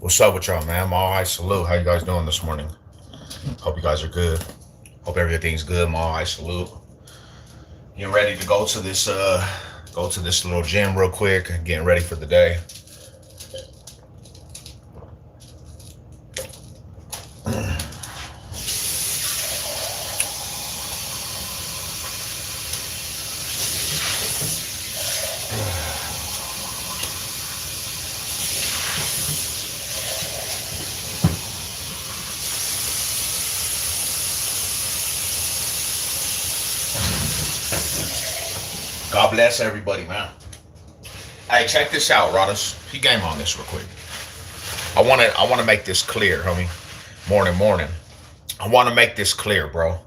What's up with y'all, man? I'm all right. Salute. How you guys doing this morning? Hope you guys are good. Hope everything's good. I'm all right. Salute. Getting ready to go to this little gym real quick. Getting ready for the day. God bless everybody, man. Hey, check this out, Rodders. He game on this real quick. I wanna make this clear, homie. Morning. I wanna make this clear, bro.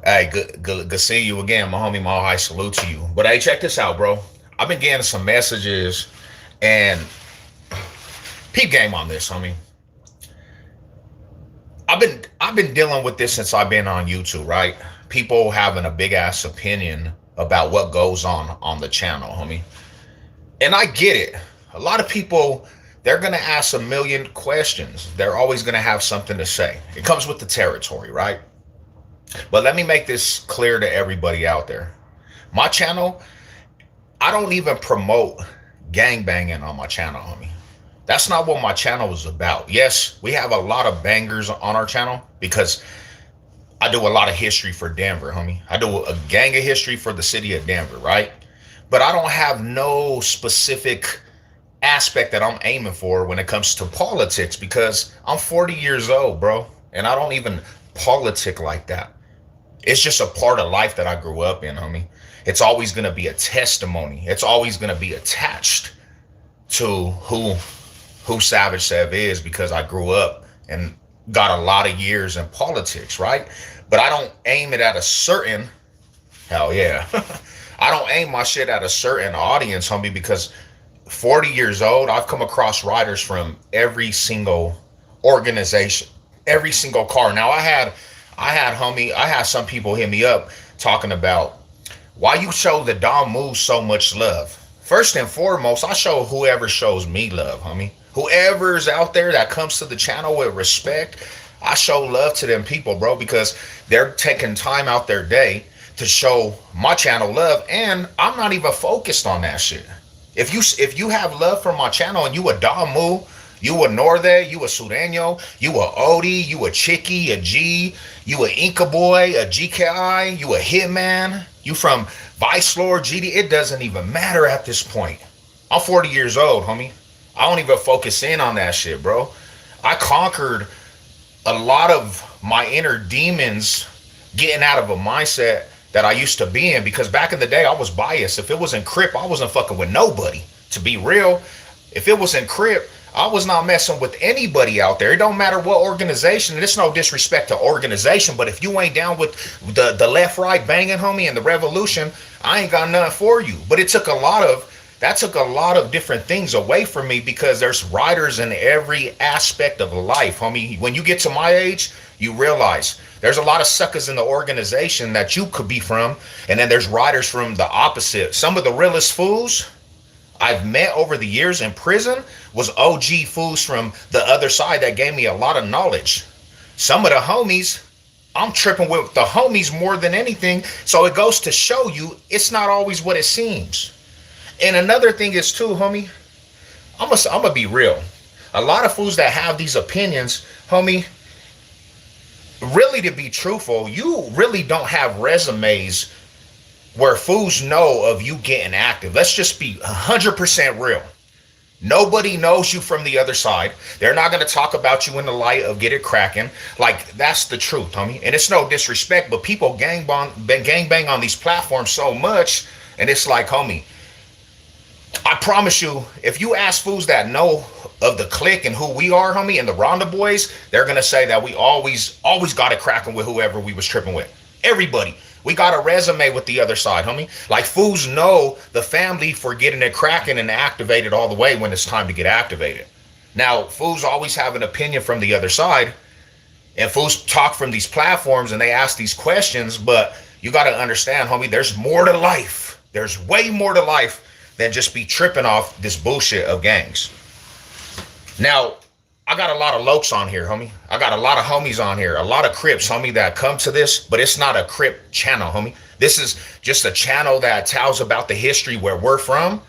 Hey, good seeing you again, my homie. My high salute to you. But hey, check this out, bro. I've been getting some messages and peep game on this, homie. I've been dealing with this since I've been on YouTube, right? People having a big ass opinion about what goes on the channel, homie. And I get it. A lot of people, they're gonna ask a million questions. They're always gonna have something to say. It comes with the territory, right? But let me make this clear to everybody out there. My channel, I don't even promote gang banging on my channel, homie. That's not what my channel is about. Yes, we have a lot of bangers on our channel because I do a lot of history for Denver, homie. I do a gang of history for the city of Denver, right? But I don't have no specific aspect that I'm aiming for when it comes to politics because I'm 40 years old, bro, and I don't even politic like that. It's just a part of life that I grew up in, homie. It's always gonna be a testimony. It's always gonna be attached to who Savage Sev is because I grew up and got a lot of years in politics, right? But I don't aim it at a certain, hell yeah. I don't aim my shit at a certain audience, homie, because 40 years old, I've come across riders from every single organization, every single car. Now homie, I had some people hit me up talking about why you show the Dom Moose so much love. First and foremost, I show whoever shows me love, homie. Whoever's out there that comes to the channel with respect, I show love to them people, bro, because they're taking time out their day to show my channel love, and I'm not even focused on that shit. If you have love for my channel and you a Damu, you a Norte, you a Sureño, you a Odie, you a Chicky, a G, you a Inca Boy, a GKI, you a Hitman, you from Vice Lord, GD, it doesn't even matter at this point. I'm 40 years old, homie. I don't even focus in on that shit, bro. I conquered a lot of my inner demons getting out of a mindset that I used to be in because back in the day I was biased. If it wasn't Crip, I wasn't fucking with nobody. To be real, if it wasn't Crip, I was not messing with anybody out there. It don't matter what organization. And it's no disrespect to organization, but if you ain't down with the left right banging, homie, and the revolution, I ain't got nothing for you. But that took a lot of different things away from me because there's riders in every aspect of life, homie. When you get to my age, you realize there's a lot of suckers in the organization that you could be from, and then there's riders from the opposite. Some of the realest fools I've met over the years in prison was OG fools from the other side that gave me a lot of knowledge. Some of the homies, I'm tripping with the homies more than anything, so it goes to show you it's not always what it seems. And another thing is too, homie, I'm gonna be real. A lot of fools that have these opinions, homie, really to be truthful, you really don't have resumes where fools know of you getting active. Let's just be 100% real. Nobody knows you from the other side. They're not going to talk about you in the light of get it cracking. Like, that's the truth, homie. And it's no disrespect, but people gang bang on these platforms so much, and it's like, homie, I promise you, if you ask fools that know of the clique and who we are, homie, and the Ronda boys, they're going to say that we always got it cracking with whoever we was tripping with. Everybody. We got a resume with the other side, homie. Like, fools know the family for getting it cracking and activated all the way when it's time to get activated. Now, fools always have an opinion from the other side, and fools talk from these platforms and they ask these questions, but you got to understand, homie, there's more to life. There's way more to life than just be tripping off this bullshit of gangs. Now, I got a lot of lokes on here, homie. I got a lot of homies on here, a lot of Crips, homie, that come to this, but it's not a Crip channel, homie. This is just a channel that tells about the history where we're from,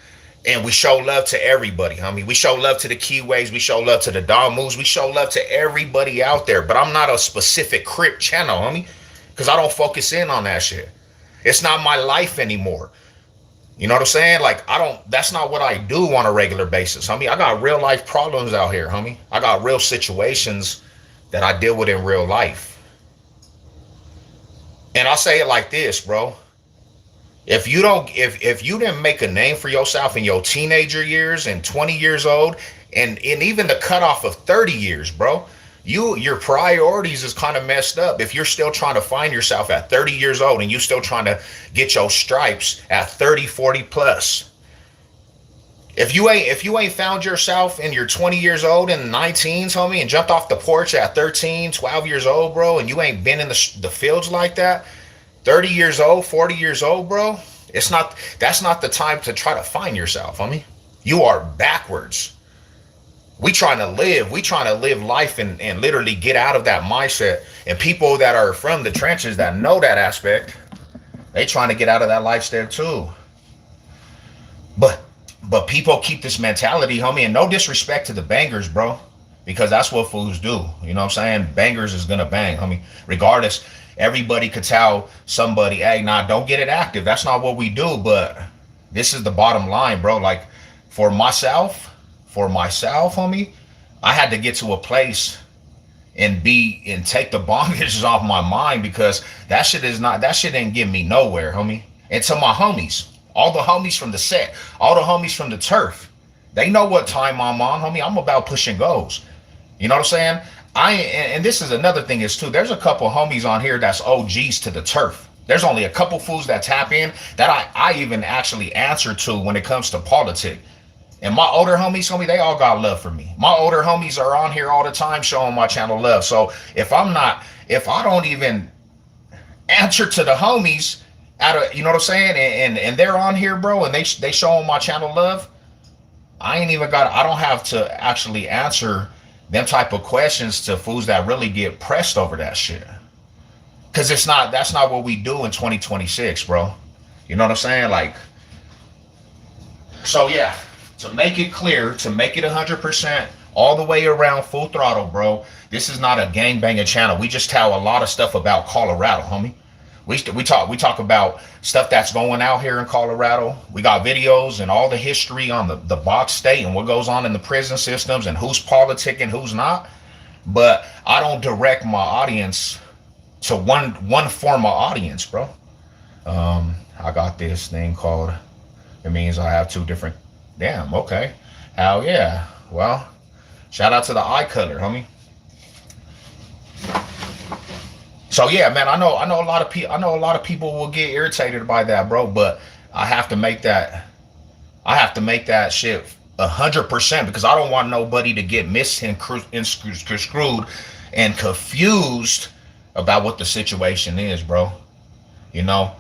and we show love to everybody, homie. We show love to the Keyways, we show love to the Damus, we show love to everybody out there, but I'm not a specific Crip channel, homie, because I don't focus in on that shit. It's not my life anymore. You know what I'm saying? Like, that's not what I do on a regular basis, homie. I got real life problems out here, homie. I got real situations that I deal with in real life. And I'll say it like this, bro. If you didn't make a name for yourself in your teenager years and 20 years old and even the cutoff of 30 years, bro, your priorities is kind of messed up if you're still trying to find yourself at 30 years old and you still trying to get your stripes at 30, 40 plus. If you ain't found yourself in your 20 years old in the 19s, homie, and jumped off the porch at 13, 12 years old, bro, and you ain't been in the fields like that, 30 years old, 40 years old, bro, that's not the time to try to find yourself, homie. You are backwards. We trying to live life and literally get out of that mindset. And people that are from the trenches that know that aspect, they trying to get out of that lifestyle too. But people keep this mentality, homie, and no disrespect to the bangers, bro, because that's what fools do. You know what I'm saying? Bangers is gonna bang, homie. Regardless, everybody could tell somebody, hey, nah, don't get it active. That's not what we do. But this is the bottom line, bro. Like, for myself, homie, I had to get to a place and take the bondages off my mind, because that shit didn't get me nowhere, homie. And to my homies, all the homies from the set, all the homies from the turf, they know what time I'm on, homie. I'm about pushing goals. You know what I'm saying? And this is another thing is too, there's a couple homies on here that's OGs to the turf. There's only a couple fools that tap in that I even actually answer to when it comes to politics. And my older homies, homie, they all got love for me. My older homies are on here all the time showing my channel love. So if I don't even answer to the homies you know what I'm saying? And they're on here, bro, and they showing my channel love, I don't have to actually answer them type of questions to fools that really get pressed over that shit. Cause that's not what we do in 2026, bro. You know what I'm saying? Like, so yeah. To make it clear, to make it 100% all the way around full throttle, bro, this is not a gangbanging channel. We just tell a lot of stuff about Colorado, homie. We talk about stuff that's going out here in Colorado. We got videos and all the history on the box state and what goes on in the prison systems and who's politicking, who's not. But I don't direct my audience to one form of audience, bro. I got this thing called, it means I have two different. Damn, okay. Hell yeah. Well, shout out to the eye color, homie. So yeah, man, I know a lot of people will get irritated by that, bro, but I have to make that shit 100%, because I don't want nobody to get misconstrued and confused about what the situation is, bro. You know,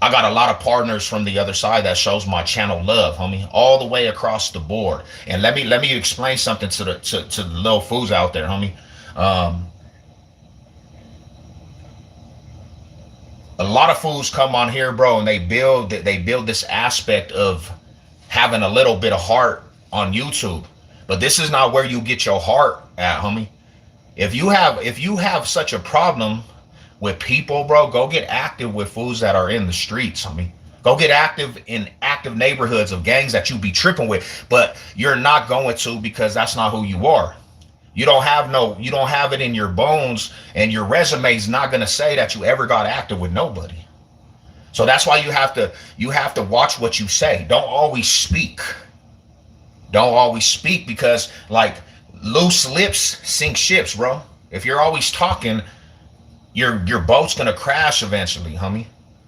I got a lot of partners from the other side that shows my channel love, homie, all the way across the board. And let me explain something to the little fools out there, homie. A lot of fools come on here, bro, and they build this aspect of having a little bit of heart on YouTube. But this is not where you get your heart at, homie. If you have such a problem with people, bro, go get active with fools that are in the streets, homie. Go get active in active neighborhoods of gangs that you be tripping with, but you're not going to, because that's not who you are. You don't have it in your bones, and your resume is not going to say that you ever got active with nobody. So that's why you have to watch what you say. Don't always speak, because like loose lips sink ships, bro. If you're always talking, your boat's gonna crash eventually, homie.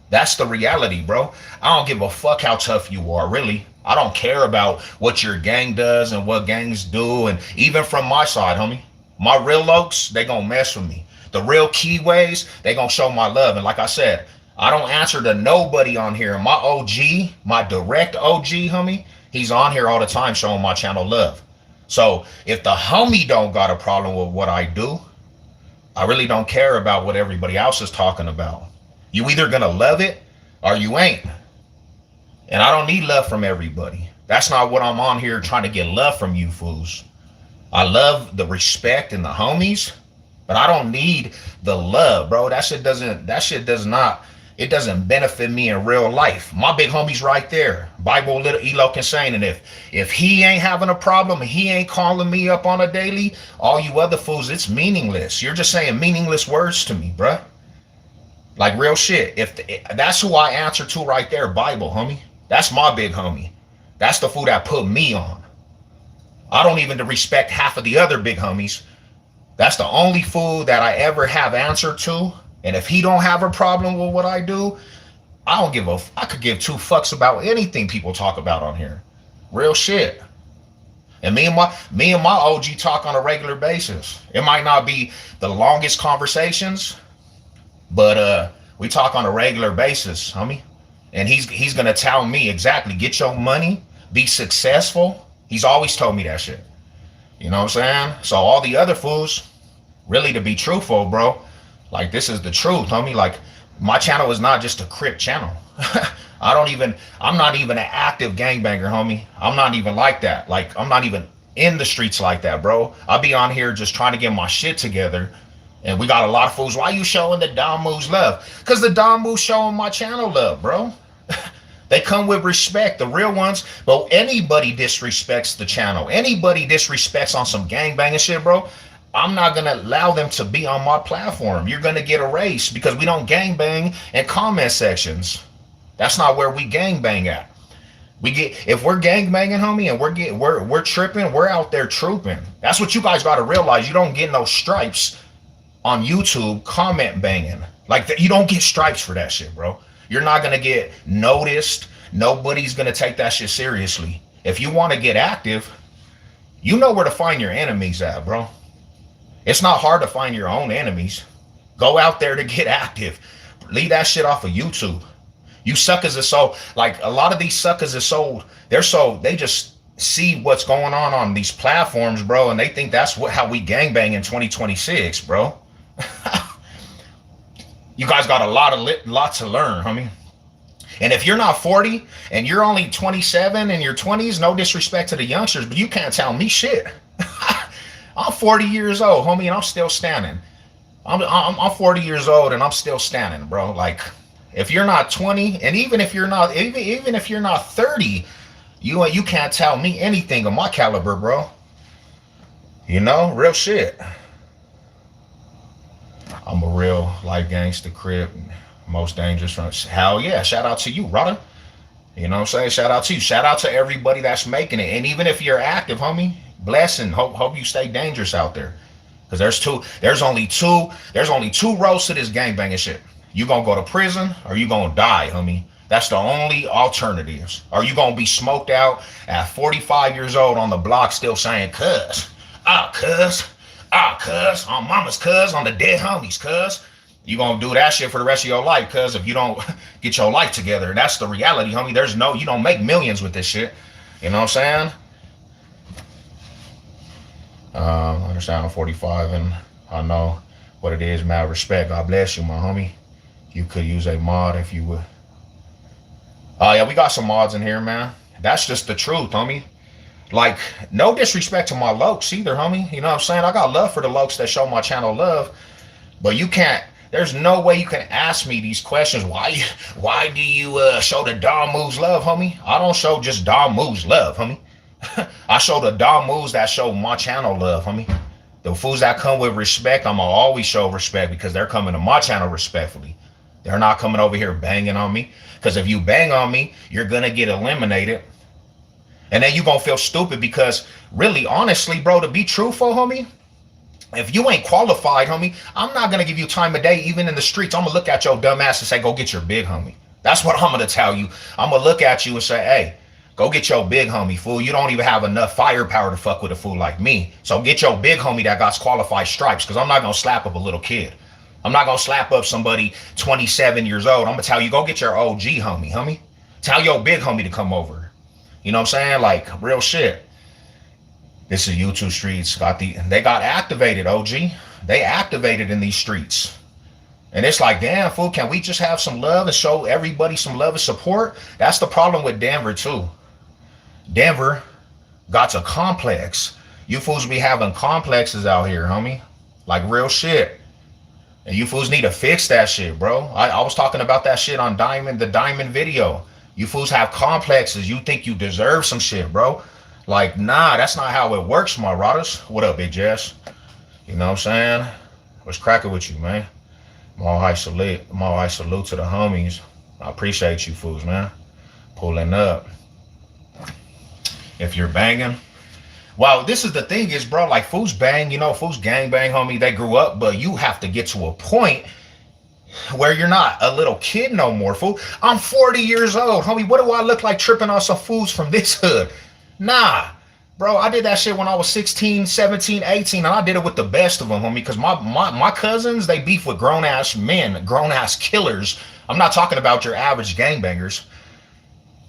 That's the reality, bro. I don't give a fuck how tough you are, really. I don't care about what your gang does and what gangs do. And even from my side, homie, my real lokes, they gonna mess with me. The real keyways, they gonna show my love. And like I said, I don't answer to nobody on here. My OG, my direct OG, homie, he's on here all the time showing my channel love. So if the homie don't got a problem with what I do, I really don't care about what everybody else is talking about. You either gonna love it or you ain't. And I don't need love from everybody. That's not what I'm on here trying to get love from you fools. I love the respect and the homies, but I don't need the love, bro. That shit does not, it doesn't benefit me in real life. My big homie's right there. Bible little Elo can say, and if he ain't having a problem, he ain't calling me up on a daily, all you other fools, it's meaningless. You're just saying meaningless words to me, bruh. Like real shit. If that's who I answer to right there, Bible, homie. That's my big homie. That's the fool that put me on. I don't even respect half of the other big homies. That's the only fool that I ever have answered to. And if he don't have a problem with what I do, I could give two fucks about anything people talk about on here. Real shit. And me and my OG talk on a regular basis. It might not be the longest conversations, but we talk on a regular basis, homie. And he's gonna tell me exactly, get your money, be successful. He's always told me that shit. You know what I'm saying? So all the other fools, really, to be truthful, bro, like this is the truth, homie. Like my channel is not just a Crip channel. I'm not even an active gangbanger, homie. I'm not even like that. Like I'm not even in the streets like that, bro. I'll be on here just trying to get my shit together. And we got a lot of fools. Why you showing the Don Moves love? Because the Don Moves showing my channel love, bro. They come with respect, the real ones. But anybody disrespects the channel, anybody disrespects on some gangbanging shit, bro, I'm not going to allow them to be on my platform. You're going to get erased because we don't gangbang in comment sections. That's not where we gangbang at. If we're gangbanging, homie, and we're tripping, we're out there trooping. That's what you guys got to realize. You don't get no stripes on YouTube comment banging. Like you don't get stripes for that shit, bro. You're not going to get noticed. Nobody's going to take that shit seriously. If you want to get active, you know where to find your enemies at, bro. It's not hard to find your own enemies. Go out there to get active. Leave that shit off of YouTube. You suckers are so, like a lot of these suckers are so, they just see what's going on these platforms, bro. And they think that's how we gangbang in 2026, bro. You guys got a lot to learn, homie. And if you're not 40 and you're only 27 in your 20s, no disrespect to the youngsters, but you can't tell me shit. I'm 40 years old, homie, and I'm still standing. I'm 40 years old and I'm still standing, bro. Like, if you're not 20, and even if you're not 30, you can't tell me anything of my caliber, bro. You know, real shit. I'm a real life gangster, Crip, most dangerous from hell yeah. Shout out to you, brother. You know what I'm saying? Shout out to you. Shout out to everybody that's making it. And even if you're active, homie, blessing. Hope you stay dangerous out there. Because there's only two roads to this gangbanging shit. You gonna go to prison or you gonna die, homie. That's the only alternatives. Or you gonna be smoked out at 45 years old on the block still saying cuz. Cuz, on mama's cuz, on the dead homies, cuz. You gonna do that shit for the rest of your life, cuz, if you don't get your life together. And that's the reality, homie. You don't make millions with this shit. You know what I'm saying? I understand I'm 45 and I know what it is, mad respect. God bless you, my homie. You could use a mod if you would. Yeah, we got some mods in here, man. That's just the truth, homie. Like, no disrespect to my lokes either, homie. You know what I'm saying? I got love for the lokes that show my channel love. But you can't, there's no way you can ask me these questions. Why do you show the Dom Moves love, homie? I don't show just Dom Moves love, homie. I show the Dom Moves that show my channel love, homie. The fools that come with respect, I'm going to always show respect because they're coming to my channel respectfully. They're not coming over here banging on me. Because if you bang on me, you're going to get eliminated. And then you're going to feel stupid because really, honestly, bro, to be truthful, homie, if you ain't qualified, homie, I'm not going to give you time of day, even in the streets. I'm going to look at your dumb ass and say, go get your big homie. That's what I'm going to tell you. I'm going to look at you and say, hey, go get your big homie, fool. You don't even have enough firepower to fuck with a fool like me. So get your big homie that got qualified stripes because I'm not going to slap up a little kid. I'm not going to slap up somebody 27 years old. I'm going to tell you, go get your OG homie. Tell your big homie to come over. You know what I'm saying? Like, real shit. This is YouTube streets. They got activated, OG. They activated in these streets. And it's like, damn, fool, can we just have some love and show everybody some love and support? That's the problem with Denver, too. Denver got a complex. You fools be having complexes out here, homie. Like real shit. And you fools need to fix that shit, bro. I was talking about that shit on the Diamond video. You fools have complexes. You think you deserve some shit, bro. Like, nah, that's not how it works, my rotters. What up, Big Jess? You know what I'm saying? What's cracking with you, man? More high salute to the homies. I appreciate you fools, man. Pulling up. If you're banging. Well, this is the thing is, bro, like fools bang, fools gang bang, homie. They grew up, but you have to get to a point where you're not a little kid no more, fool. I'm 40 years old, homie. What do I look like tripping on some fools from this hood? Nah, bro, I did that shit when I was 16, 17, 18, and I did it with the best of them, homie, because my cousins, they beef with grown-ass men, grown-ass killers. I'm not talking about your average gangbangers.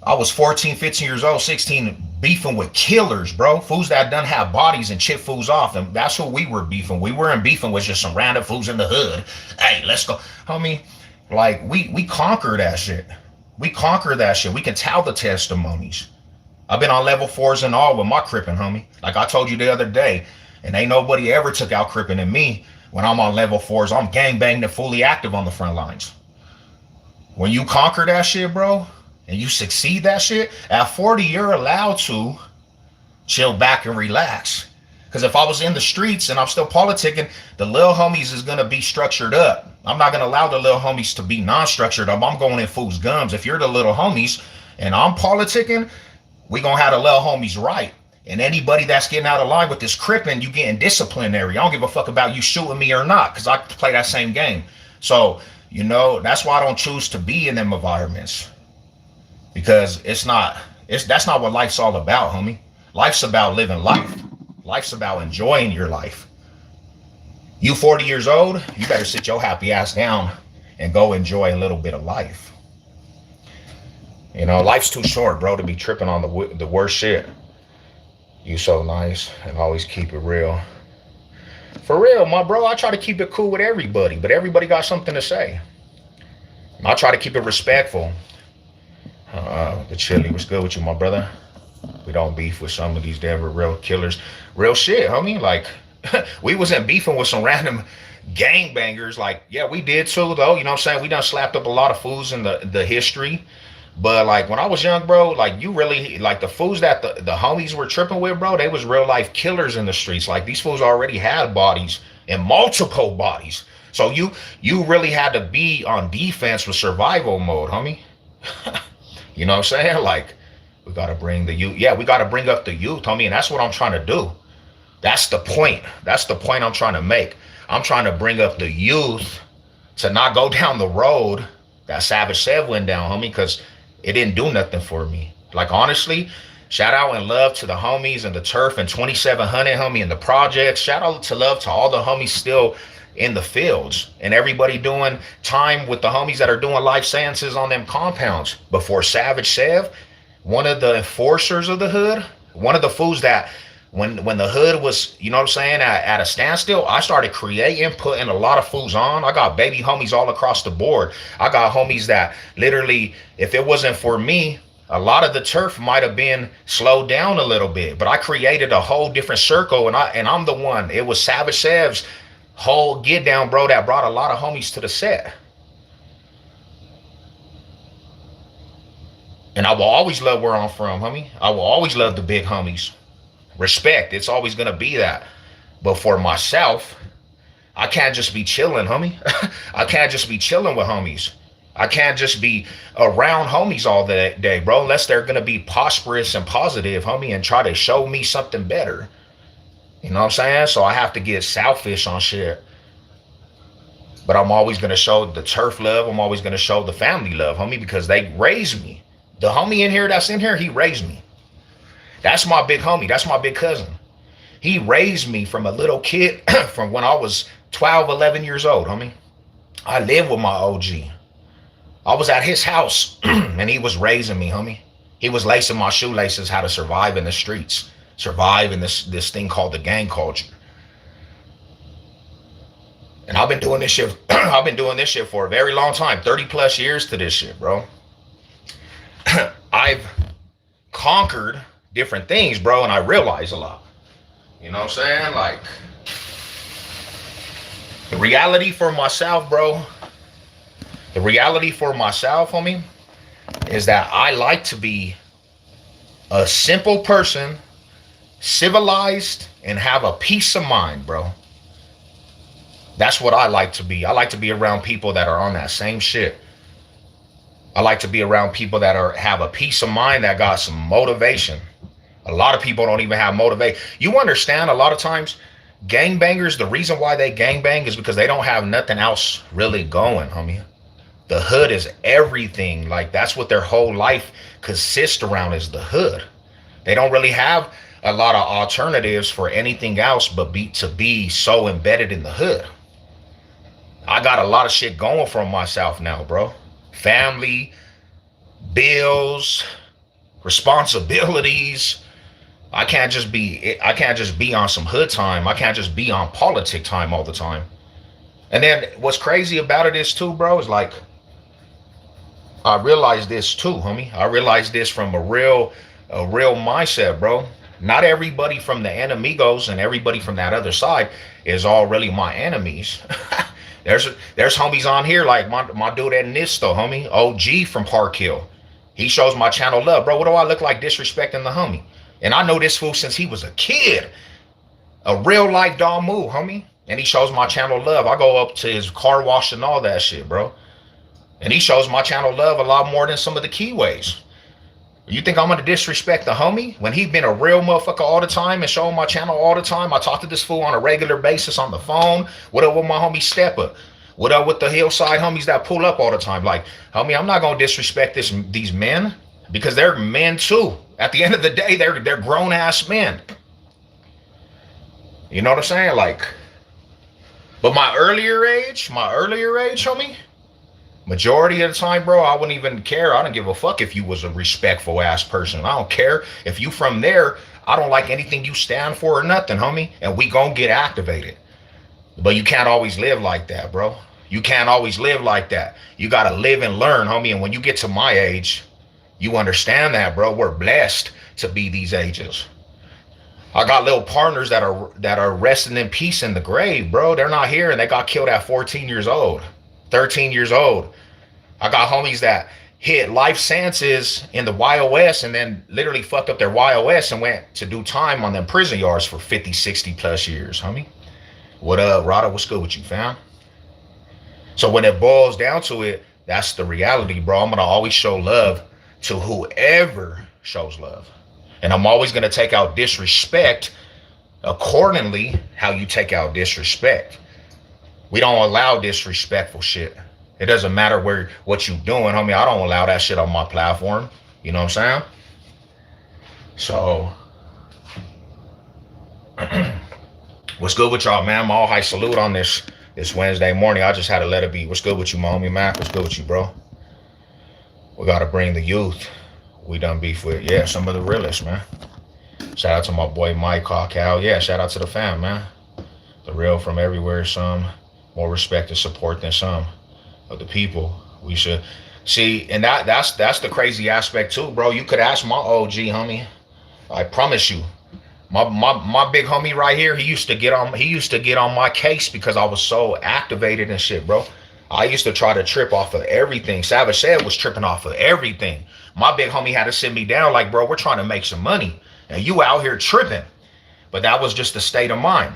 I was 14, 15 years old, 16, beefing with killers, bro. Fools that done have bodies and chip fools off. And that's who we were beefing. We weren't beefing with just some random fools in the hood. Hey, let's go. Homie, like, we conquer that shit. We conquer that shit. We can tell the testimonies. I've been on level 4s and all with my cripping, homie. Like I told you the other day. And ain't nobody ever took out cripping than me. When I'm on level 4s, I'm gangbanging and fully active on the front lines. When you conquer that shit, bro, and you succeed that shit, at 40, you're allowed to chill back and relax. Because if I was in the streets and I'm still politicking, the little homies is going to be structured up. I'm not going to allow the little homies to be non-structured up. I'm going in fools' gums. If you're the little homies and I'm politicking, we going to have the little homies right. And anybody that's getting out of line with this cripping, you getting disciplinary. I don't give a fuck about you shooting me or not, because I play that same game. So, that's why I don't choose to be in them environments. Because that's not what life's all about, homie. Life's about living life. Life's about enjoying your life. You 40 years old, you better sit your happy ass down and go enjoy a little bit of life. Life's too short, bro, to be tripping on the worst shit. You so nice and always keep it real. For real, my bro, I try to keep it cool with everybody, but everybody got something to say. I try to keep it respectful. The chili, what's good with you, my brother? We don't beef with some of these Denver real killers. Real shit, homie. Like, we wasn't beefing with some random gangbangers. Like, yeah, we did too, though. You know what I'm saying? We done slapped up a lot of fools in the history. But, like, when I was young, bro, like, you really, like, the fools that the homies were tripping with, bro, they was real life killers in the streets. Like, these fools already had bodies and multiple bodies. So you really had to be on defense with survival mode, homie. You know what I'm saying? Like, we got to bring the youth. Yeah, we got to bring up the youth, homie. And that's what I'm trying to do. That's the point. That's the point I'm trying to make. I'm trying to bring up the youth to not go down the road that Savage Sev went down, homie, because it didn't do nothing for me. Like, honestly, shout out and love to the homies and the turf and 2700, homie, and the projects. Shout out to love to all the homies still in the fields and everybody doing time with the homies that are doing life sciences on them compounds. Before Savage Sev, one of the enforcers of the hood, one of the fools that when the hood was, you know what I'm saying, at a standstill, I started creating, putting a lot of fools on. I got baby homies all across the board. I got homies that literally, if it wasn't for me, a lot of the turf might have been slowed down a little bit, but I created a whole different circle, and I'm the one. It was Savage Sev's whole get down, bro, that brought a lot of homies to the set. And I will always love where I'm from, homie. I will always love the big homies. Respect, it's always gonna be that. But for myself, I can't just be chilling, homie. I can't just be chilling with homies. I can't just be around homies all day, bro, unless they're gonna be prosperous and positive, homie, and try to show me something better. You know what I'm saying? So I have to get selfish on shit. But I'm always going to show the turf love. I'm always going to show the family love, homie, because they raised me. The homie in here that's in here, he raised me. That's my big homie. That's my big cousin. He raised me from a little kid from when I was 12, 11 years old, homie. I lived with my OG. I was at his house and he was raising me, homie. He was lacing my shoelaces how to survive in the streets. survive in this thing called the gang culture. And I've been doing this shit. I've been doing this shit for a very long time, 30 plus years to this shit, bro. I've conquered different things, bro, and I realize a lot. You know what I'm saying? Like, the reality for myself, bro, the reality for myself, homie, is that I like to be a simple person, civilized, and have a peace of mind, bro. That's what I like to be. I like to be around people that are on that same shit. I like to be around people that have a peace of mind, that got some motivation. A lot of people don't even have motivation. You understand, a lot of times, gangbangers, the reason why they gangbang is because they don't have nothing else really going, homie. The hood is everything. Like, that's what their whole life consists around, is the hood. They don't really have a lot of alternatives for anything else but to be so embedded in the hood. I got a lot of shit going for myself now, bro. Family, bills, responsibilities. I can't just be on some hood time. I can't just be on politic time all the time. And then what's crazy about it is too, bro, is like, I realized this too, homie. I realized this from a real mindset, bro. Not everybody from the enemigos and everybody from that other side is all really my enemies. There's homies on here like my dude at Nisto, homie, OG from Park Hill. He shows my channel love, bro. What do I look like disrespecting the homie? And I know this fool since he was a kid. A real life dog move, homie. And he shows my channel love. I go up to his car wash and all that shit, bro. And he shows my channel love a lot more than some of the keyways. You think I'm gonna disrespect the homie when he been a real motherfucker all the time and showing my channel all the time? I talk to this fool on a regular basis on the phone. What up with my homie Stepper? What up with the hillside homies that pull up all the time? Like, homie, I'm not gonna disrespect these men because they're men too. At the end of the day, they're grown ass men. You know what I'm saying? Like, but my earlier age, homie, majority of the time, bro, I wouldn't even care. I don't give a fuck if you was a respectful ass person. I don't care if you from there. I don't like anything you stand for or nothing, homie. And we gonna get activated. But you can't always live like that, bro. You can't always live like that. You gotta live and learn, homie. And when you get to my age, you understand that, bro. We're blessed to be these ages. I got little partners that are resting in peace in the grave, bro. They're not here and they got killed at 14 years old, 13 years old. I got homies that hit life sentences in the YOS and then literally fucked up their YOS and went to do time on them prison yards for 50, 60 plus years, homie. What up, Rada? What's good with you, fam? So when it boils down to it, that's the reality, bro. I'm going to always show love to whoever shows love. And I'm always going to take out disrespect accordingly how you take out disrespect. We don't allow disrespectful shit. It doesn't matter what you doing, homie. I don't allow that shit on my platform. You know what I'm saying? So, what's good with y'all, man? All high salute on this Wednesday morning. I just had to let it be. What's good with you, my homie Mac? What's good with you, bro? We got to bring the youth. We done beef with, yeah, some of the realest, man. Shout out to my boy Mike Cawcow. Yeah, shout out to the fam, man. The real from everywhere, some more respect and support than some of the people. We should see, and that's the crazy aspect too, bro. You could ask my OG homie. I promise you, my big homie right here, he used to get on my case because I was so activated and shit, bro. I used to try to trip off of everything. Savage said was tripping off of everything. My big homie had to sit me down like, bro, we're trying to make some money and you out here tripping. But that was just the state of mind.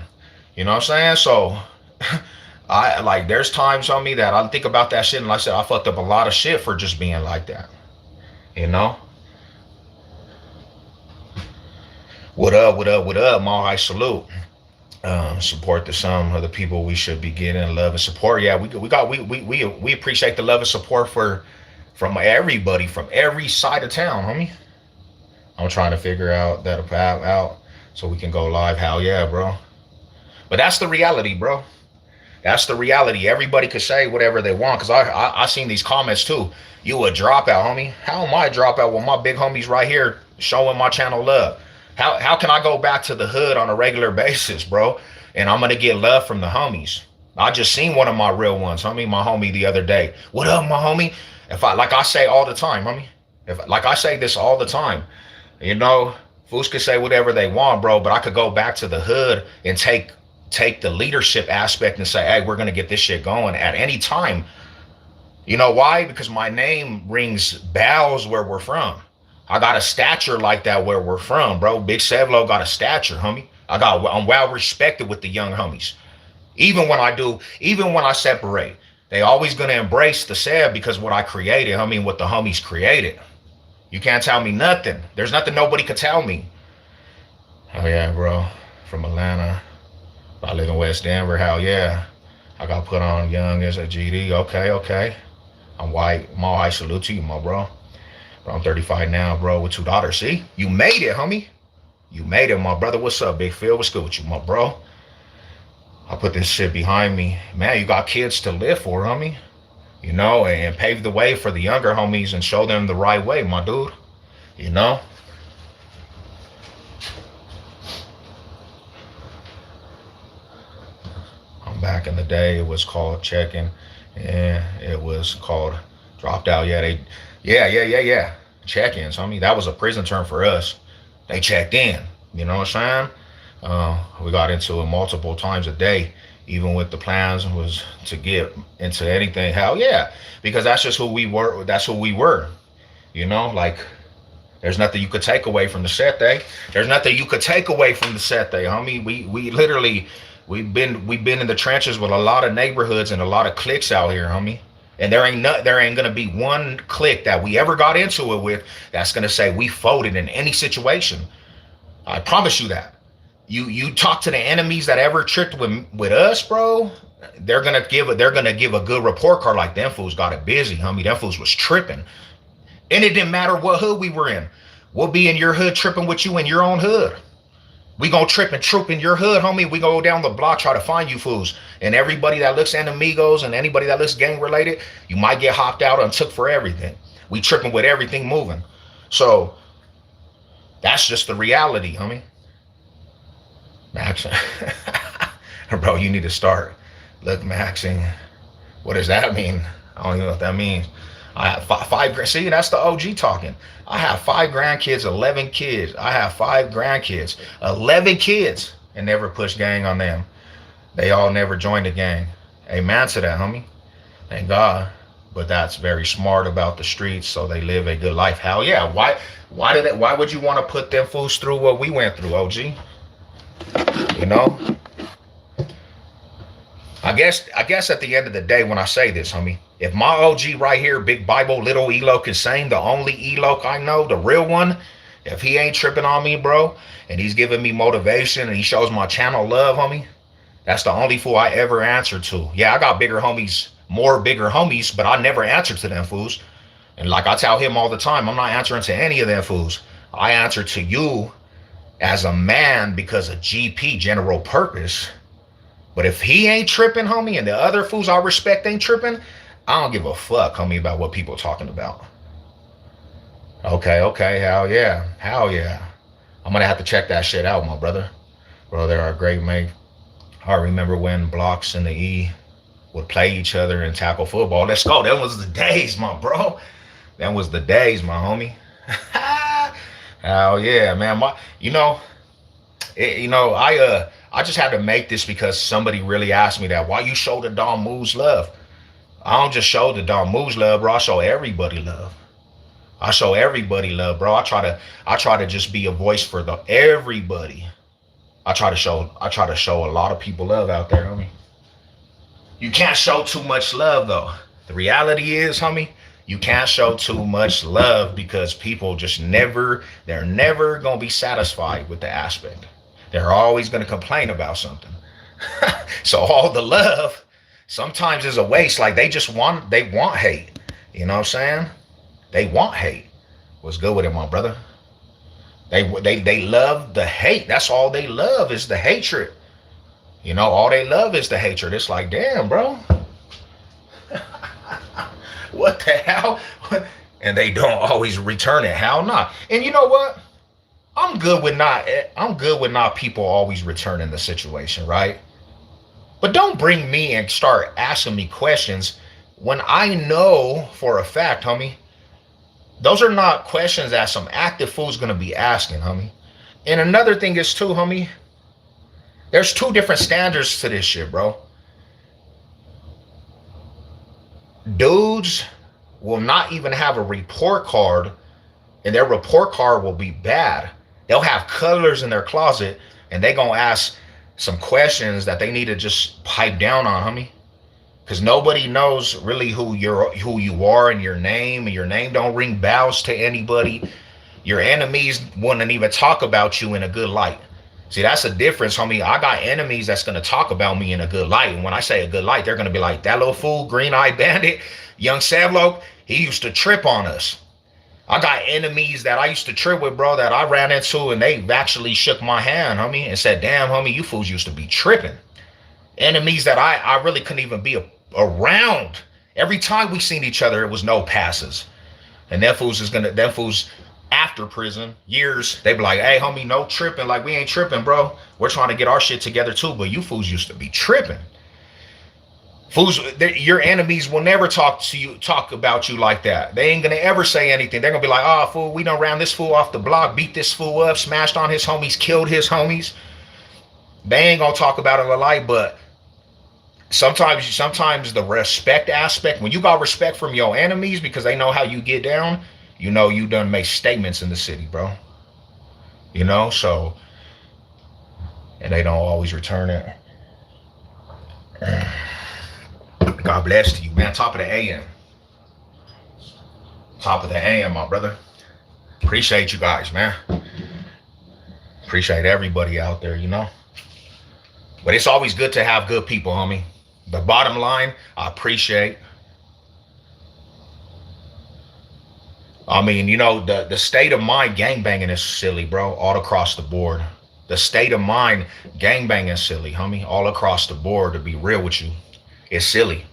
You know what I'm saying? So I like, there's times on me that I think about that shit and like I said, I fucked up a lot of shit for just being like that. You know? What up, what up, what up? Mal, I salute. Support to some of the people we should be getting love and support. Yeah, we appreciate the love and support from everybody from every side of town, homie. I'm trying to figure out that path out so we can go live. Hell yeah, bro. But that's the reality, bro. That's the reality. Everybody could say whatever they want, because I seen these comments too. You a dropout, homie. How am I a dropout when my big homies right here showing my channel love? How can I go back to the hood on a regular basis, bro? And I'm gonna get love from the homies. I just seen one of my real ones, homie, my homie the other day. What up, my homie? If I like I say all the time, homie. If like I say this all the time, you know, fools could say whatever they want, bro, but I could go back to the hood and take the leadership aspect and say, hey, we're gonna get this shit going at any time. You know why? Because my name rings bells where we're from. I got a stature like that where we're from, bro. Big Sevlo got a stature, homie. I'm well respected with the young homies. Even when I separate, they always gonna embrace the Sev because what I created, homie, what the homies created. You can't tell me nothing. There's nothing nobody could tell me. Oh yeah, bro. From Atlanta. I live in West Denver. Hell yeah. I got put on young as a GD. Okay, okay. I'm white. Mall high salute to you, my bro. Bro, I'm 35 now, bro, with 2 daughters. See? You made it, homie. You made it, my brother. What's up, Big Phil? What's good with you, my bro? I put this shit behind me. Man, you got kids to live for, homie. You know, and pave the way for the younger homies and show them the right way, my dude. You know? Back in the day, it was called checking, and it was called dropped out. Yeah, check-ins. I mean, that was a prison term for us. They checked in. You know what I'm saying? We got into it multiple times a day, even with the plans was to get into anything. Hell yeah, because that's just who we were. That's who we were. You know, like there's nothing you could take away from the set day. There's nothing you could take away from the set day, homie. We literally. We've been in the trenches with a lot of neighborhoods and a lot of cliques out here, homie. And there ain't gonna be one clique that we ever got into it with that's gonna say we folded in any situation. I promise you that. You talk to the enemies that ever tricked with us, bro. They're gonna give a good report card like them fools got it busy, homie. Them fools was tripping, and it didn't matter what hood we were in. We'll be in your hood tripping with you in your own hood. We gonna trip and troop in your hood, homie. We go down the block, try to find you fools. And everybody that looks enemigos and anybody that looks gang related, you might get hopped out and took for everything. We tripping with everything moving. So that's just the reality, homie. Maxing. Bro, you need to start. Look, maxing. What does that mean? I don't even know what that means. I have five. See, that's the OG talking. I have 5 grandkids, 11 kids. I have 5 grandkids, 11 kids, and never pushed gang on them. They all never joined the gang. Amen to that, homie. Thank God. But that's very smart about the streets, so they live a good life. Hell yeah. Why would you want to put them fools through what we went through, OG? You know? I guess at the end of the day, when I say this, homie, if my OG right here, Big Bible, Little Elo can sing, the only Elo I know, the real one, if he ain't tripping on me, bro, and he's giving me motivation and he shows my channel love, homie, that's the only fool I ever answer to. Yeah, I got bigger homies, but I never answer to them fools. And like I tell him all the time, I'm not answering to any of them fools. I answer to you as a man because of GP, general purpose. But if he ain't tripping, homie, and the other fools I respect ain't tripping, I don't give a fuck, homie, about what people talking about. Okay, hell yeah. I'm gonna have to check that shit out, my brother. Bro, they're a great mate. I remember when Blocks and the E would play each other and tackle football. Let's go. That was the days, my bro. That was the days, my homie. Hell yeah, man. I just had to make this because somebody really asked me that. Why you show the Don Moves love? I don't just show the Don Moves love, bro. I show everybody love. I show everybody love, bro. I try to just be a voice for everybody. I try to show a lot of people love out there, homie. You can't show too much love though. The reality is, homie, you can't show too much love because people they're never gonna be satisfied with the aspect. They're always gonna complain about something. So all the love sometimes is a waste. Like they want hate. You know what I'm saying? They want hate. What's good with it, my brother? They love the hate. That's all they love is the hatred. You know, all they love is the hatred. It's like, damn, bro. What the hell? And they don't always return it. Hell nah. And you know what? I'm good with not people always returning the situation, right? But don't bring me and start asking me questions when I know for a fact, homie, those are not questions that some active fool's gonna be asking, homie. And another thing is too, homie, there's two different standards to this shit, bro. Dudes will not even have a report card, and their report card will be bad. They'll have colors in their closet, and they gonna ask some questions that they need to just pipe down on, homie. Because nobody knows really who you are, and your name don't ring bells to anybody. Your enemies wouldn't even talk about you in a good light. See, that's the difference, homie. I got enemies that's gonna talk about me in a good light. And when I say a good light, they're gonna be like, that little fool, green-eyed bandit, young Savlo, he used to trip on us. I got enemies that I used to trip with, bro, that I ran into, and they actually shook my hand, homie, and said, damn, homie, you fools used to be tripping. Enemies that I really couldn't even be around. Every time we seen each other, it was no passes. And them fools after prison, years, they be like, hey, homie, no tripping. Like, we ain't tripping, bro. We're trying to get our shit together too, but you fools used to be tripping. Fools, your enemies will never talk about you like that. They ain't gonna ever say anything. They're gonna be like, oh, fool, we done ran this fool off the block, beat this fool up, smashed on his homies, killed his homies. They ain't gonna talk about it a lot, but sometimes the respect aspect, when you got respect from your enemies because they know how you get down, you know you done make statements in the city, bro. You know, so, and they don't always return it. God bless you, man. Top of the AM. Top of the AM, my brother. Appreciate you guys, man. Appreciate everybody out there, you know. But it's always good to have good people, homie. The bottom line, I appreciate. I mean, you know, the state of mind gangbanging is silly, bro, all across the board. The state of mind gangbanging is silly, homie, all across the board, to be real with you. It's silly.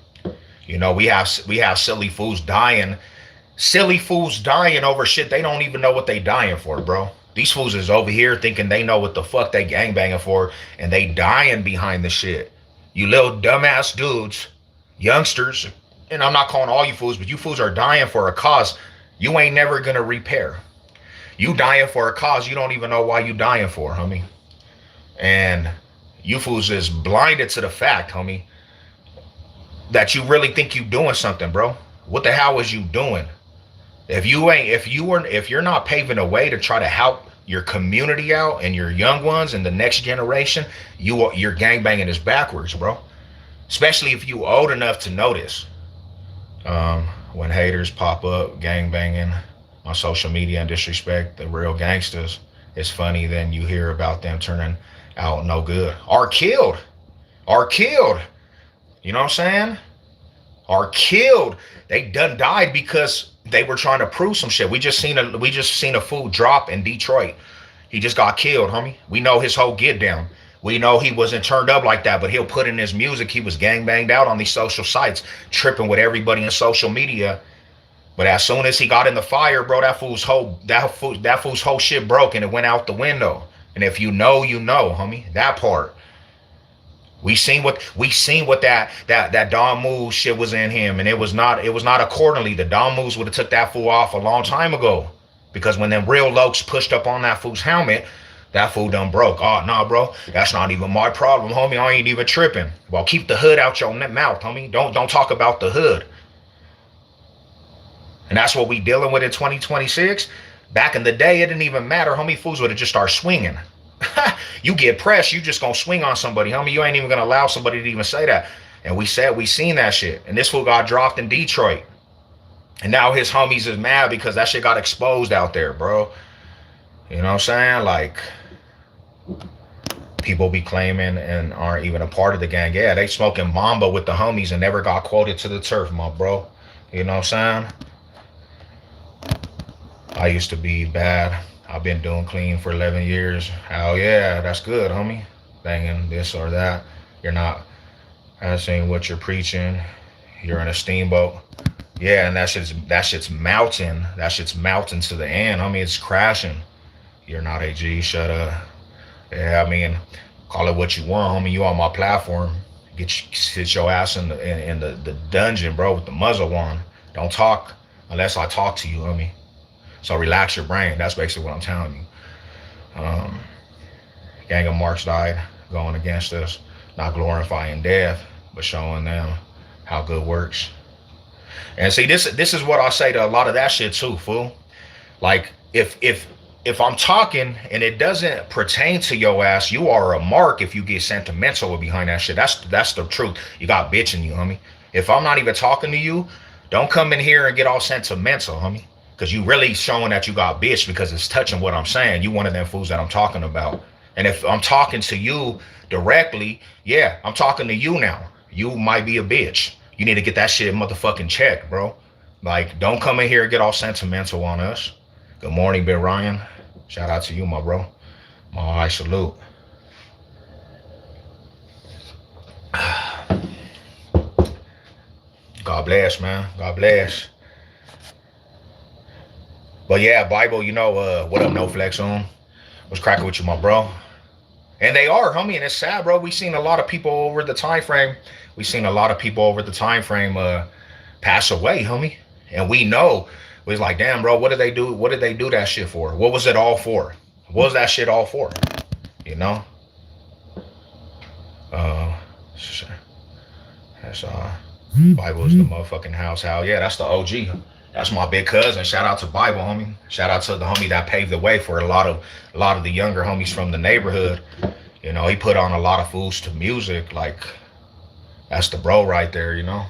You know, we have silly fools dying over shit they don't even know what they dying for, bro. These fools is over here thinking they know what the fuck they gangbanging for, and they dying behind the shit. You little dumbass dudes, youngsters, and I'm not calling all you fools, but you fools are dying for a cause you ain't never gonna repair. You dying for a cause you don't even know why you dying for, homie. And you fools is blinded to the fact, homie, that you really think you doing something, bro. What the hell is you doing? If you're not paving a way to try to help your community out and your young ones and the next generation, your gangbanging is backwards, bro. Especially if you old enough to notice. When haters pop up gangbanging on social media and disrespect the real gangsters, it's funny then you hear about them turning out no good. Are killed. You know what I'm saying? Are killed. They done died because they were trying to prove some shit. We just seen a fool drop in Detroit. He just got killed, homie. We know his whole get down. We know he wasn't turned up like that, but he'll put in his music. He was gang banged out on these social sites, tripping with everybody in social media. But as soon as he got in the fire, bro, that fool's whole shit broke and it went out the window. And if you know, you know, homie. That part. We seen what that Don Moose shit was in him, and it was not accordingly. The Don Moose would have took that fool off a long time ago, because when them real lokes pushed up on that fool's helmet, that fool done broke. Oh nah, bro, that's not even my problem, homie. I ain't even tripping. Well, keep the hood out your mouth, homie. Don't talk about the hood. And that's what we dealing with in 2026. Back in the day, it didn't even matter, homie. Fools would have just started swinging. You get pressed, you just gonna swing on somebody, homie. You ain't even gonna allow somebody to even say that. And we seen that shit. And this fool got dropped in Detroit. And now his homies is mad because that shit got exposed out there, bro. You know what I'm saying? Like, people be claiming and aren't even a part of the gang. Yeah, they smoking Mamba with the homies and never got quoted to the turf, my bro. You know what I'm saying? I used to be bad. I've been doing clean for 11 years. Hell yeah, that's good, homie. Banging this or that. You're not answering what you're preaching. You're in a steamboat. Yeah, and that shit's melting. That shit's melting to the end. Homie, it's crashing. You're not a G. Shut up. Yeah, I mean, call it what you want, homie. You on my platform. Sit your ass in the dungeon, bro, with the muzzle on. Don't talk unless I talk to you, homie. So relax your brain. That's basically what I'm telling you. Gang of Marks died going against us, not glorifying death, but showing them how good works. And see, this is what I say to a lot of that shit too, fool. Like if I'm talking and it doesn't pertain to your ass, you are a mark if you get sentimental behind that shit. That's the truth. You got bitch in you, homie. If I'm not even talking to you, don't come in here and get all sentimental, homie. Cause you really showing that you got bitch because it's touching what I'm saying. You one of them fools that I'm talking about. And if I'm talking to you directly, yeah, I'm talking to you now. You might be a bitch. You need to get that shit motherfucking checked, bro. Like, don't come in here and get all sentimental on us. Good morning, Big Ryan. Shout out to you, my bro. My high salute. God bless, man. God bless. But yeah, Bible, you know, what up, No Flex on? What's cracking with you, my bro? And they are, homie, and it's sad, bro. We seen a lot of people over the time frame. Pass away, homie. And we know it was like, damn, bro, what did they do? What did they do that shit for? What was it all for? What was that shit all for? You know? That's Bible is the motherfucking house. Yeah, that's the OG. That's my big cousin. Shout out to Bible, homie. Shout out to the homie that paved the way for a lot of the younger homies from the neighborhood. You know, he put on a lot of fools to music. Like, that's the bro right there, you know?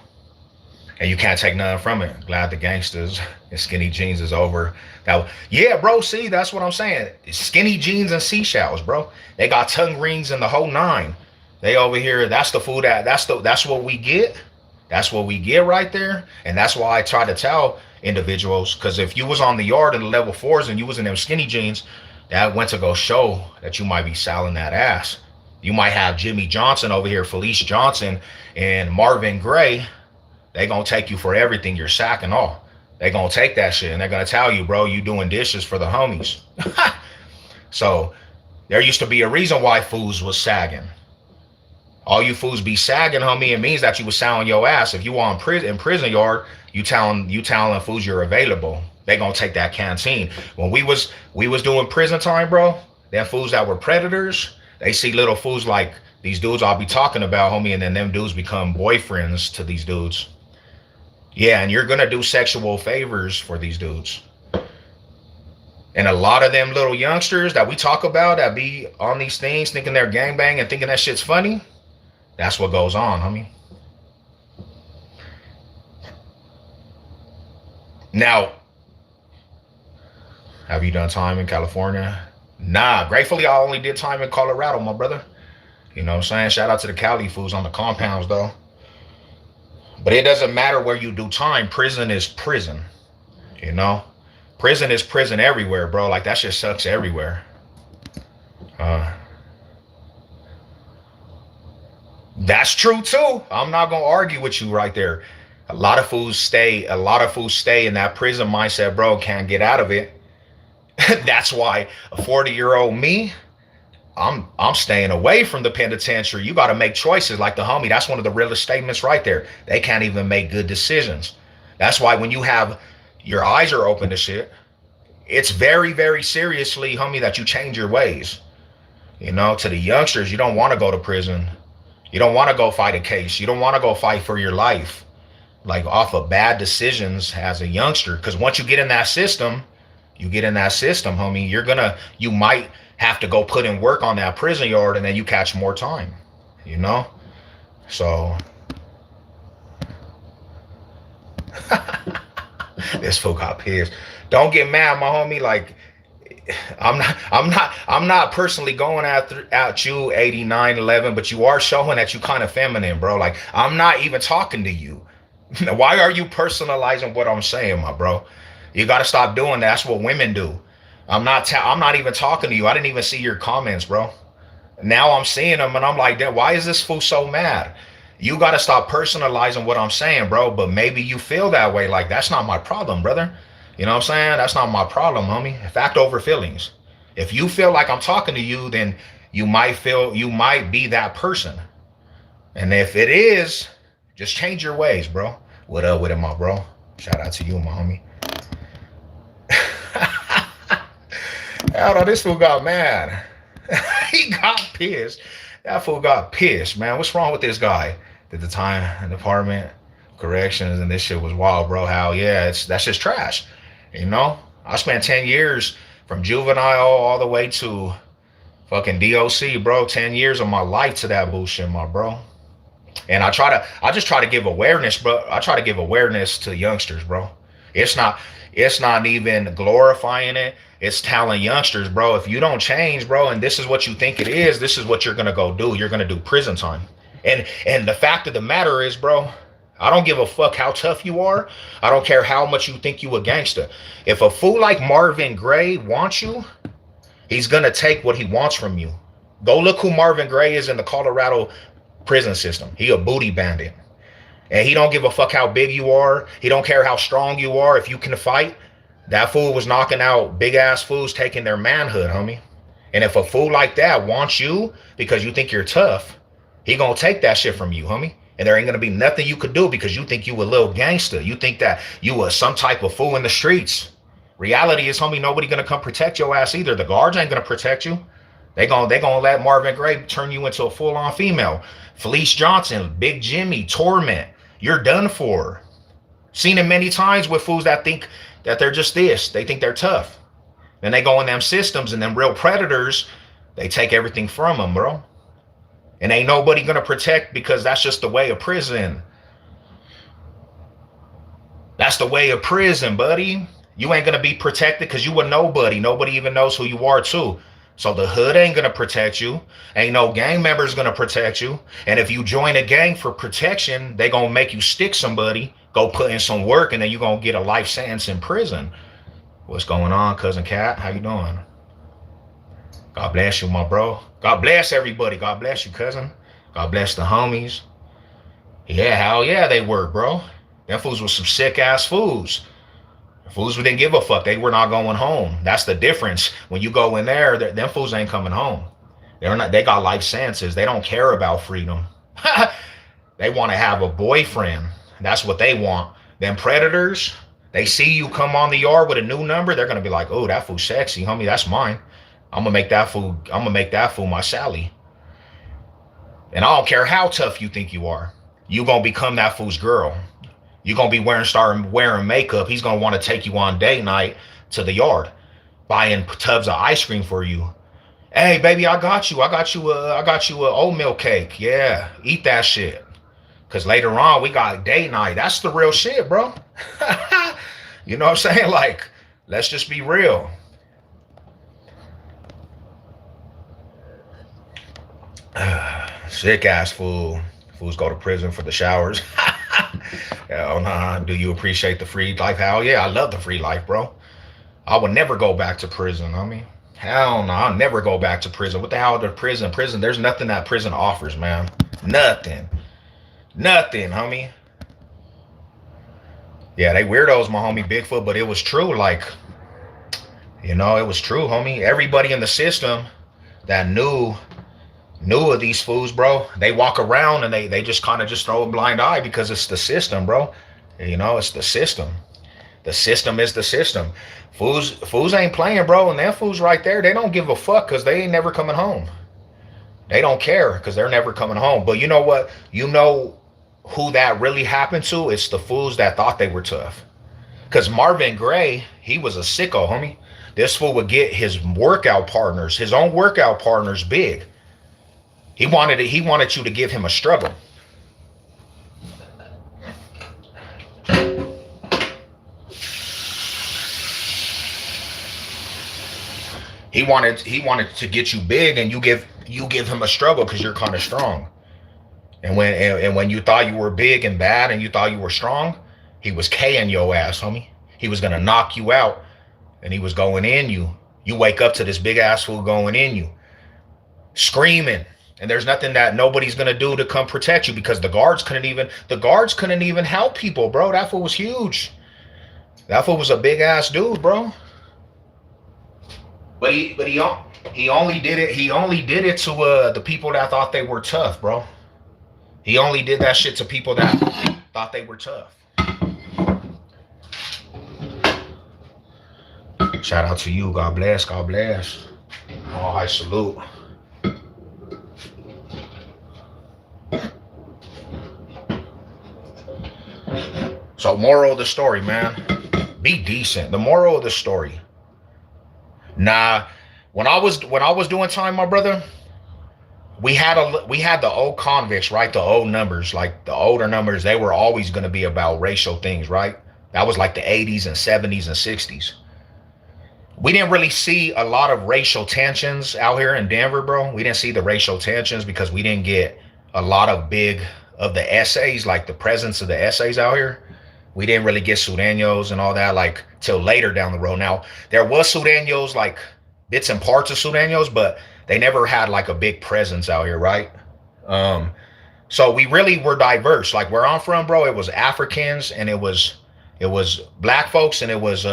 And you can't take nothing from it. Glad the gangsters and skinny jeans is over. Now, yeah, bro, see, that's what I'm saying. Skinny jeans and seashells, bro. They got tongue rings and the whole nine. They over here, that's the food that's what we get. That's what we get right there. And that's why I try to tell individuals, because if you was on the yard in the level 4s and you was in them skinny jeans, that went to go show that you might be selling that ass. You might have Jimmy Johnson over here, Felice Johnson, and Marvin Gray. They gonna take you for everything you're sacking off. They gonna take that shit and they're gonna tell you, bro, you doing dishes for the homies. So there used to be a reason why fools was sagging. All you fools be sagging, homie. It means that you was selling your ass. If you on in prison yard, you telling fools you're available. They gonna take that canteen. When we was doing prison time, bro, them fools that were predators, they see little fools like these dudes I'll be talking about, homie, and then them dudes become boyfriends to these dudes. Yeah, and you're gonna do sexual favors for these dudes. And a lot of them little youngsters that we talk about that be on these things thinking they're gangbang and thinking that shit's funny, that's what goes on, homie. Now, have you done time in California? Nah, gratefully I only did time in Colorado, my brother. You know what I'm saying? Shout out to the Cali fools on the compounds, though. But it doesn't matter where you do time. Prison is prison, you know? Prison is prison everywhere, bro. Like, that shit sucks everywhere. That's true, too. I'm not going to argue with you right there. A lot of fools stay in that prison mindset, bro, can't get out of it. That's why a 40-year-old me, I'm staying away from the penitentiary. You got to make choices like the homie. That's one of the realest statements right there. They can't even make good decisions. That's why when you have your eyes are open to shit, it's very, very seriously, homie, that you change your ways. You know, to the youngsters, you don't want to go to prison. You don't want to go fight a case. You don't want to go fight for your life, like off of bad decisions as a youngster. Because once you get in that system, homie, you might have to go put in work on that prison yard and then you catch more time, you know? So this fool got pissed. Don't get mad, my homie. Like, I'm not personally going at you 8911, but you are showing that you kind of feminine, bro. Like, I'm not even talking to you. Why are you personalizing what I'm saying, my bro? You got to stop doing that. That's what women do. I'm not even talking to you. I didn't even see your comments, bro. Now I'm seeing them and I'm like, why is this fool so mad? You got to stop personalizing what I'm saying, bro. But maybe you feel that way. Like, that's not my problem, brother. You know what I'm saying? That's not my problem, homie. Fact over feelings. If you feel like I'm talking to you, then you might be that person. And if it is, just change your ways, bro. What up with it, my bro? Shout out to you, my homie. Hell no, this fool got mad. He got pissed. That fool got pissed, man. What's wrong with this guy? At the time, Department Corrections and this shit was wild, bro. How, yeah, that's just trash. You know? I spent 10 years from juvenile all the way to fucking DOC, bro. 10 years of my life to that bullshit, my bro. And I just try to give awareness, bro. I try to give awareness to youngsters, bro. It's not even glorifying it. It's telling youngsters, bro, if you don't change, bro, and this is what you think it is, this is what you're gonna go do. You're gonna do prison time. And the fact of the matter is, bro, I don't give a fuck how tough you are. I don't care how much you think you a gangster. If a fool like Marvin Gaye wants you, he's gonna take what he wants from you. Go look who Marvin Gaye is in the Colorado prison system. He a booty bandit. And he don't give a fuck how big you are. He don't care how strong you are. If you can fight, that fool was knocking out big ass fools taking their manhood, homie. And if a fool like that wants you because you think you're tough, he gonna take that shit from you, homie. And there ain't gonna be nothing you could do because you think you a little gangster. You think that you was some type of fool in the streets. Reality is, homie, nobody gonna come protect your ass either. The guards ain't gonna protect you. They gonna let Marvin Gaye turn you into a full-on female. Felice Johnson, Big Jimmy, Torment. You're done for. Seen it many times with fools that think that they're just this. They think they're tough. Then they go in them systems and them real predators, they take everything from them, bro. And ain't nobody gonna protect because that's just the way of prison. That's the way of prison, buddy. You ain't gonna be protected because you a nobody. Nobody even knows who you are too. So the hood ain't gonna protect you. Ain't no gang members gonna protect you. And if you join a gang for protection, they gonna make you stick somebody, go put in some work, and then you gonna get a life sentence in prison. What's going on, Cousin Cat? How you doing? God bless you, my bro. God bless everybody. God bless you, cousin. God bless the homies. Yeah, hell yeah, they were, bro. Them fools was some sick ass fools. Fools who didn't give a fuck. They were not going home. That's the difference. When you go in there, them fools ain't coming home. They're not. They got life sentences. They don't care about freedom. They want to have a boyfriend. That's what they want. Them predators, they see you come on the yard with a new number, they're gonna be like, "Oh, that fool sexy, homie. That's mine. I'm gonna make that fool my Sally." And I don't care how tough you think you are. You gonna become that fool's girl. You're going to be start wearing makeup. He's going to want to take you on date night to the yard, buying tubs of ice cream for you. Hey, baby, I got you a oatmeal cake. Yeah, eat that shit. Because later on, we got date night. That's the real shit, bro. You know what I'm saying? Like, let's just be real. Sick ass fool. Fools go to prison for the showers. Hell nah. Do you appreciate the free life? Hell yeah, I love the free life, bro. I would never go back to prison, homie. Hell no, I'll never go back to prison. What the hell is prison? Prison, there's nothing that prison offers, man. Nothing. Nothing, homie. Yeah, they weirdos, my homie Bigfoot, but it was true. Like, you know, it was true, homie. Everybody in the system that knew of these fools, bro, they walk around and they just kind of just throw a blind eye because it's the system, bro. You know, it's the system. The system is the system. Fools ain't playing, bro, and them fools right there, they don't give a fuck because they ain't never coming home. They don't care because they're never coming home. But you know what? You know who that really happened to? It's the fools that thought they were tough. Because Marvin Gaye, he was a sicko, homie. This fool would get his workout partners, his own workout partners, big. He wanted you to give him a struggle. He wanted to get you big, and you give him a struggle because you're kind of strong. And when you thought you were big and bad and you thought you were strong, he was K-ing your ass, homie. He was gonna knock you out, and he was going in you. You wake up to this big ass fool going in you, screaming. And there's nothing that nobody's gonna do to come protect you because the guards couldn't even help people, bro. That fool was huge. That fool was a big ass dude, bro. He only did it. He only did it to the people that thought they were tough, bro. He only did that shit to people that thought they were tough. Shout out to you. God bless. God bless. Oh, I salute. So, moral of the story, man, be decent. The moral of the story. Nah, when I was doing time, my brother, we had the old convicts, right? The old numbers, like the older numbers, they were always going to be about racial things, right? That was like the 80s and 70s and 60s. We didn't really see a lot of racial tensions out here in Denver, bro. We didn't see the racial tensions because we didn't get a lot of big of the essays, like the presence of the essays out here. We didn't really get Sudanos and all that like till later down the road. Now there was Sudanos, like bits and parts of Sudanos, but they never had like a big presence out here, right? Um, so we really were diverse. Like where I'm from, bro, it was Africans and it was black folks and it was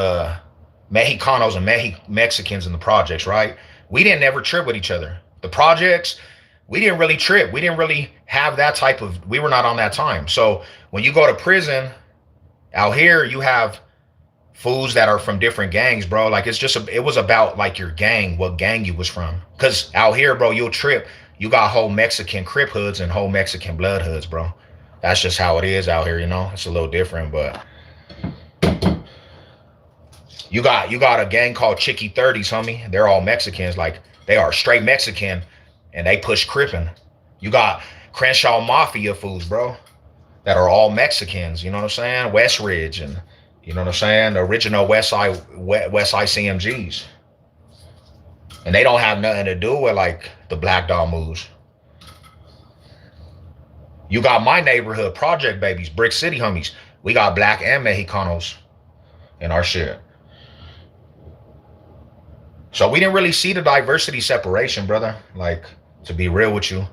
Mexicanos and Mexicans in the projects, right? We didn't ever trip with each other. The projects, we didn't really trip. We didn't really have that type of. We were not on that time. So when you go to prison out here, you have fools that are from different gangs, bro. Like it was about like your gang, what gang you was from. Cause out here, bro, you'll trip. You got whole Mexican Crip hoods and whole Mexican blood hoods, bro. That's just how it is out here, you know. It's a little different, but you got a gang called Chicky 30s, homie. They're all Mexicans, like they are straight Mexican, and they push crippin'. You got Crenshaw Mafia fools, bro, that are all Mexicans. You know what I'm saying? West Ridge and you know what I'm saying? The original West Side CMGs, and they don't have nothing to do with like the Black Dog moves. You got my neighborhood, Project Babies, Brick City homies. We got black and Mexicanos in our shit. So we didn't really see the diversity separation, brother. Like, to be real with you,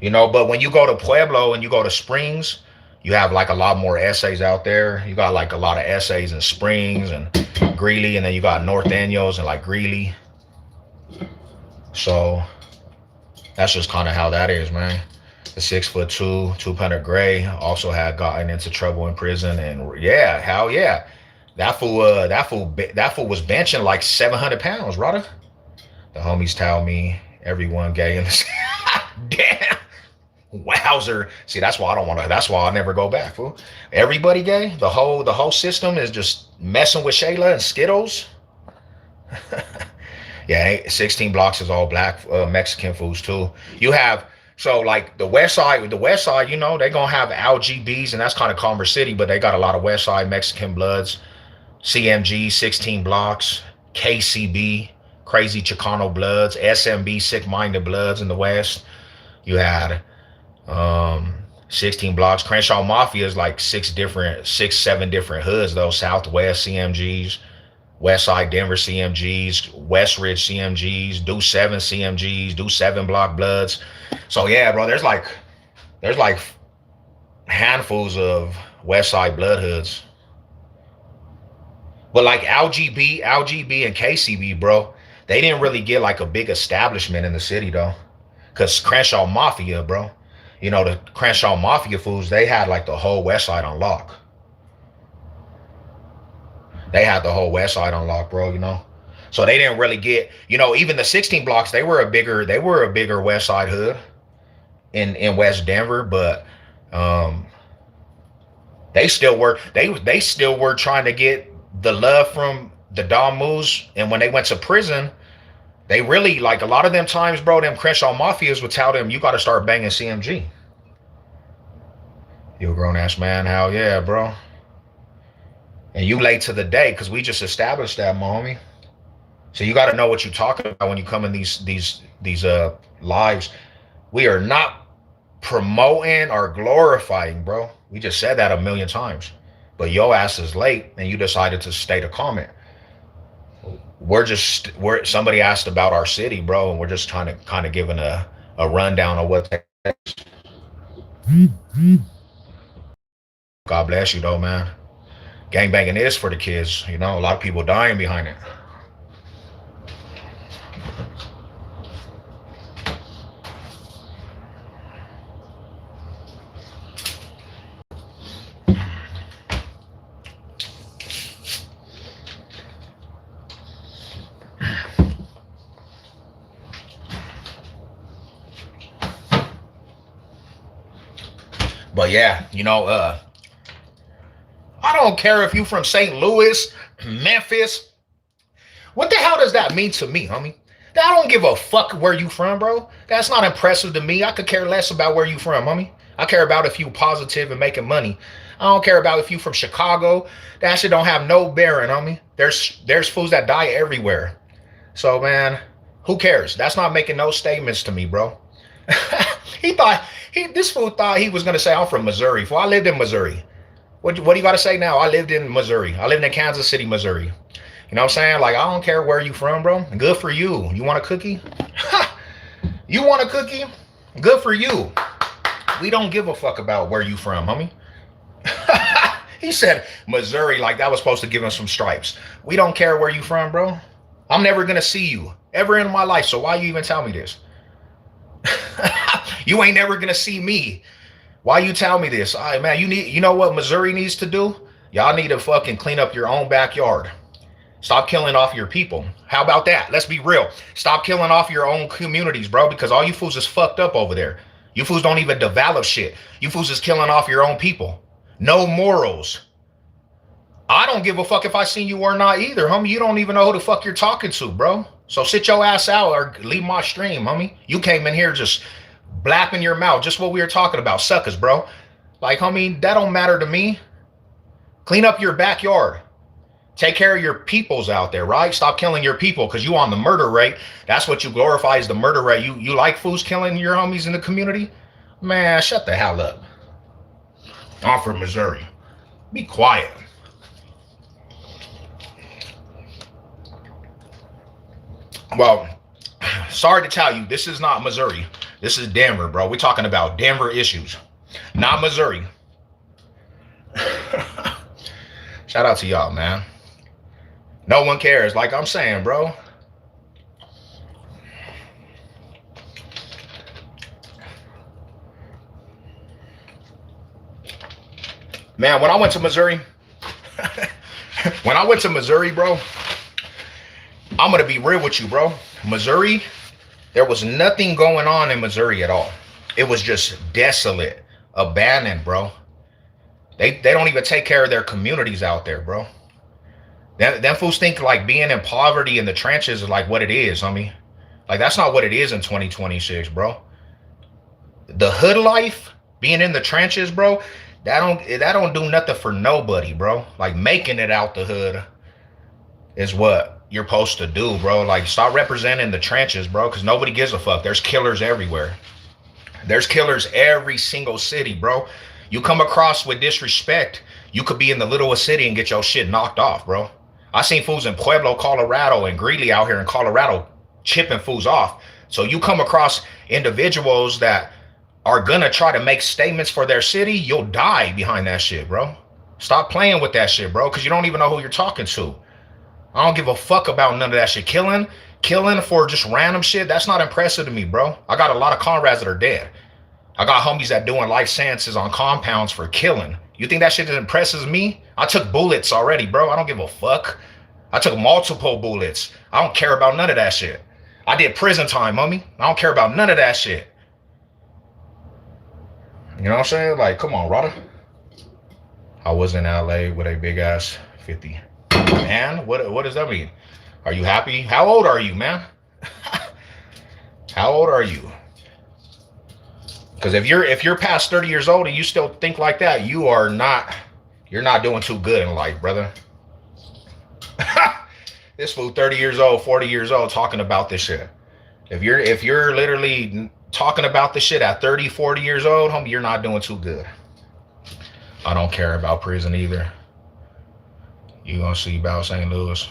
you know. But when you go to Pueblo and you go to Springs, you have like a lot more essays out there. You got like a lot of essays in Springs and Greeley, and then you got North Daniels and like Greeley. So that's just kind of how that is, man. The 6'2", 200 gray also had gotten into trouble in prison, and yeah, hell yeah. That fool was benching like 700 pounds, brother. The homies tell me everyone gay in the damn wowzer. See, that's why I don't want to. That's why I never go back, fool. Everybody gay. The whole system is just messing with Shayla and Skittles. Yeah, 16 blocks is all black Mexican foods too. You have so like the West Side, you know, they gonna have LGBs, and that's kind of Commerce City, but they got a lot of West Side Mexican bloods. CMG, 16 blocks, KCB, Crazy Chicano Bloods, SMB, Sick Minded Bloods in the West. You had 16 blocks. Crenshaw Mafia is like 7 different hoods though. Southwest CMGs, West Side Denver CMGs, West Ridge CMGs, Do 7 CMGs, Do 7 Block Bloods. So yeah, bro, there's like handfuls of West Side Blood hoods. But like LGB and KCB, bro, they didn't really get like a big establishment in the city though. Cause Crenshaw Mafia, bro, you know, the Crenshaw Mafia fools, they had like the whole West Side on lock. They had the whole West Side on lock, bro, you know. So they didn't really get, you know, even the 16 blocks, they were a bigger West Side hood in West Denver, but they still were trying to get the love from the Dom Moves, and when they went to prison, they really like a lot of them times, bro. Them Crenshaw Mafias would tell them, "You got to start banging CMG." You a grown ass man, hell yeah, bro. And you late to the day because we just established that, my homie. So you got to know what you're talking about when you come in these lives. We are not promoting or glorifying, bro. We just said that a million times. But your ass is late and you decided to state a comment. We're somebody asked about our city, bro, and we're just trying to kind of giving a rundown of what God bless you though, man. Gangbanging is for the kids, you know, a lot of people dying behind it. But yeah, I don't care if you from St. Louis, Memphis. What the hell does that mean to me, homie? I don't give a fuck where you from, bro. That's not impressive to me. I could care less about where you from, homie. I care about if you positive and making money. I don't care about if you from Chicago. That shit don't have no bearing, homie. There's fools that die everywhere. So man, who cares? That's not making no statements to me, bro. This fool thought he was gonna say I'm from Missouri. Well, I lived in Missouri. What do you got to say now? I lived in Missouri. I lived in Kansas City, Missouri. You know what I'm saying? Like, I don't care where you from, bro. Good for you. You want a cookie? You want a cookie? Good for you. We don't give a fuck about where you from, homie. He said Missouri like that was supposed to give him some stripes. We don't care where you from, bro. I'm never going to see you ever in my life. So why you even tell me this? You ain't never going to see me. Why you tell me this? All right, man, you know what Missouri needs to do? Y'all need to fucking clean up your own backyard. Stop killing off your people. How about that? Let's be real. Stop killing off your own communities, bro, because all you fools is fucked up over there. You fools don't even develop shit. You fools is killing off your own people. No morals. I don't give a fuck if I seen you or not either, homie. You don't even know who the fuck you're talking to, bro. So sit your ass out or leave my stream, homie. You came in here just blapping your mouth, just what we were talking about, suckers, bro. Like, homie, that don't matter to me. Clean up your backyard. Take care of your peoples out there, right? Stop killing your people because you on the murder rate. That's what you glorify is the murder rate. You like fools killing your homies in the community? Man, shut the hell up. I'm from Missouri. Be quiet. Well, sorry to tell you, this is not Missouri. This is Denver, bro. We're talking about Denver issues, not Missouri. Shout out to y'all, man. No one cares, like I'm saying, bro. Man, when I went to Missouri, bro, I'm going to be real with you, bro. Missouri, there was nothing going on in Missouri at all. It was just desolate, abandoned, bro. They don't even take care of their communities out there, bro. Them fools think like being in poverty in the trenches is like what it is, homie. Like that's not what it is in 2026, bro. The hood life, being in the trenches, bro, that don't do nothing for nobody, bro. Like making it out the hood is what you're supposed to do, bro. Like stop representing the trenches, bro, because nobody gives a fuck. There's killers everywhere. There's killers every single city, bro. You come across with disrespect, you could be in the littlest city and get your shit knocked off, bro. I seen fools in Pueblo, Colorado, and Greeley out here in Colorado chipping fools off. So you come across individuals that are gonna try to make statements for their city, you'll die behind that shit, bro. Stop playing with that shit, bro, because you don't even know who you're talking to. I don't give a fuck about none of that shit. Killing for just random shit, that's not impressive to me, bro. I got a lot of comrades that are dead. I got homies that doing life sentences on compounds for killing. You think that shit impresses me? I took bullets already, bro. I don't give a fuck. I took multiple bullets. I don't care about none of that shit. I did prison time, homie. I don't care about none of that shit. You know what I'm saying? Like, come on, Rada. I was in LA with a big ass 50. Man, what does that mean? Are you happy? How old are you, man? How old are you? Because if you're past 30 years old and you still think like that, you're not doing too good in life, brother. This fool 30 years old, 40 years old talking about this shit. If you're literally talking about this shit at 30, 40 years old, homie, you're not doing too good. I don't care about prison either. You gonna see about St. Louis.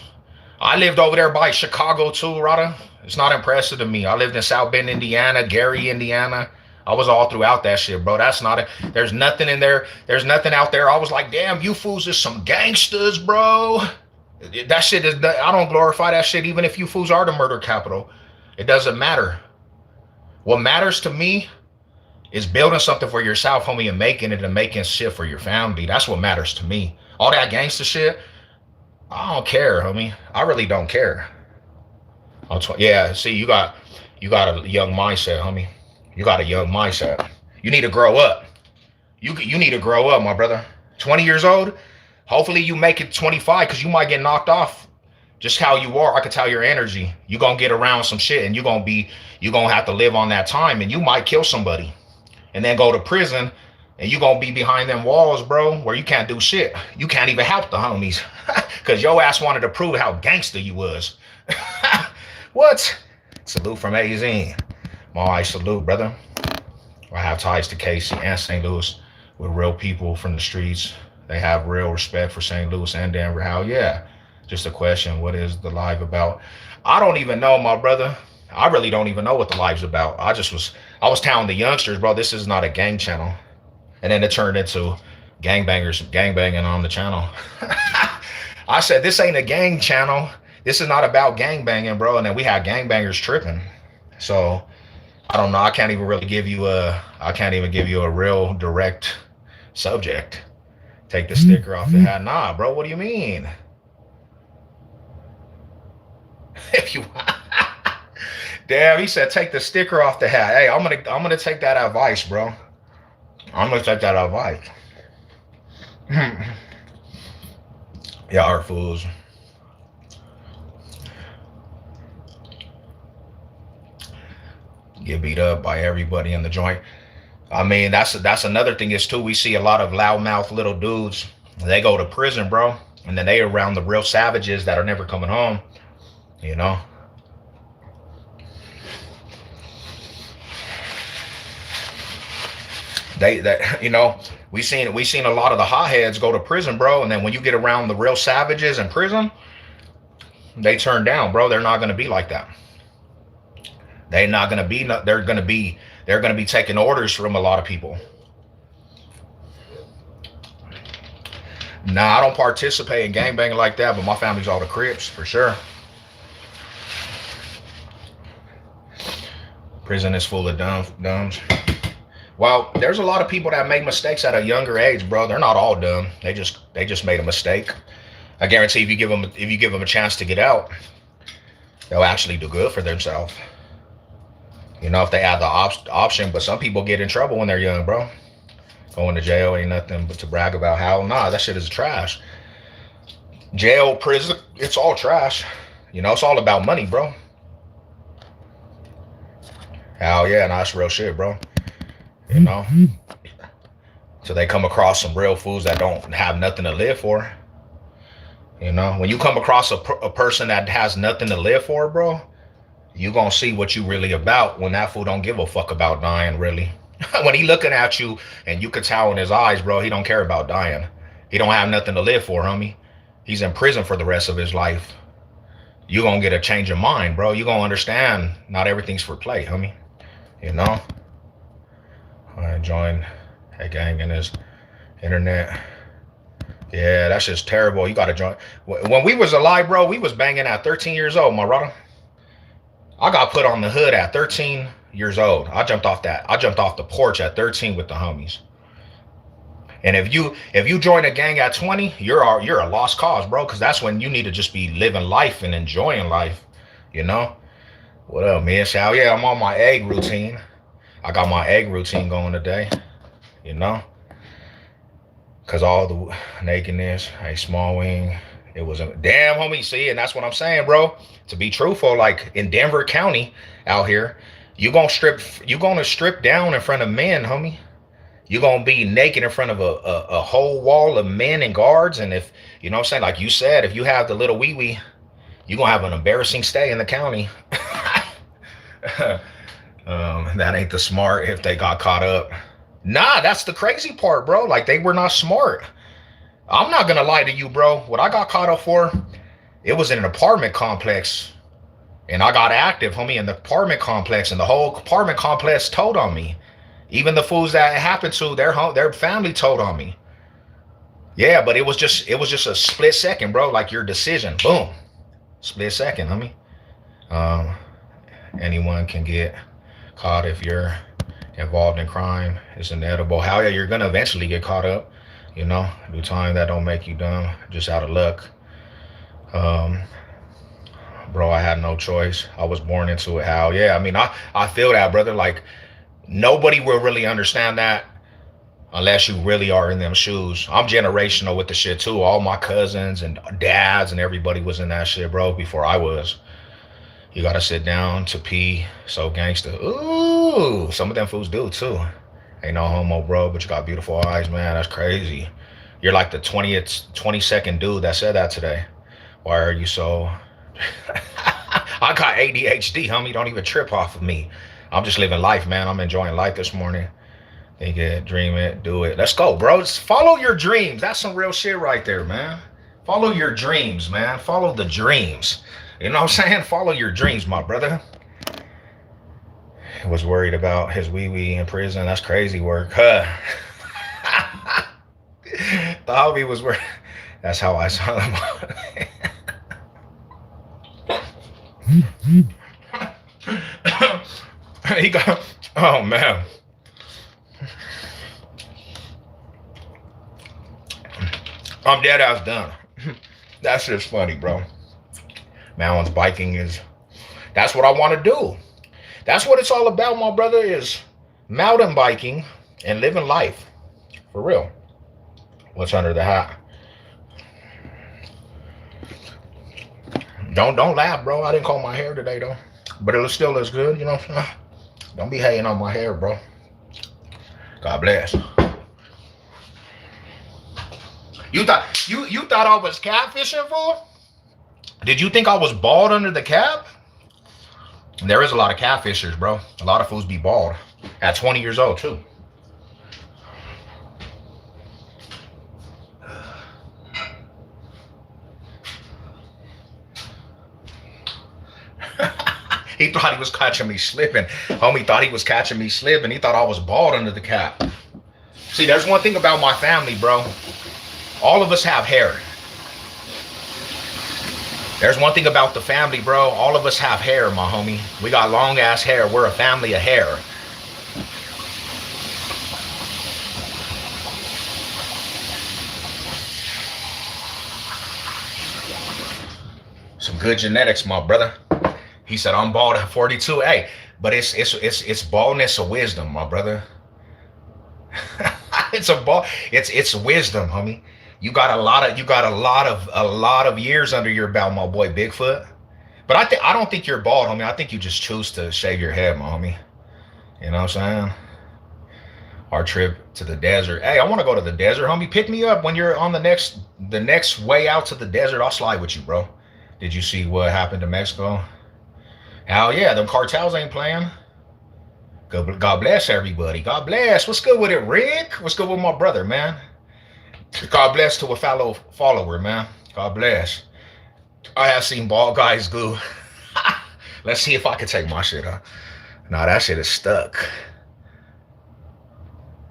I lived over there by Chicago too, Rada. It's not impressive to me. I lived in South Bend, Indiana, Gary, Indiana. I was all throughout that shit, bro. That's not there's nothing in there. There's nothing out there. I was like, damn, you fools is some gangsters, bro. That shit is, I don't glorify that shit even if you fools are the murder capital. It doesn't matter. What matters to me is building something for yourself, homie, and making it and making shit for your family. That's what matters to me. All that gangster shit, I don't care, homie. I really don't care. Yeah, see, you got a young mindset, homie. You got a young mindset. You need to grow up. You need to grow up, my brother. 20 years old. Hopefully you make it 25 because you might get knocked off. Just how you are, I could tell your energy. You gonna get around some shit, and you gonna have to live on that time, and you might kill somebody, and then go to prison, and you gonna be behind them walls, bro, where you can't do shit. You can't even help the homies, cause your ass wanted to prove how gangster you was. What? Salute from AZ. My salute, brother. I have ties to KC and St. Louis with real people from the streets. They have real respect for St. Louis and Denver. Hell yeah. Just a question, what is the live about? I don't even know, my brother. I really don't even know what the live's about. I was telling the youngsters, bro, this is not a gang channel. And then it turned into gangbanging on the channel. I said, this ain't a gang channel. This is not about gangbanging, bro. And then we had gangbangers tripping. So I don't know. I can't even give you a real direct subject. Take the sticker off the hat. Nah, bro, what do you mean? If you damn, he said take the sticker off the hat. Hey, I'm gonna take that advice, bro. I'm gonna take that advice. Yeah, our fools. Get beat up by everybody in the joint. I mean, that's another thing is too. We see a lot of loudmouth little dudes. They go to prison, bro, and then they around the real savages that are never coming home. You know. We seen a lot of the hotheads go to prison, bro, and then when you get around the real savages in prison, they turn down, bro. They're not gonna be like that. They're not gonna be. They're gonna be taking orders from a lot of people. Nah, I don't participate in gangbanging like that, but my family's all the Crips for sure. Prison is full of dumbs. Well, there's a lot of people that make mistakes at a younger age, bro. They're not all dumb. They just made a mistake. I guarantee if you give them a chance to get out, they'll actually do good for themselves. You know, if they have the option. But some people get in trouble when they're young, bro. Going to jail ain't nothing but to brag about. How nah, that shit is trash. Jail, prison, it's all trash. You know, it's all about money, bro. Hell yeah, nah, that's real shit, bro. You know, so they come across some real fools that don't have nothing to live for. You know, when you come across a person that has nothing to live for, bro, you gonna see what you really about when that fool don't give a fuck about dying, really. When he looking at you and you could tell in his eyes, bro, he don't care about dying. He don't have nothing to live for, homie. He's in prison for the rest of his life. You gonna get a change of mind, bro. You gonna understand not everything's for play, homie. You know? I joined a gang in his internet. Yeah, that's just terrible. You gotta join. When we was alive, bro, we was banging at 13 years old, my brother. I got put on the hood at 13 years old. I jumped off the porch at 13 with the homies. And if you join a gang at 20, you're a lost cause, bro, because that's when you need to just be living life and enjoying life, you know? What up, man? Hell yeah, I'm on my egg routine. I got my egg routine going today, you know? Because all the nakedness, a small wing, it was a damn, homie. See, and that's what I'm saying, bro. To be truthful, like in Denver County out here, you're gonna strip down in front of men, homie. You're gonna be naked in front of a whole wall of men and guards. And if, you know what I'm saying, like you said, if you have the little wee-wee, you're gonna have an embarrassing stay in the county. That ain't the smart if they got caught up. Nah, that's the crazy part, bro. Like, they were not smart. I'm not gonna lie to you, bro. What I got caught up for, it was in an apartment complex. And I got active, homie, in the apartment complex. And the whole apartment complex told on me. Even the fools that it happened to, their family told on me. Yeah, but it was just a split second, bro. Like your decision. Boom. Split second, homie. Anyone can get caught if you're involved in crime. It's inevitable. Hell yeah, you're gonna eventually get caught up. You know, do time that don't make you dumb, just out of luck. Bro, I had no choice. I was born into it. Hell yeah. I mean, I feel that, brother. Like, nobody will really understand that unless you really are in them shoes. I'm generational with the shit too. All my cousins and dads and everybody was in that shit, bro, before I was. You gotta sit down to pee. So gangster. Ooh, some of them fools do too. Ain't no homo, bro, but you got beautiful eyes, man. That's crazy. You're like the 22nd dude that said that today. Why are you so... I got ADHD, homie. Don't even trip off of me. I'm just living life, man. I'm enjoying life this morning. Think it, dream it, do it. Let's go, bro. Just follow your dreams. That's some real shit right there, man. Follow your dreams, man. Follow the dreams. You know what I'm saying? Follow your dreams, my brother. Was worried about his wee-wee in prison. That's crazy work, huh? The hobby was worried. That's how I saw him. He got... Oh, man. I'm dead ass done. That's just funny, bro. Mountains biking is... That's what I want to do. That's what it's all about, my brother, is mountain biking and living life. For real. What's under the hat? Don't laugh, bro. I didn't comb my hair today, though. But it still looks good, you know what I'm saying? Don't be hating on my hair, bro. God bless. You thought I was catfishing, fool? Did you think I was bald under the cap? There is a lot of catfishers, bro. A lot of fools be bald at 20 years old, too. He thought he was catching me slipping. Homie thought he was catching me slipping. He thought I was bald under the cap. See, there's one thing about my family, bro. All of us have hair. There's one thing about the family, bro. All of us have hair, my homie. We got long ass hair. We're a family of hair. Some good genetics, my brother. He said, I'm bald at 42. Hey, but it's baldness of wisdom, my brother. It's wisdom, homie. You got a lot of years under your belt, my boy Bigfoot. But I don't think you're bald, homie. I think you just choose to shave your head, my homie. You know what I'm saying? Our trip to the desert. Hey, I want to go to the desert, homie. Pick me up when you're on the next way out to the desert. I'll slide with you, bro. Did you see what happened to Mexico? Hell yeah, them cartels ain't playing. God bless everybody. God bless. What's good with it, Rick? What's good with my brother, man? God bless to a fellow follower, man. God bless. I have seen bald guys go. Let's see if I can take my shit off. Nah, that shit is stuck.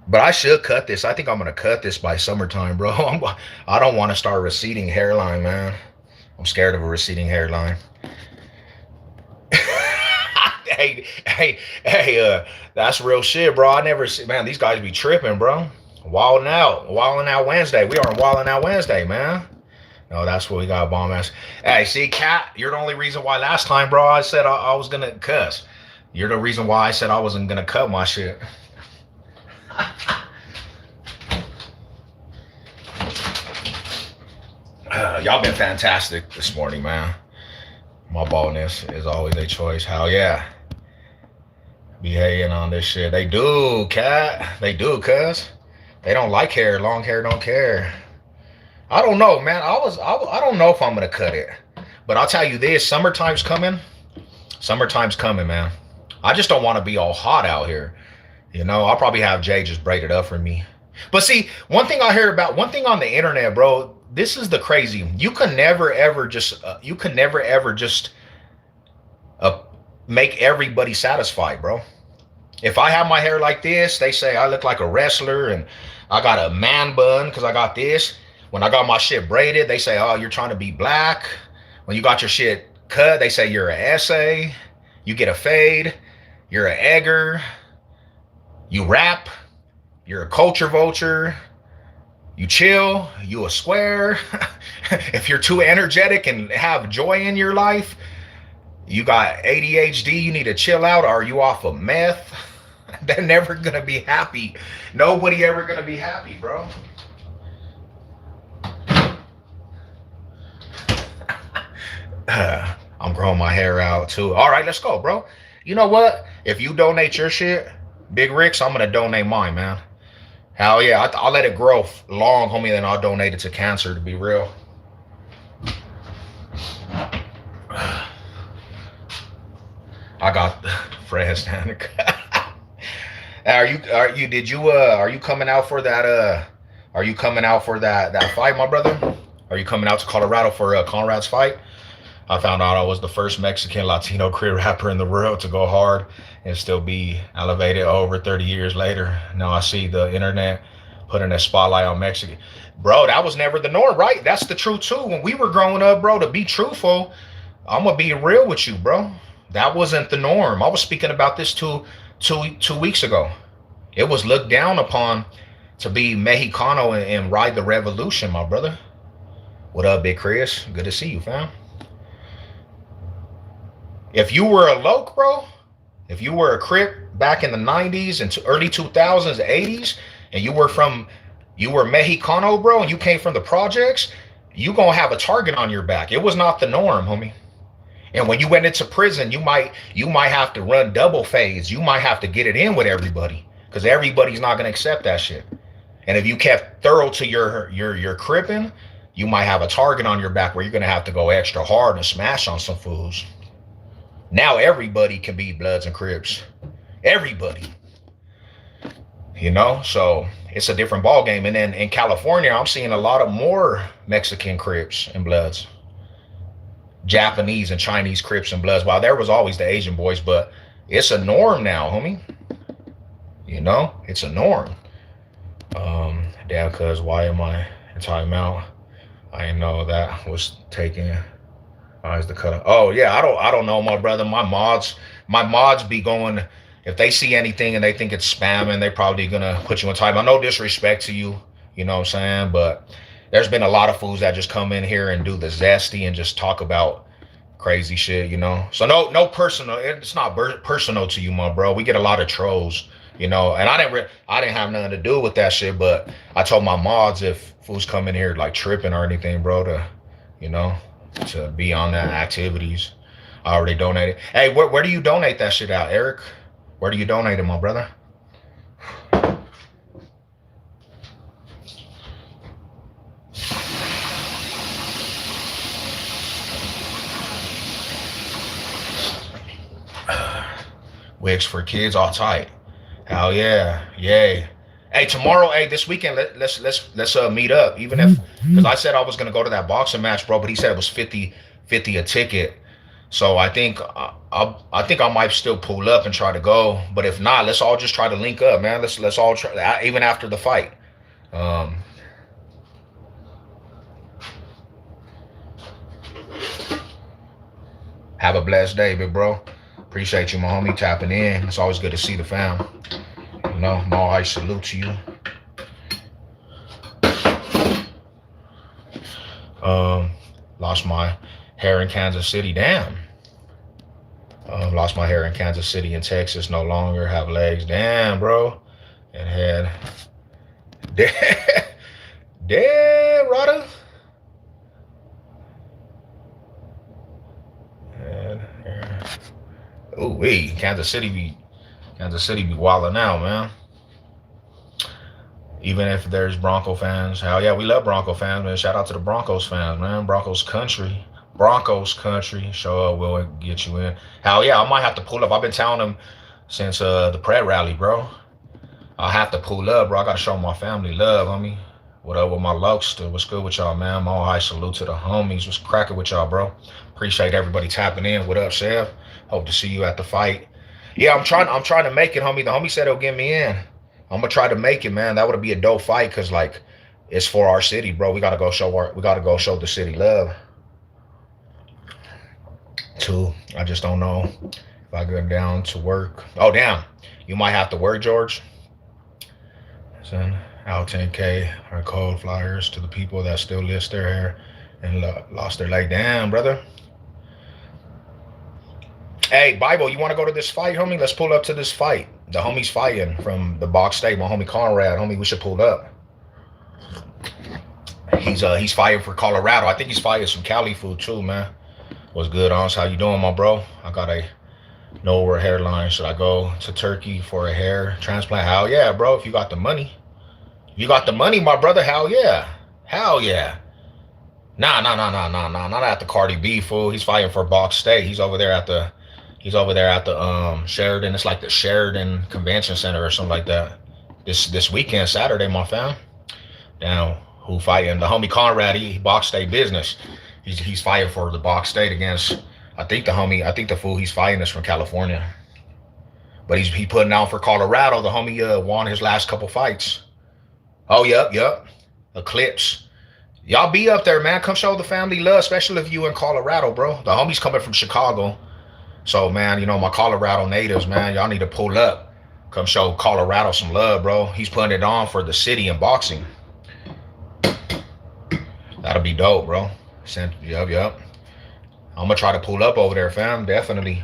But I should cut this. I think I'm going to cut this by summertime, bro. I don't want to start receding hairline, man. I'm scared of a receding hairline. Hey, that's real shit, bro. I never see, man, these guys be tripping, bro. Wilding out Wednesday. We are on Wilding Out Wednesday, man. No, that's what we got, bomb ass. Hey, see, Cat, you're the only reason why last time, bro, I said I was gonna cuss. You're the reason why I said I wasn't gonna cut my shit. Y'all been fantastic this morning, man. My baldness is always a choice. Hell yeah. Be hating on this shit. They do, Cat. They do, cuz. They don't like hair. Long hair don't care. I don't know, man. I don't know if I'm gonna cut it. But I'll tell you this, summertime's coming. Summertime's coming, man. I just don't want to be all hot out here. You know, I'll probably have Jay just braid it up for me. But see, one thing I hear about, one thing on the internet, bro, this is the crazy. You can never ever just make everybody satisfied, bro. If I have my hair like this, they say I look like a wrestler and I got a man bun because I got this. When I got my shit braided, they say, oh, you're trying to be black. When you got your shit cut, they say you're an essay. You get a fade. You're an egger. You rap. You're a culture vulture. You chill. You a square. If you're too energetic and have joy in your life, you got ADHD. You need to chill out. Are you off of meth? They're never gonna be happy. Nobody ever gonna be happy, bro. I'm growing my hair out too. All right, let's go, bro. You know what? If you donate your shit, Big Ricks, I'm gonna donate mine, man. Hell yeah, I'll let it grow long, homie, then I'll donate it to cancer. To be real. I got Fred Stanek. Are you coming out for that are you coming out for that fight, my brother? Are you coming out to Colorado for Conrad's fight? I found out I was the first Mexican Latino career rapper in the world to go hard and still be elevated over 30 years later. Now I see the internet putting a spotlight on Mexican. Bro, that was never the norm, right? That's the truth too. When we were growing up, bro, to be truthful, I'm gonna be real with you, bro. That wasn't the norm. I was speaking about this two weeks ago. It was looked down upon to be Mexicano and ride the revolution, my brother. What up, Big Chris? Good to see you, fam. If you were a loc, bro, if you were a Crip back in the 90s and early 2000s, 80s, and you were Mexicano, bro, and you came from the projects, you gonna have a target on your back. It was not the norm, homie. And when you went into prison, you might have to run double phase. You might have to get it in with everybody because everybody's not gonna accept that shit. And if you kept thorough to your cripping, you might have a target on your back where you're gonna have to go extra hard and smash on some fools. Now everybody can be Bloods and Crips. Everybody. You know, so it's a different ball game. And then in California, I'm seeing a lot of more Mexican Crips and Bloods, Japanese and Chinese Crips and Bloods. While there was always the Asian boys, but it's a norm now, homie. You know, it's a norm. Damn, cuz why am I in timeout? I didn't know that was taken. Is the cut? Oh yeah, I don't know, my brother. My mods be going. If they see anything and they think it's spamming, they probably gonna put you in time. No disrespect to you, you know what I'm saying? But there's been a lot of fools that just come in here and do the zesty and just talk about crazy shit, you know. So no personal. It's not personal to you, my bro. We get a lot of trolls, you know. And I didn't have nothing to do with that shit. But I told my mods if fools come in here like tripping or anything, bro, to, you know, to be on that activities. I already donated. Hey, where do you donate that shit out, Eric? Where do you donate it, my brother? Wigs for kids, all tight. Hell yeah, yay. Hey, tomorrow, hey, this weekend, let's meet up. Even if, because I said I was gonna go to that boxing match, bro, but he said it was 50 a ticket. So I think I might still pull up and try to go. But if not, let's all just try to link up, man. Let's all try, even after the fight. Um, have a blessed day, big bro. Appreciate you, my homie, tapping in. It's always good to see the fam. You know, more I salute to you. Lost my hair in Kansas City. Damn. Lost my hair in Kansas City and Texas. No longer have legs. Damn, bro. And head. Damn, Rada. And ooh, wee. Kansas City be wilding out, man. Even if there's Bronco fans, hell yeah, we love Bronco fans, man. Shout out to the Broncos fans, man. Broncos country. Show up, we'll get you in. Hell yeah, I might have to pull up. I've been telling them since the prayer rally, bro. I have to pull up, bro. I gotta show my family love, homie. What up with my lokes? What's good with y'all, man? My high salute to the homies. What's cracking with y'all, bro? Appreciate everybody tapping in. What up, Chef? Hope to see you at the fight. Yeah, I'm trying to make it, homie. The homie said he'll get me in. I'm gonna try to make it, man. That would be a dope fight, cause like it's for our city, bro. We gotta go show the city love. Too. I just don't know if I go down to work. Oh damn. You might have to work, George. Send out 10K or cold flyers to the people that still list their hair and lost their leg. Damn, brother. Hey, Bible, you want to go to this fight, homie? Let's pull up to this fight. The homie's fighting from the box state. My homie Conrad, homie, we should pull up. He's fighting for Colorado. I think he's fighting some Cali food too, man. What's good, Ons? How you doing, my bro? I got a nowhere hairline. Should I go to Turkey for a hair transplant? Hell yeah, bro. If you got the money. You got the money, my brother. Hell yeah. Hell yeah. Nah. Not at the Cardi B, fool. He's fighting for Box State. He's over there at the Sheridan. It's like the Sheridan Convention Center or something like that. This weekend, Saturday, my fam. Now, who fighting? The homie Conrad, he Box State business. He's fighting for the Box State against, I think the fool he's fighting is from California. But he putting out for Colorado. The homie won his last couple fights. Oh, yep. Eclipse. Y'all be up there, man. Come show the family love, especially if you in Colorado, bro. The homie's coming from Chicago. So, man, you know, my Colorado natives, man, y'all need to pull up. Come show Colorado some love, bro. He's putting it on for the city in boxing. That'll be dope, bro. Yep. I'm gonna try to pull up over there, fam. Definitely.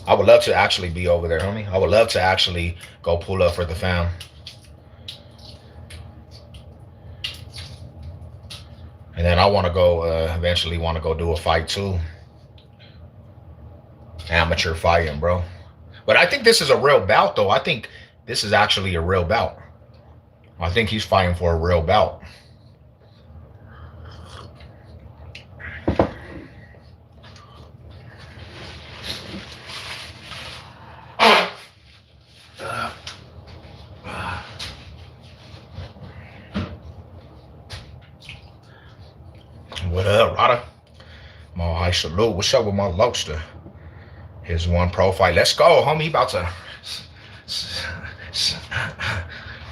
I would love to actually be over there, homie. I would love to actually go pull up for the fam. And then I want to go, eventually want to go do a fight too. Amateur fighting, bro. But I think this is a real bout, though. I think this is actually a real bout. I think he's fighting for a real bout. What up, Rada? My high salute. What's up with my lobster? Here's one pro fight. Let's go, homie. About to.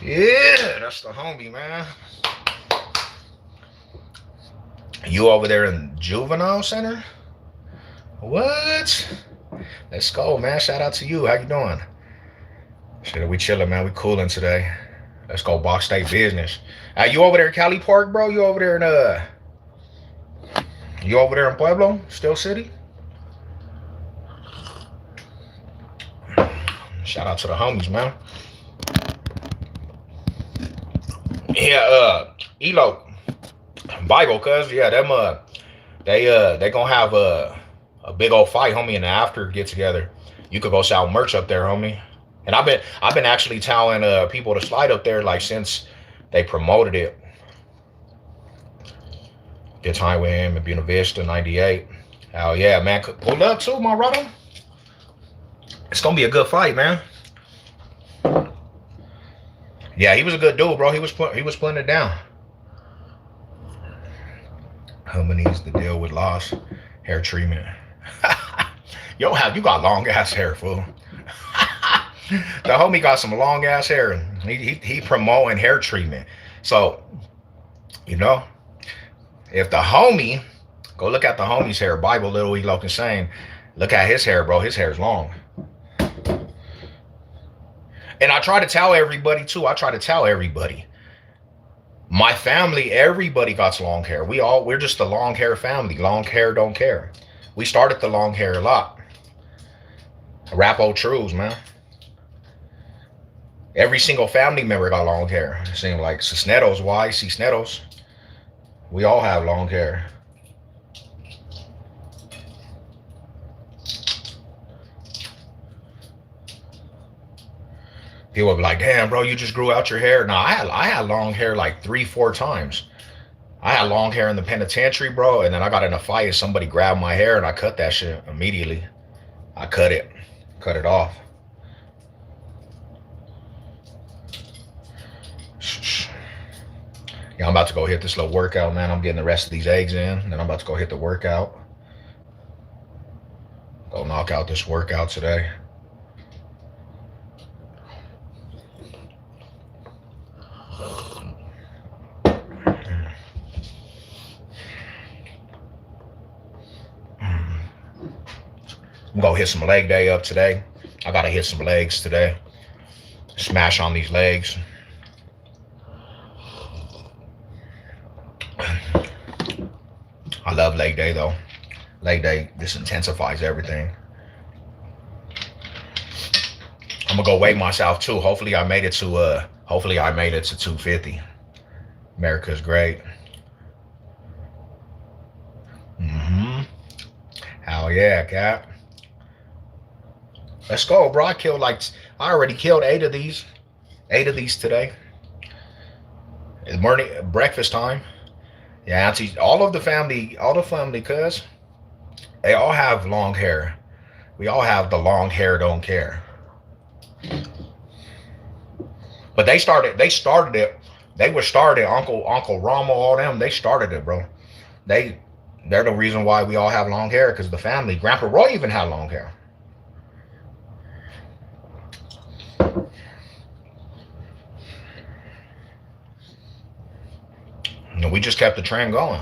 Yeah, that's the homie, man. You over there in Juvenile Center? What? Let's go, man. Shout out to you. How you doing? Shit, we chilling, man. We cooling today. Let's go Box State business. You over there in Cali Park, bro? You over there in You over there in Pueblo? Still City? Shout out to the homies, man. Yeah, Elo, Bible, cuz yeah, them they gonna have a big old fight, homie, in the after get together. You could go sell merch up there, homie. And I've been actually telling people to slide up there like since they promoted it. Good time with him at Buena Vista 98. Hell yeah, man. Pull up too, my brother. It's gonna be a good fight, man. Yeah, he was a good dude, bro. He was putting it down. How many is the deal with loss? Hair treatment. You got long ass hair, fool. The homie got some long ass hair. He promoting hair treatment. So, you know, if the homie, go look at the homie's hair, Bible Little Elo saying, look at his hair, bro. His hair is long. And I try to tell everybody too. My family, everybody got long hair. We're just the long hair family. Long hair don't care. We started the long hair a lot. Rapo Trues, man. Every single family member got long hair. It seemed like Cisneros, Cisneros. We all have long hair. People would be like, damn, bro, you just grew out your hair. No, I had long hair like 3-4 times. I had long hair in the penitentiary, bro, and then I got in a fight and somebody grabbed my hair and I cut that shit immediately. I cut it off. Yeah, I'm about to go hit this little workout, man. I'm getting the rest of these eggs in, and then I'm about to go hit the workout. Go knock out this workout today. I'm gonna hit some leg day up today. I gotta hit some legs today. Smash on these legs. I love leg day though. Leg day, this intensifies everything. I'm gonna go weigh myself too. Hopefully I made it to 250. America's great. Mm-hmm. Hell yeah, Cap. Let's go, bro. I already killed 8 of these. 8 of these today. It's morning breakfast time. Yeah, auntie, all the family, cuz they all have long hair. We all have the long hair, don't care. But they started it. They were started. Uncle Ramo, all them. They started it, bro. They they're the reason why we all have long hair because the family. Grandpa Roy even had long hair. And we just kept the trend going.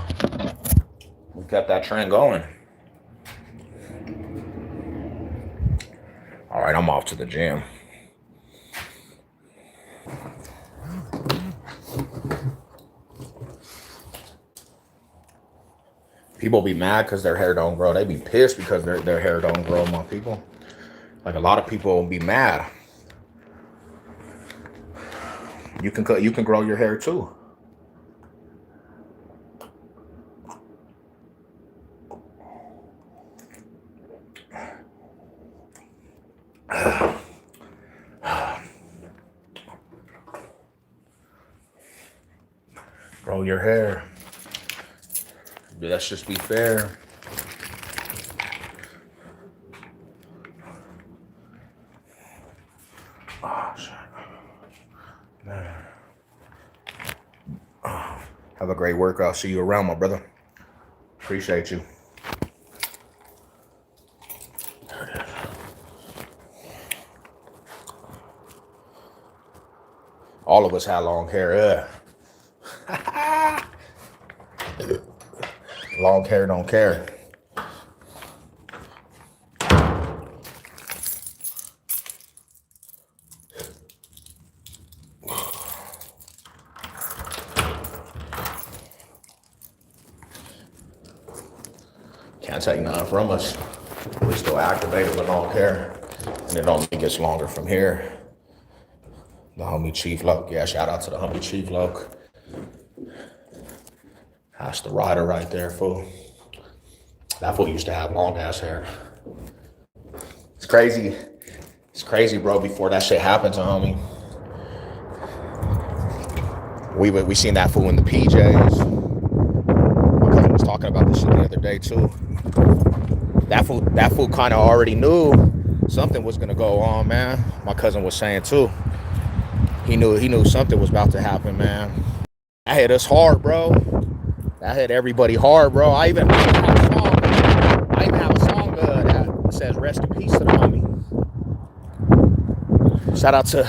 We kept that trend going. All right, I'm off to the gym. People be mad because their hair don't grow. They be pissed because their hair don't grow, my people. Like a lot of people be mad. You can grow your hair too. Grow your hair. Let's just be fair. Oh, shit. Man. Have a great workout. See you around, my brother. Appreciate you. There it is. All of us had long hair. Long hair don't care. Can't take nothing from us. We still activated with long hair. And it only gets longer from here. The homie Chief Loke. Yeah, shout out to the homie Chief Loke. That's the rider right there, fool. That fool used to have long ass hair. It's crazy. It's crazy, bro. Before that shit happened to homie, we seen that fool in the PJs. My cousin was talking about this shit the other day too. That fool kind of already knew something was gonna go on, man. My cousin was saying too. He knew something was about to happen, man. That hit us hard, bro. That hit everybody hard, bro. I even have a song that says "Rest in Peace" to the homie. Shout out to,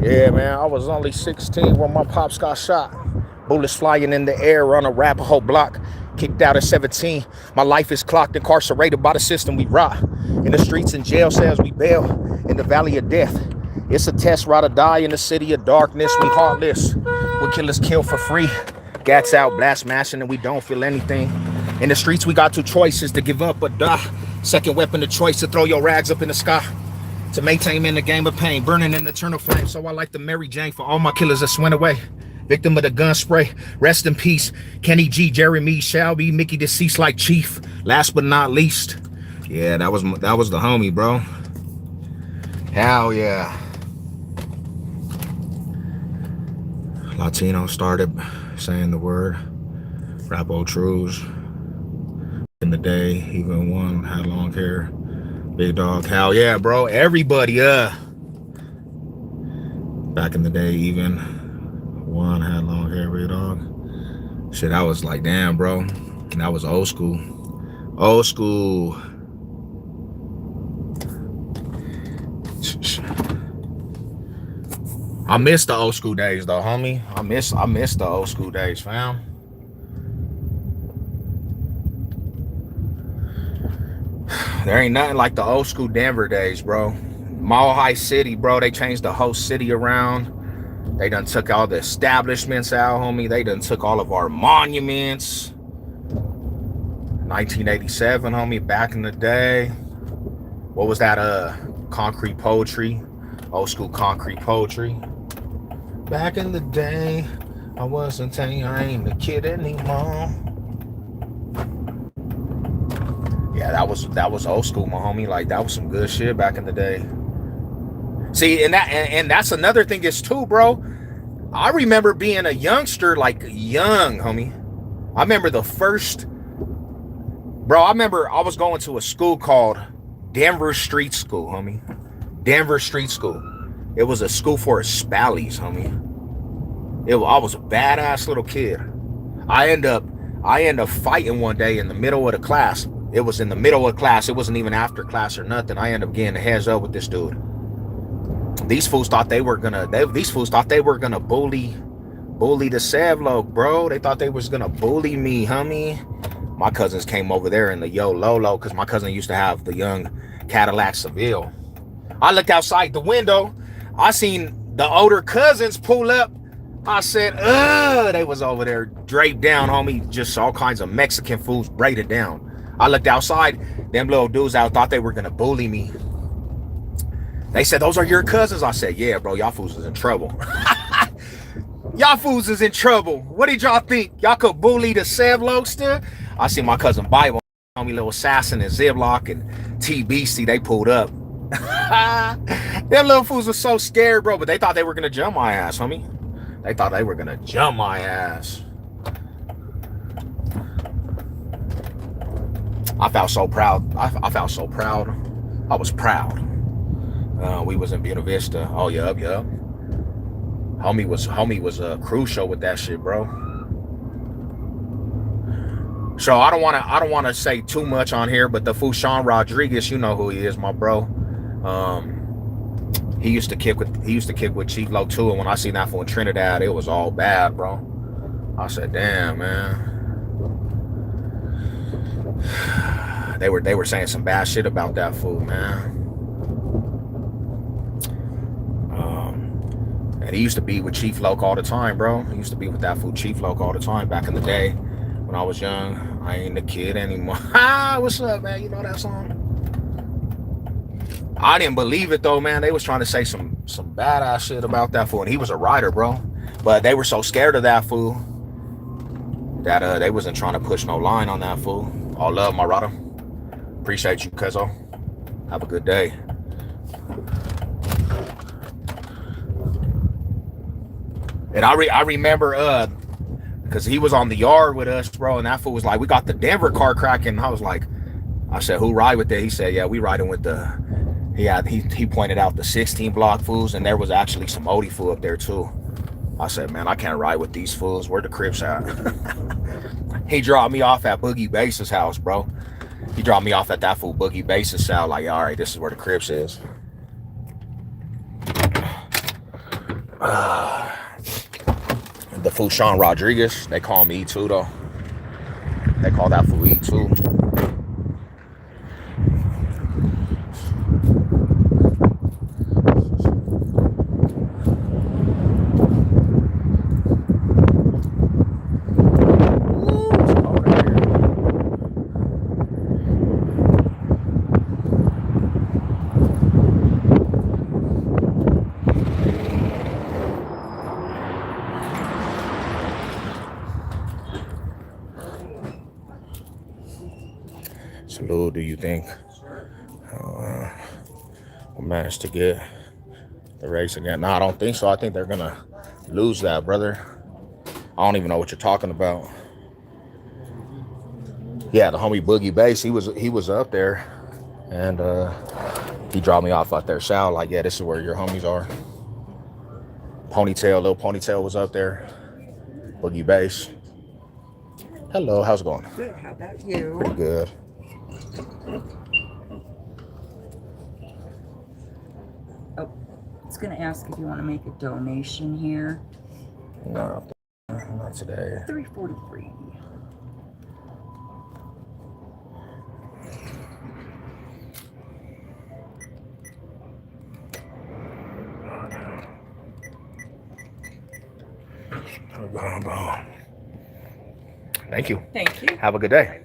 yeah, man. I was only 16 when my pops got shot. Bullets flying in the air on a Arapahoe block. Kicked out at 17. My life is clocked, incarcerated by the system we rot. In the streets and jail cells we bail. In the valley of death. It's a test, ride or die in the city of darkness. We heartless. We killers kill for free. Gats out, blast mashing, and we don't feel anything. In the streets, we got two choices: to give up or die. Second weapon of choice, to throw your rags up in the sky. To maintain in the game of pain, burning in eternal flame. So I like the Mary Jane for all my killers that went away. Victim of the gun spray, rest in peace. Kenny G, Jeremy, Shelby, Mickey deceased like Chief. Last but not least, yeah, that was the homie, bro. Hell yeah. Latino started saying the word. Rapo Trues. In the day, even one had long hair. Big dog. Hell yeah, bro. Everybody, back in the day, even one had long hair. Big dog. Shit, I was like, damn, bro. That was old school. Old school. I miss the old school days though, homie. I miss the old school days, fam. There ain't nothing like the old school Denver days, bro. Mile High City, bro. They changed the whole city around. They done took all the establishments out, homie. They done took all of our monuments. 1987, homie, back in the day. What was that? Concrete Poetry. Old school concrete poetry. Back in the day, I wasn't telling you I ain't a kid anymore. Yeah, that was old school, my homie. Like, that was some good shit back in the day. See, and that's another thing is too, bro. I remember being a youngster, like young, homie. I remember I remember I was going to a school called Denver Street School, homie. Denver Street School. It was a school for Spallies, homie. I was a badass little kid. I end up fighting one day in the middle of the class. It was in the middle of class. It wasn't even after class or nothing. I ended up getting a heads up with this dude. These fools thought they were gonna bully the Savlok, bro. They thought they was gonna bully me, homie. My cousins came over there in the Yo Lolo, because my cousin used to have the young Cadillac Seville. I looked outside the window. I seen the older cousins pull up. I said, they was over there draped down, homie. Just all kinds of Mexican fools braided down. I looked outside. Them little dudes out thought they were gonna bully me. They said, those are your cousins? I said, yeah, bro, y'all fools is in trouble. Y'all fools is in trouble. What did y'all think? Y'all could bully the Savlokster? I see my cousin Bible, homie, little Assassin and Ziploc and T-Beastie, they pulled up. Them little fools were so scared, bro, but they thought they were gonna jump my ass, homie. They thought they were gonna jump my ass. I felt so proud. I felt so proud. I was proud. We was in Buena Vista. Oh, yup. Homie was crucial with that shit, bro. So I don't wanna say too much on here, but the fool Sean Rodriguez, you know who he is, my bro. He used to kick with Chief Lo too, and when I seen that fool in Trinidad, it was all bad, bro. I said, damn, man. They were saying some bad shit about that fool, man. And he used to be with Chief Loke all the time, bro. He used to be with that fool Chief Loke all the time back in the day when I was young. I ain't a kid anymore. What's up, man? You know that song? I didn't believe it though, man. They was trying to say some badass shit about that fool, and he was a writer, bro. But they were so scared of that fool that they wasn't trying to push no line on that fool. All love, my brother. Appreciate you, cuzzo. Have a good day. And I remember, because he was on the yard with us, bro, and that fool was like, we got the Denver car cracking. I said, who ride with that? He said, yeah, we riding with he pointed out the 16 block fools, and there was actually some Odie fool up there too. I said, man, I can't ride with these fools. Where the Crips at? He dropped me off at Boogie Bass's house, bro. He dropped me off at that fool Boogie Bass's house. Like, all right, this is where the Crips is. The fool Sean Rodriguez, they call me E2 though. They call that fool E2. So, do you think we'll manage to get the race again? No, I don't think so. I think they're gonna lose that, brother. I don't even know what you're talking about. Yeah, the homie Boogie Bass, he was up there, and he dropped me off out there south. Like, yeah, this is where your homies are. Little Ponytail was up there. Boogie Bass. Hello, how's it going? Good. How about you? Pretty good. Oh, it's going to ask if you want to make a donation here. No, not today. $3.43. Thank you. Thank you. Have a good day.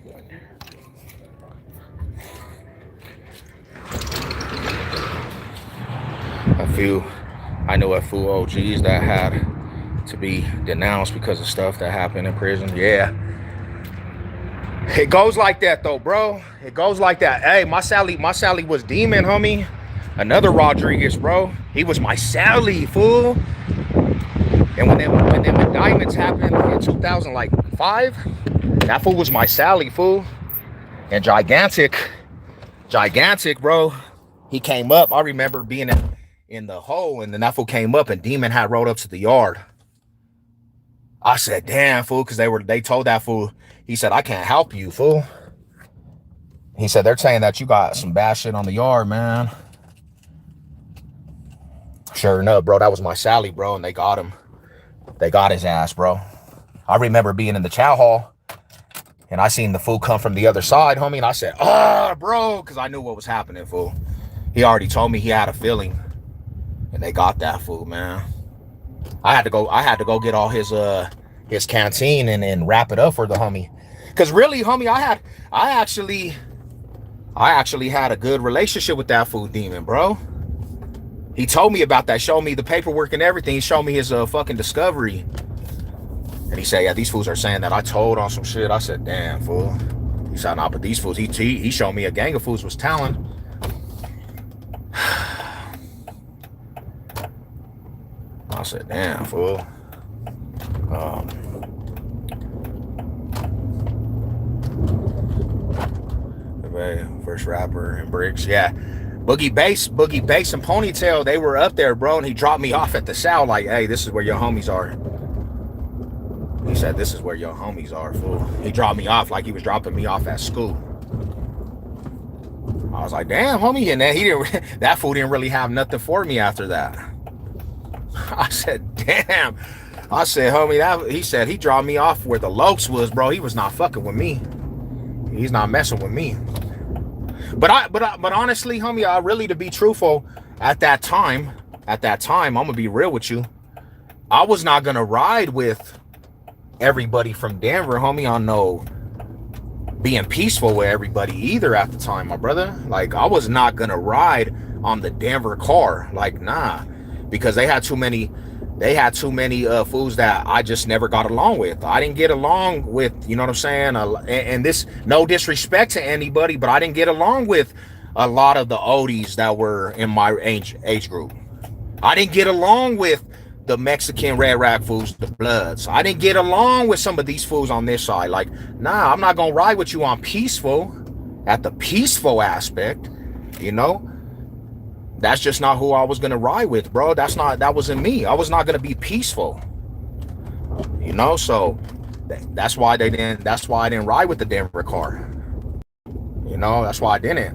I knew a few OGs that had to be denounced because of stuff that happened in prison. Yeah. It goes like that though, bro. It goes like that. Hey, my Sally was Demon, homie. Another Rodriguez, bro. He was my Sally, fool. And when them indictments happened in 2005, that fool was my Sally, fool. And gigantic, bro. He came up. I remember being in the hole, and then that fool came up, and Demon had rode up to the yard. I said, damn, fool, because they told that fool, he said, I can't help you, fool. He said, they're saying that you got some bad shit on the yard, man. Sure enough, bro, that was my Sally, bro, and they got him. They got his ass, bro. I remember being in the chow hall, and I seen the fool come from the other side, homie, and I said, oh, bro, because I knew what was happening, fool. He already told me he had a feeling, and they got that fool, man. I had to go get all his canteen and wrap it up for the homie. Cause really, homie, I actually had a good relationship with that fool Demon, bro. He told me about that, showed me the paperwork and everything. He showed me his fucking discovery. And he said, yeah, these fools are saying that I told on some shit. I said, damn, fool. He said, nah, but these fools, he showed me a gang of fools was talent. I said, damn, fool. First rapper and Bricks, yeah. Boogie Bass and Ponytail, they were up there, bro, and he dropped me off at the South like, hey, this is where your homies are. He said, this is where your homies are, fool. He dropped me off like he was dropping me off at school. I was like, damn, homie, and then that fool didn't really have nothing for me after that. I said, damn. I said, homie, he said he dropped me off where the Lokes was, bro. He was not fucking with me. He's not messing with me. But honestly, homie, really, to be truthful, at that time, I'm gonna be real with you. I was not gonna ride with everybody from Denver, homie, on no being peaceful with everybody either at the time, my brother. Like, I was not gonna ride on the Denver car. Like, nah. Because they had too many fools that I just never got along with. I didn't get along with, you know what I'm saying? And this, no disrespect to anybody, but I didn't get along with a lot of the oldies that were in my age group. I didn't get along with the Mexican red rag fools, the Bloods. I didn't get along with some of these fools on this side. Like, nah, I'm not gonna ride with you on peaceful, at the peaceful aspect, you know? That's just not who I was gonna ride with, bro. That wasn't me. I was not gonna be peaceful, you know. So that's why I didn't ride with the Denver car, you know. That's why I didn't,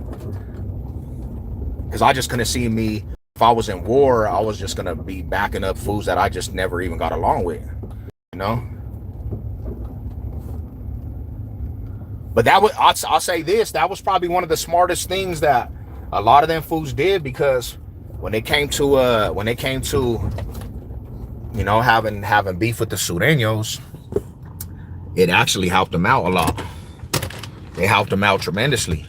because I just couldn't see me. If I was in war, I was just gonna be backing up fools that I just never even got along with, you know. But I'll say this, that was probably one of the smartest things that a lot of them fools did, because when they came to you know, having beef with the Sureños, it actually helped them out a lot. They helped them out tremendously.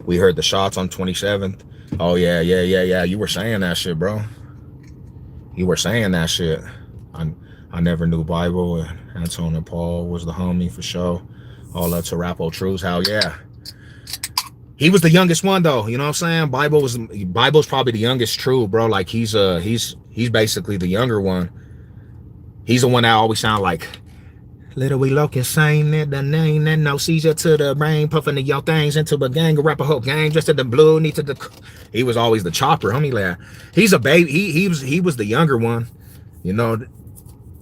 We heard the shots on 27th. Oh yeah, you were saying that shit, bro. You were saying that shit. I never knew Bible, and Anton and Paul was the homie for sure. All up to Rapo Truths. Hell yeah. He was the youngest one though, you know what I'm saying? Bible's probably the youngest true, bro. Like, he's basically the younger one. He's the one that always sound like, little we look insane at the name, and no seizure to the brain, puffing your things into a gang, a rapper whole gang, just at the blue, need to the. He was always the chopper, homie. Like, he's a baby. He was the younger one, you know,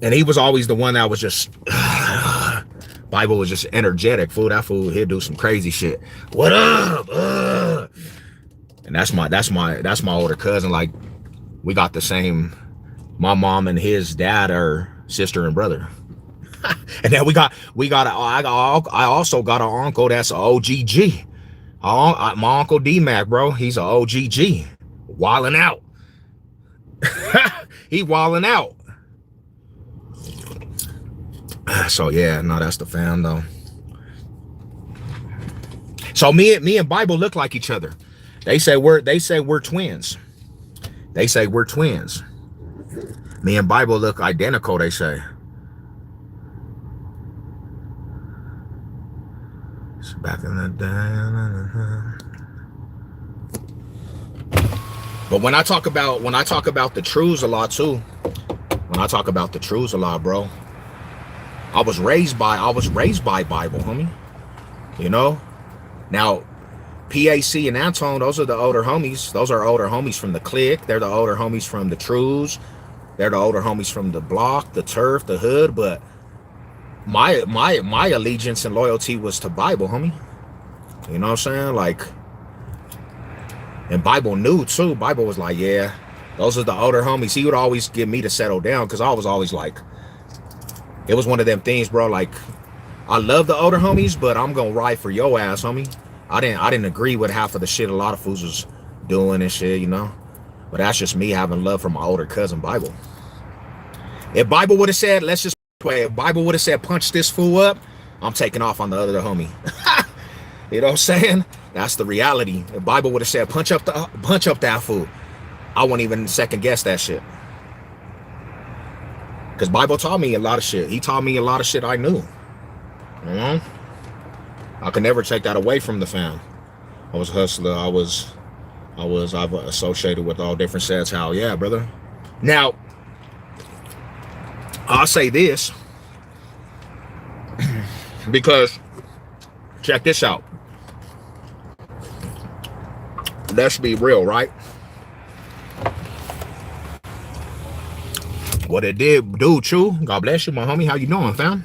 and he was always the one that was just. Bible was just energetic, fool. That fool, he'd do some crazy shit. What up? And that's my older cousin. Like, we got the same. My mom and his dad are sister and brother. And then I also got an uncle that's an OGG. My uncle D-Mac, bro. He's an OGG. Wilding out. He wilding out. So yeah, no, that's the fam though. So me and Bible look like each other. They say we're twins. They say we're twins. Me and Bible look identical, they say. It's back in the day. But when I talk about the truths a lot too, bro, I was raised by Bible, homie. You know? Now, PAC and Anton, those are the older homies. Those are older homies from the clique. They're the older homies from the truths. They're the older homies from the block, the turf, the hood. But my allegiance and loyalty was to Bible, homie. You know what I'm saying? Like, and Bible knew too. Bible was like, yeah, those are the older homies. He would always get me to settle down because I was always like, it was one of them things, bro. Like, I love the older homies, but I'm gonna ride for your ass, homie. I didn't agree with half of the shit a lot of fools was doing and shit, you know. But that's just me having love for my older cousin, Bible. If Bible would have said, let's just play, if Bible would have said, punch this fool up, I'm taking off on the other homie. You know what I'm saying? That's the reality. If Bible would have said, punch up that fool, I wouldn't even second guess that shit. Because Bible taught me a lot of shit. He taught me a lot of shit I knew. You know? I could never take that away from the fam. I was a hustler. I've associated with all different sets. How, yeah, brother. Now, I'll say this because check this out. Let's be real, right? What it did do, Chew. God bless you, my homie. How you doing, fam?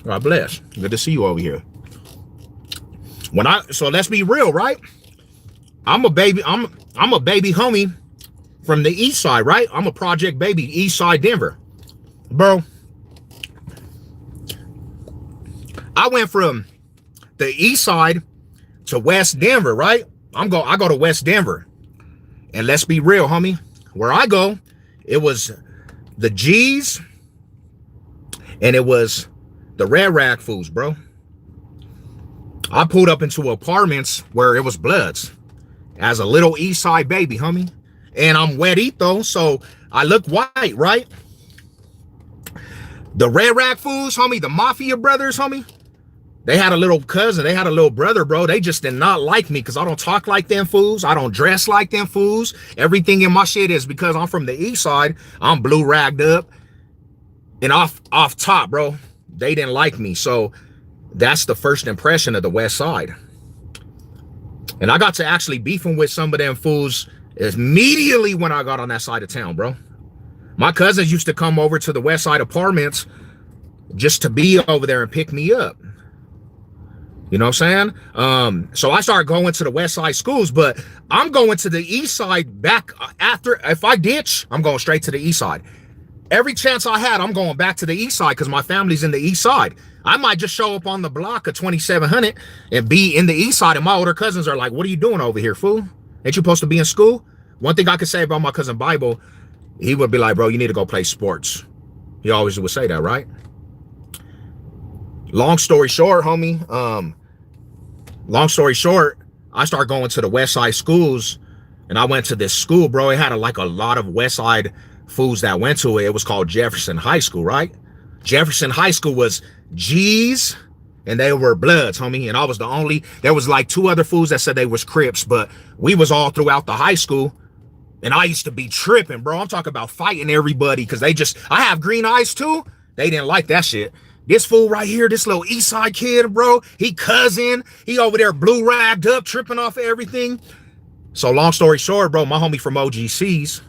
God bless. Good to see you over here. So let's be real, right? I'm a baby homie from the east side, right? I'm a project baby, east side Denver. Bro, I went from the east side to West Denver, right? I go to West Denver. And let's be real, homie. Where I go, it was the G's and it was the Red Rag fools, bro. I pulled up into apartments where it was Bloods as a little east side baby, homie. And I'm wetito, so I look white, right? The Red Rag fools, homie, the Mafia brothers, homie, they had a little cousin, they had a little brother, bro. They just did not like me because I don't talk like them fools. I don't dress like them fools. Everything in my shit is because I'm from the east side. I'm blue ragged up and off top, bro. They didn't like me. So that's the first impression of the west side. And I got to actually beefing with some of them fools immediately when I got on that side of town, bro. My cousins used to come over to the west side apartments just to be over there and pick me up. You know what I'm saying? So I started going to the west side schools, but I'm going to the east side back after. If I ditch, I'm going straight to the east side. Every chance I had, I'm going back to the east side because my family's in the east side. I might just show up on the block of 2700 and be in the east side, and my older cousins are like, what are you doing over here, fool? Ain't you supposed to be in school? One thing I could say about my cousin Bible, he would be like, bro, you need to go play sports. He always would say that, right? Long story short, homie, I started going to the west side schools, and I went to this school, bro. It had a lot of west side fools that went to it. It was called Jefferson High School, right? Jefferson High School was G's and they were Bloods, homie. And I was the only, there was like two other fools that said they was Crips, but we was all throughout the high school. And I used to be tripping, bro. I'm talking about fighting everybody because I have green eyes too. They didn't like that shit. This fool right here, this little east side kid, bro, he over there blue ragged up, tripping off of everything. So long story short, bro, my homie from OGC's,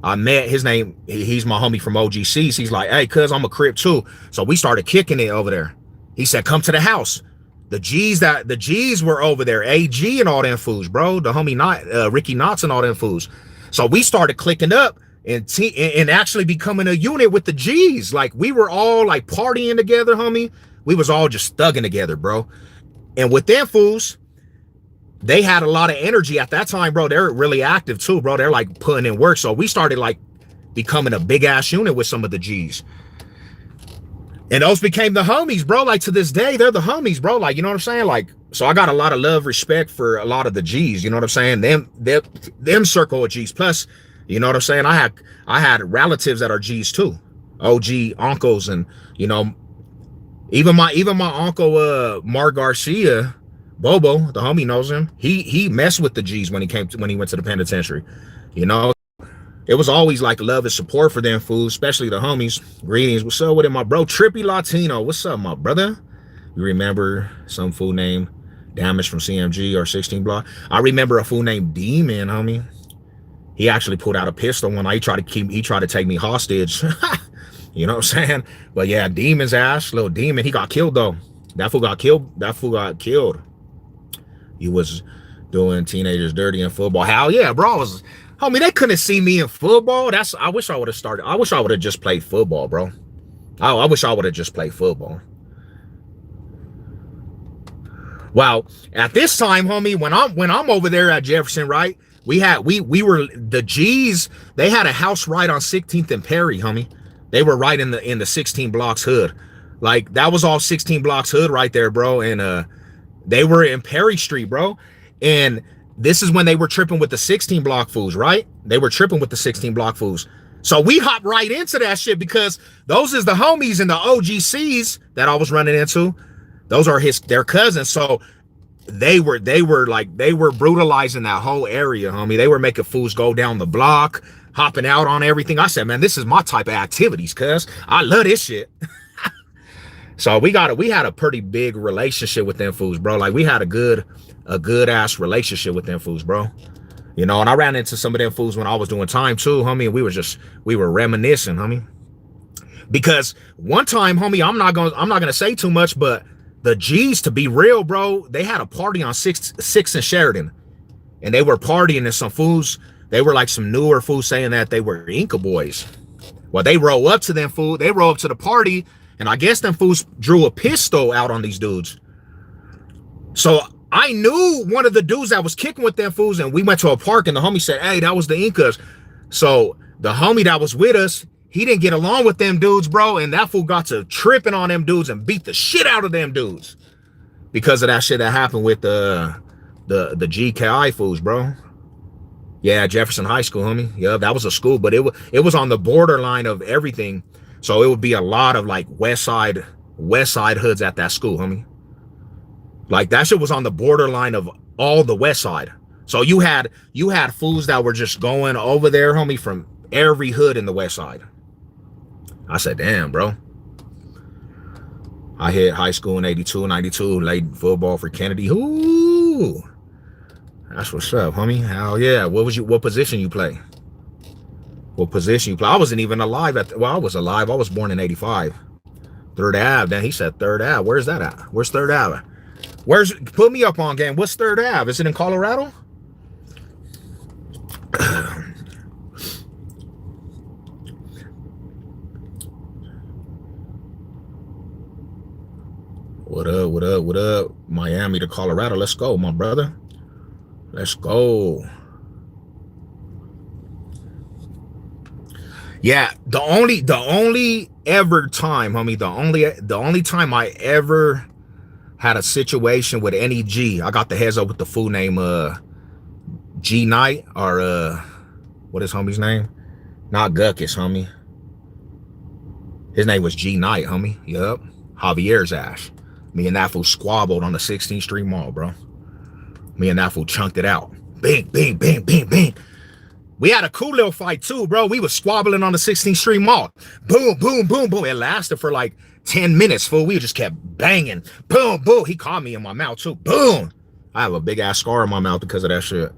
I met his name. He's my homie from OGC's. He's like, hey, cuz I'm a Crip too. So we started kicking it over there. He said, come to the house. The G's were over there. AG and all them fools, bro. The homie Ricky Knotts and all them fools. So we started clicking up and actually becoming a unit with the G's. Like we were all like partying together, homie. We was all just thugging together, bro. And with them fools, they had a lot of energy at that time, bro. They're really active too, bro. They're like putting in work. So we started like becoming a big ass unit with some of the G's. And those became the homies, bro. Like to this day, they're the homies, bro. Like, you know what I'm saying? Like, so I got a lot of love, respect for a lot of the G's. You know what I'm saying? Them circle of G's. Plus, You know what I'm saying? I had relatives that are G's too, OG uncles, and you know, even my uncle Mark Garcia, Bobo, the homie knows him. He messed with the G's when he went to the penitentiary. You know, it was always like love and support for them fools, especially the homies. Greetings, what's up with it, my bro? Trippy Latino, what's up, my brother? You remember some fool named Damage from CMG or 16 Block? I remember a fool named Demon, homie. He actually pulled out a pistol when he tried to take me hostage. You know what I'm saying? But yeah, Demon's ass, little Demon, he got killed though. That fool got killed. He was doing teenagers dirty in football. Hell yeah, bro. Homie, they couldn't see me in football. I wish I would have started. I wish I would have just played football, bro. I wish I would have just played football. Wow. At this time, homie, when I'm over there at Jefferson, right? We were the G's. They had a house right on 16th and Perry, homie. They were right in the 16 blocks hood. Like that was all 16 blocks hood right there, bro. And they were in Perry Street, bro. And this is when they were tripping with the 16 block fools, right? They were tripping with the 16 block fools. So we hopped right into that shit because those is the homies and the OGCs that I was running into. Those are their cousins. So they were brutalizing that whole area, homie. They were making fools go down the block, hopping out on everything. I said, man, this is my type of activities, cuz I love this shit. So we had a pretty big relationship with them fools, bro. Like we had a good ass relationship with them fools, bro. You know, and I ran into some of them fools when I was doing time too, homie. And we were reminiscing, homie. Because one time, homie, I'm not gonna say too much, but the G's, to be real, bro, they had a party on 6th and Sheridan. And they were partying, and some fools, they were like some newer fools saying that they were Inca boys. Well, they roll up to them fool. They roll up to the party, and I guess them fools drew a pistol out on these dudes. So I knew one of the dudes that was kicking with them fools, and we went to a park, and the homie said, hey, that was the Incas. So the homie that was with us, he didn't get along with them dudes, bro, and that fool got to tripping on them dudes and beat the shit out of them dudes because of that shit that happened with the GKI fools, bro. Yeah, Jefferson High School, homie. Yeah, that was a school, but it was on the borderline of everything. So it would be a lot of like west side hoods at that school, homie. Like that shit was on the borderline of all the west side. So you had fools that were just going over there, homie, from every hood in the west side. I said, damn, bro. I hit high school in 82, 92, late football for Kennedy. Ooh. That's what's up, homie. Hell yeah. What position you play? What position you play? I wasn't even alive I was alive. I was born in 85. 3rd Ave. Then he said 3rd Ave. Where's that at? Where's 3rd Ave? Put me up on game. What's 3rd Ave? Is it in Colorado? What up? Miami to Colorado. Let's go, my brother. Let's go. Yeah, the only ever time, homie, the only time I ever had a situation with any G, I got the heads up with the fool name G Knight, or what is homie's name? Not Guckus, homie. His name was G Knight, homie. Yup. Javier's ass. Me and that fool squabbled on the 16th Street Mall, bro. Me and that fool chunked it out. Bing, bing, bing, bing, bing. We had a cool little fight too, bro. We was squabbling on the 16th Street Mall. Boom, boom, boom, boom. It lasted for like 10 minutes, fool. We just kept banging. Boom, boom. He caught me in my mouth too. Boom. I have a big ass scar in my mouth because of that shit.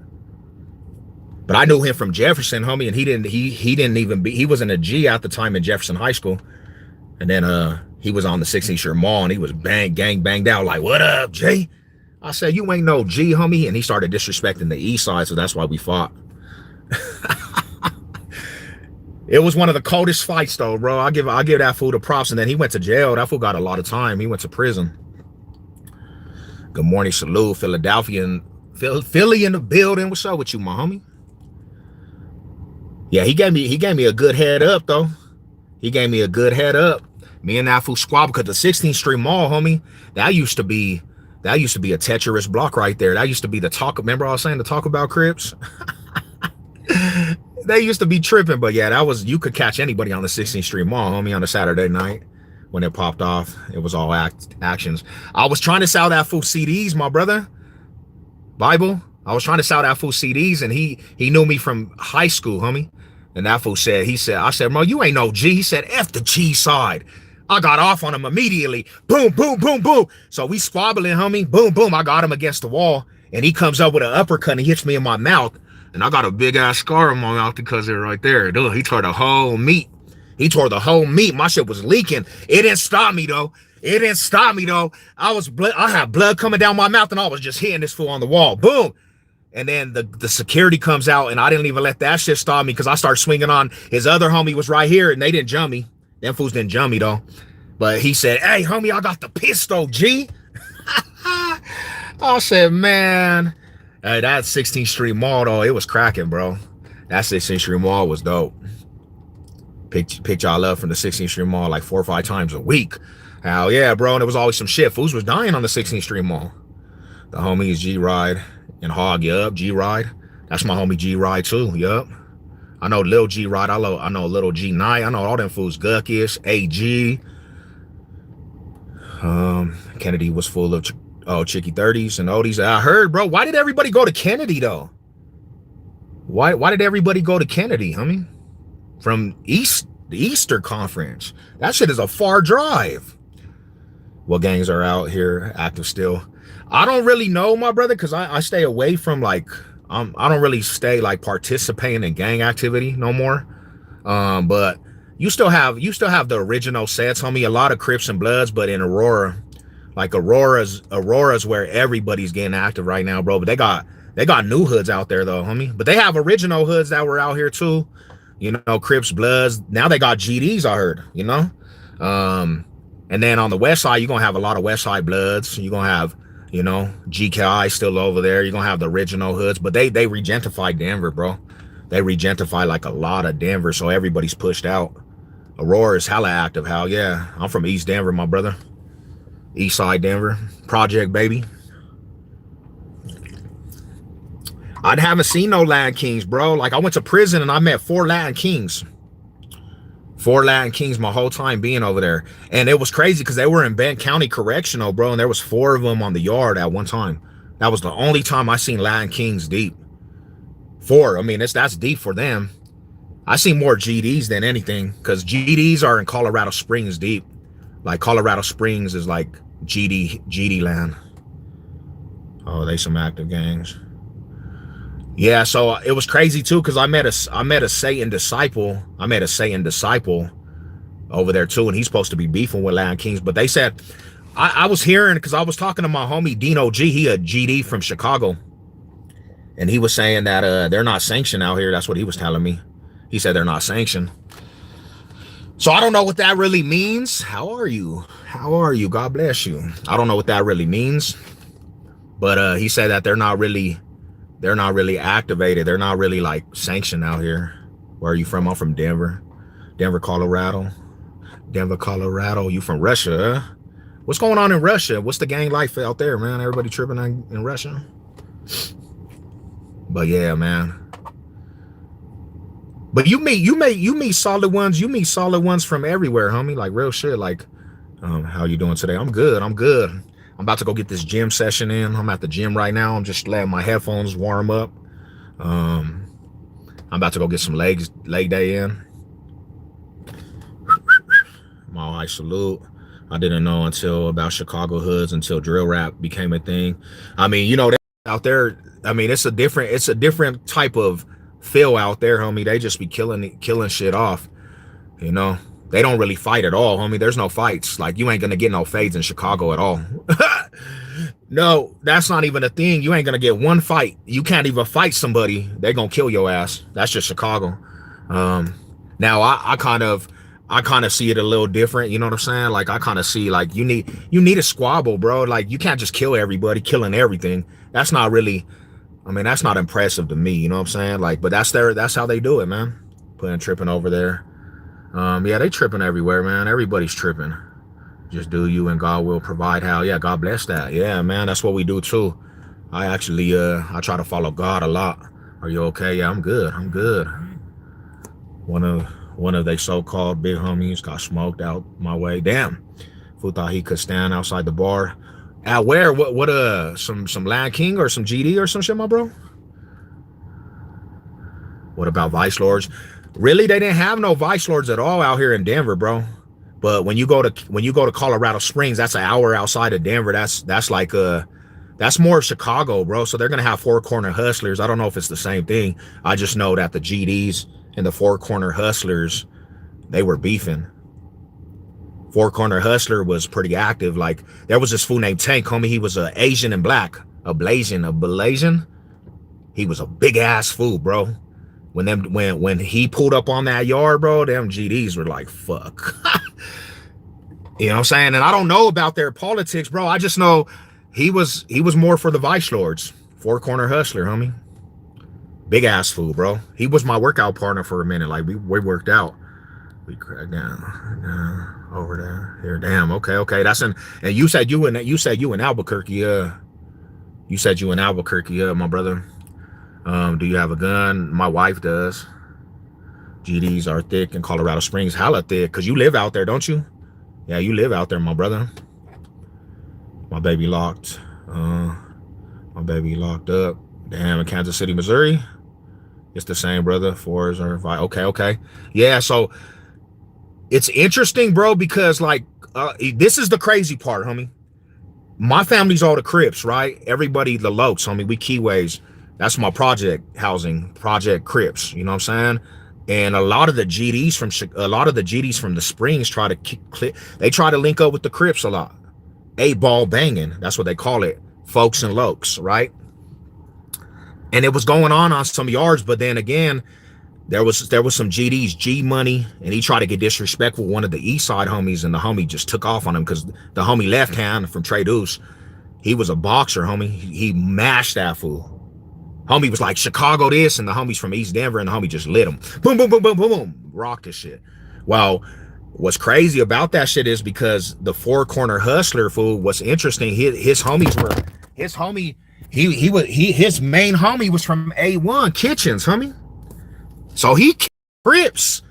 But I knew him from Jefferson, homie, and he wasn't a G at the time in Jefferson High School. And then he was on the 16th Street Mall, and he was gang banged out like, what up, Jay? I said, you ain't no G, homie. And he started disrespecting the east side, so that's why we fought. It was one of the coldest fights though, bro. I'll give that fool the props. And then he went to jail. That fool got a lot of time. He went to prison. Good morning, salute, Philadelphia and Philly in the building. What's up with you, my homie? Yeah, he gave me a good head up though. He gave me a good head up. Me and that fool squabbled because the 16th Street Mall, homie, that used to be a Tetris block right there. That used to be the talk. Remember I was saying the talk about Crips? they used to be tripping, but yeah, that was, you could catch anybody on the 16th Street Mall, homie, on a Saturday night when it popped off. It was all actions. I was trying to sell that fool CDs, my brother. Bible. I was trying to sell that fool CDs, and he knew me from high school, homie. And that fool said, I said, bro, you ain't no G. He said, F the G side. I got off on him immediately. Boom, boom, boom, boom. So we squabbling, homie. Boom, boom. I got him against the wall, and he comes up with an uppercut and he hits me in my mouth. And I got a big ass scar in my mouth because they're right there. Dude, he tore the whole meat. He tore the whole meat. My shit was leaking. It didn't stop me though. It didn't stop me though. I had blood coming down my mouth, and I was just hitting this fool on the wall. Boom. And then the security comes out, and I didn't even let that shit stop me because I started swinging on his other homie was right here, and they didn't jump me. Them fools didn't jump me though. But he said, hey homie, I got the pistol, G. I said, man. Hey, that 16th Street Mall, though, it was cracking, bro. That 16th Street Mall was dope. Picked y'all up from the 16th Street Mall like 4 or 5 times a week. Hell yeah, bro. And there was always some shit. Fools was dying on the 16th Street Mall. The homies G-Ride and Hog, yup, G-Ride. That's my homie G-Ride, too, yup. I know Lil G-Ride. I know Little G-Night. I know all them fools. Guckish, AG. Kennedy was full of Chicky 30s and oldies. I heard, bro. Why did everybody go to Kennedy though? Why did everybody go to Kennedy, homie? From the Easter Conference. That shit is a far drive. What gangs are out here active still? I don't really know, my brother, because I stay away from like I don't really stay like participating in gang activity no more. But you still have the original sets, homie. A lot of Crips and Bloods, but in Aurora. Like Aurora's where everybody's getting active right now, bro. But they got new hoods out there though, homie. But they have original hoods that were out here too. You know, Crips, Bloods. Now they got GDs, I heard, you know. And then on the west side, you're gonna have a lot of West Side Bloods. You're gonna have, you know, GKI still over there. You're gonna have the original hoods, but they regentified Denver, bro. They regentified like a lot of Denver, so everybody's pushed out. Aurora is hella active, hell yeah. I'm from East Denver, my brother. East Side Denver, Project, baby. I haven't seen no Latin Kings, bro. Like, I went to prison and I met 4 Latin Kings. 4 Latin Kings my whole time being over there. And it was crazy because they were in Benton County Correctional, bro. And there was 4 of them on the yard at one time. That was the only time I seen Latin Kings deep. 4, I mean, that's deep for them. I see more GDs than anything because GDs are in Colorado Springs deep. Like Colorado Springs is like GD land. Oh, they some active gangs. Yeah, so it was crazy too because I met a Satan disciple. I met a Satan disciple over there too, and he's supposed to be beefing with Latin Kings. But they said I was hearing because I was talking to my homie Dino G. He a GD from Chicago, and he was saying that they're not sanctioned out here. That's what he was telling me. He said they're not sanctioned. So I don't know what that really means. How are you? How are you? God bless you. I don't know what that really means. But he said that they're not really activated. They're not really like sanctioned out here. Where are you from? I'm from Denver. Denver, Colorado. Denver, Colorado. You from Russia, huh? What's going on in Russia? What's the gang life out there, man? Everybody tripping in Russia? But yeah, man. But you meet solid ones. You meet solid ones from everywhere, homie. Like real shit. Like, how you doing today? I'm good. I'm good. I'm about to go get this gym session in. I'm at the gym right now. I'm just letting my headphones warm up. I'm about to go get some leg day in. My salute. I didn't know until about Chicago hoods until drill rap became a thing. I mean, you know, out there. I mean, it's a different type of feel out there, homie. They just be killing shit off, you know. They don't really fight at all, homie. There's no fights. Like, you ain't gonna get no fades in Chicago at all. No, that's not even a thing. You ain't gonna get one fight. You can't even fight somebody. They gonna kill your ass. That's just Chicago. Now I kind of see it a little different, you know what I'm saying? Like, I kind of see like you need a squabble, bro. Like, you can't just kill everybody, killing everything. That's not really, I mean, that's not impressive to me, you know what I'm saying? Like, but that's how they do it, man. Putting tripping over there. Yeah, they tripping everywhere, man. Everybody's tripping. Just do you and God will provide. How? Yeah, God bless that. Yeah, man, that's what we do too. I actually I try to follow God a lot. Are you okay? Yeah, I'm good. I'm good. One of they so-called big homies got smoked out my way. Damn. Fool thought he could stand outside the bar. At where? What some Land King or some GD or some shit, my bro? What about Vice Lords? Really, they didn't have no Vice Lords at all out here in Denver, bro. But when you go to Colorado Springs, that's an hour outside of Denver. That's like that's more Chicago, bro. So they're gonna have Four Corner Hustlers. I don't know if it's the same thing. I just know that the GDs and the Four Corner Hustlers, they were beefing. Four Corner Hustler was pretty active. Like there was this fool named Tank, homie. He was a Asian and black, a Blasian. He was a big ass fool, bro. When he pulled up on that yard, bro, them GDs were like, fuck. You know what I'm saying? And I don't know about their politics, bro. I just know he was more for the Vice Lords. Four Corner Hustler, homie. Big ass fool, bro. He was my workout partner for a minute. Like we worked out. We cracked down over there. Here, damn. Okay. That's in. And you said you in Albuquerque. You said you in Albuquerque, my brother. Do you have a gun? My wife does. GDs are thick in Colorado Springs, hella thick. Cause you live out there, don't you? Yeah, you live out there, my brother. My baby locked. My baby locked up. Damn, in Kansas City, Missouri. It's the same, brother. Fours are okay. Yeah, so it's interesting, bro, because like this is the crazy part, homie. My family's all the Crips, right? Everybody, the Lokes, homie. We Keyways. That's my project housing, Project Crips. You know what I'm saying? And a lot of the GDs from the Springs try to link up with the Crips a lot. 8-ball banging, that's what they call it. Folks and Lokes, right? And it was going on some yards, but then again, there was some GDs, G Money, and he tried to get disrespectful with one of the East Side homies, and the homie just took off on him because the homie left hand from Trey Deuce, he was a boxer, homie. He mashed that fool. Homie was like, Chicago this, and the homies from East Denver, and the homie just lit him. Boom, boom, boom, boom, boom, boom. Rocked this shit. Well, what's crazy about that shit is because the Four Corner Hustler fool, what's interesting, his homies were, his main homie was from A1 Kitchens, homie. So he Crips.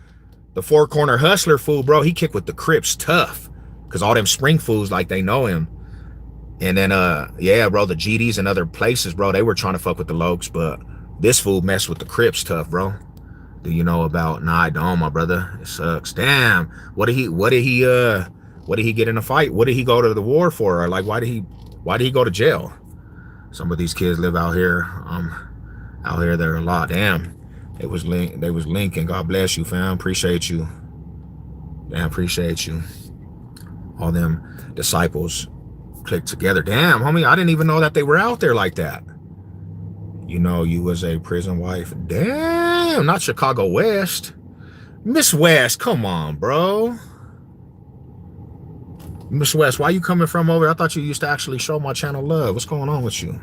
The Four Corner Hustler fool, bro, he kicked with the Crips tough. Cause all them spring fools, like, they know him. And then, yeah, bro, the GDs and other places, bro, they were trying to fuck with the Lokes, but this fool messed with the Crips tough, bro. Do you know about? Nah, I don't, my brother. It sucks. Damn. What did he get in a fight? What did he go to the war for? Or like, why did he go to jail? Some of these kids live out here. Out here, they're a lot. Damn. They was Lincoln. God bless you, fam. Appreciate you. Damn, appreciate you. All them disciples clicked together. Damn, homie, I didn't even know that they were out there like that. You know, you was a prison wife. Damn, not Chicago West. Miss West, come on, bro. Miss West, why you coming from over? I thought you used to actually show my channel love. What's going on with you?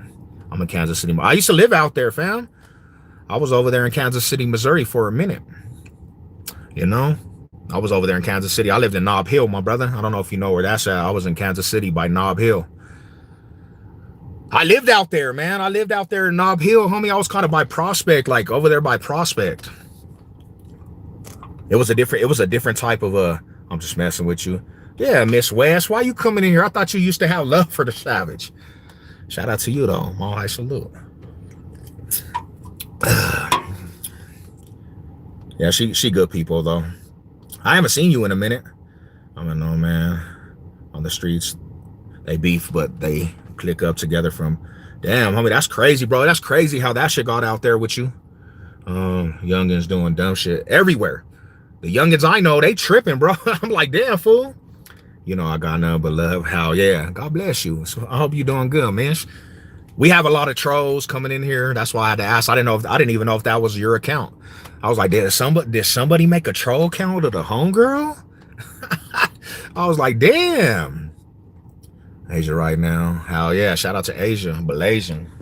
I'm in Kansas City. I used to live out there, fam. I was over there in Kansas City, Missouri for a minute. You know? I was over there in Kansas City. I lived in Nob Hill, my brother. I don't know if you know where that's at. I was in Kansas City by Nob Hill. I lived out there, man. I lived out there in Nob Hill, homie. I was kind of by Prospect, like over there by Prospect. It was a different type of I'm just messing with you. Yeah, Miss West, why you coming in here? I thought you used to have love for the Savage. Shout out to you though. Mall High salute. Yeah, she good people though. I haven't seen you in a minute. I don't know, man. On the streets, they beef, but they click up together from. Damn, homie, that's crazy, bro. That's crazy how that shit got out there with you. Youngins doing dumb shit everywhere. The youngins I know, they tripping, bro. I'm like, damn, fool. You know, I got nothing but love. How, yeah. God bless you. So I hope you're doing good, man. We have a lot of trolls coming in here. That's why I had to ask. I didn't even know if that was your account. I was like, did somebody make a troll account of the homegirl? I was like, damn. Asia right now. Hell yeah. Shout out to Asia, Malaysian.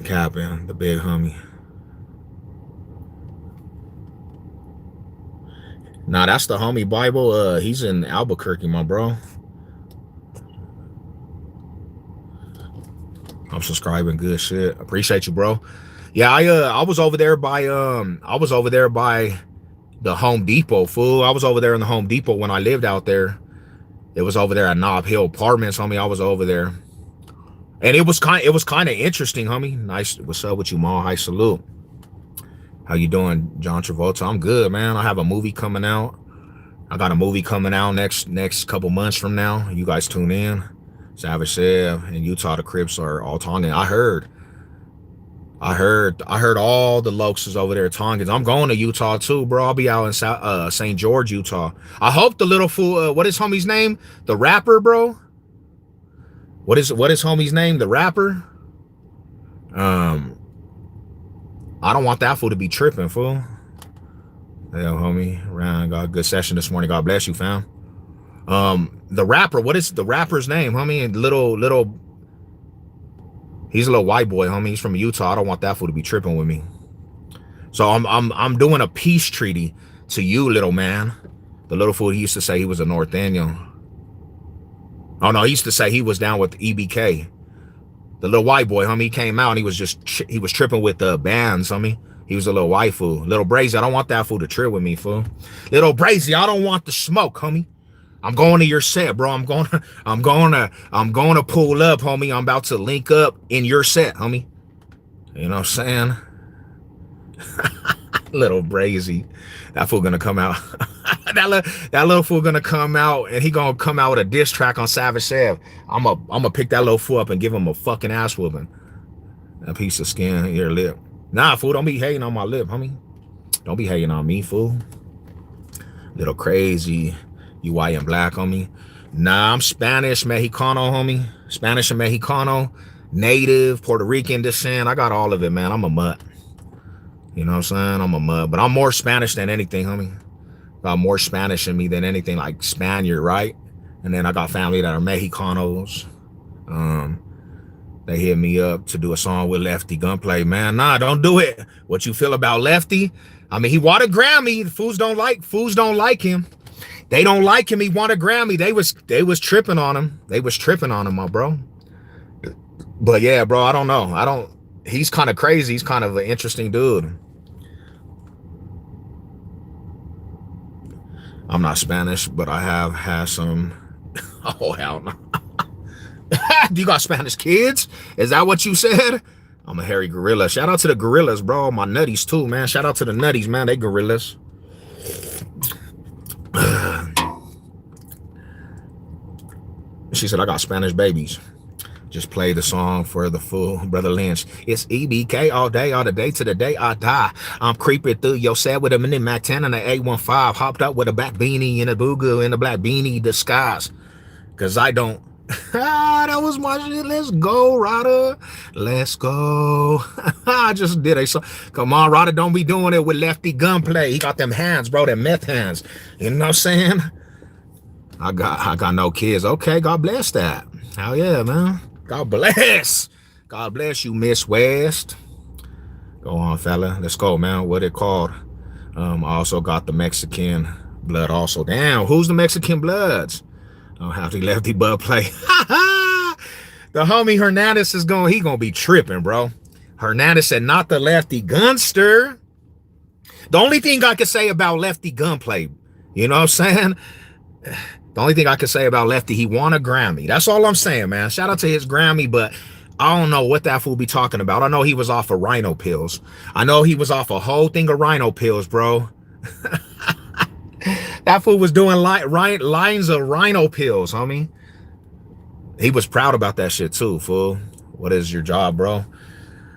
Captain, the big homie. Nah, that's the homie Bible. He's in Albuquerque, my bro. I'm subscribing. Good shit. Appreciate you, bro. Yeah, I was over there by the Home Depot, fool. I was over there in the Home Depot when I lived out there. It was over there at Nob Hill Apartments, homie. I was over there. And it was kind of interesting, homie. Nice. What's up with you, Ma? Hi, salute. How you doing, John Travolta? I'm good, man. I have a movie coming out. I got a movie coming out next couple months from now. You guys tune in. Savage Sev and Utah, the Crips are all Tongan. I heard all the lokes is over there Tongans. I'm going to Utah too, bro. I'll be out in St. George, Utah. I hope the little fool, what is homie's name? The rapper, bro? What is homie's name? The rapper? I don't want that fool to be tripping, fool. Hell, homie. Ryan got a good session this morning. God bless you, fam. The rapper, what is the rapper's name, homie? And he's a little white boy, homie. He's from Utah. I don't want that fool to be tripping with me. So I'm doing a peace treaty to you, little man. The little fool, he used to say he was a Northaniel. Oh no, he used to say he was down with EBK. The little white boy, homie, he came out and he was tripping with the bands, homie. He was a little white fool. Little Brazy, I don't want that fool to trip with me, fool. Little Brazy, I don't want the smoke, homie. I'm going to your set, bro. I'm going to pull up, homie. I'm about to link up in your set, homie. You know what I'm saying? Little Brazy. That fool gonna come out. that little fool gonna come out and he gonna come out with a diss track on Savage Sev. I'm gonna pick that little fool up and give him a fucking ass whooping. That piece of skin in your lip. Nah, fool, don't be hating on my lip, homie. Don't be hating on me, fool. Little crazy. You white and black, homie. Nah, I'm Spanish, Mexicano, homie. Spanish and Mexicano. Native, Puerto Rican descent. I got all of it, man. I'm a mutt. You know what I'm saying? I'm a mutt. But I'm more Spanish than anything, homie. Got more Spanish in me than anything, like Spaniard, right? And then I got family that are Mexicanos. They hit me up to do a song with Lefty Gunplay. Man, nah, don't do it. What you feel about Lefty? I mean, he won a Grammy. The fools don't like him. They don't like him. He won a Grammy. They was tripping on him. They was tripping on him, my bro. But yeah, bro, I don't know. He's kind of crazy. He's kind of an interesting dude. I'm not Spanish, but I have had some. Oh, hell no. Do you got Spanish kids? Is that what you said? I'm a hairy gorilla. Shout out to the gorillas, bro. My nutties too, man. Shout out to the nutties, man. They gorillas. She said, I got Spanish babies. Just play the song for the fool, Brother Lynch. It's EBK all day to the day I die. I'm creeping through your set with a mini Mac 10 and an A15. Hopped up with a black beanie and a boogaloo and a black beanie disguise. Cause I don't. That was my shit. Let's go, Ryder. Let's go. I just did a song. Come on, Ryder, don't be doing it with Lefty Gunplay. He got them hands, bro, them meth hands. You know what I'm saying? I got no kids. Okay, God bless that. Hell yeah, man. God bless. God bless you, Miss West. Go on, fella. Let's go, man. What it called? I also got the Mexican blood also. Damn, who's the Mexican bloods? Don't have to Lefty Bud play. The homie Hernandez is he gonna be tripping, bro. Hernandez said not the Lefty Gunster. The only thing I can say about Lefty Gunplay, you know what I'm saying? The only thing I can say about Lefty, he won a Grammy. That's all I'm saying, man. Shout out to his Grammy, but I don't know what that fool be talking about. I know he was off of rhino pills. I know he was off a whole thing of rhino pills, bro. That fool was doing lines of rhino pills, homie. He was proud about that shit too, fool. What is your job, bro?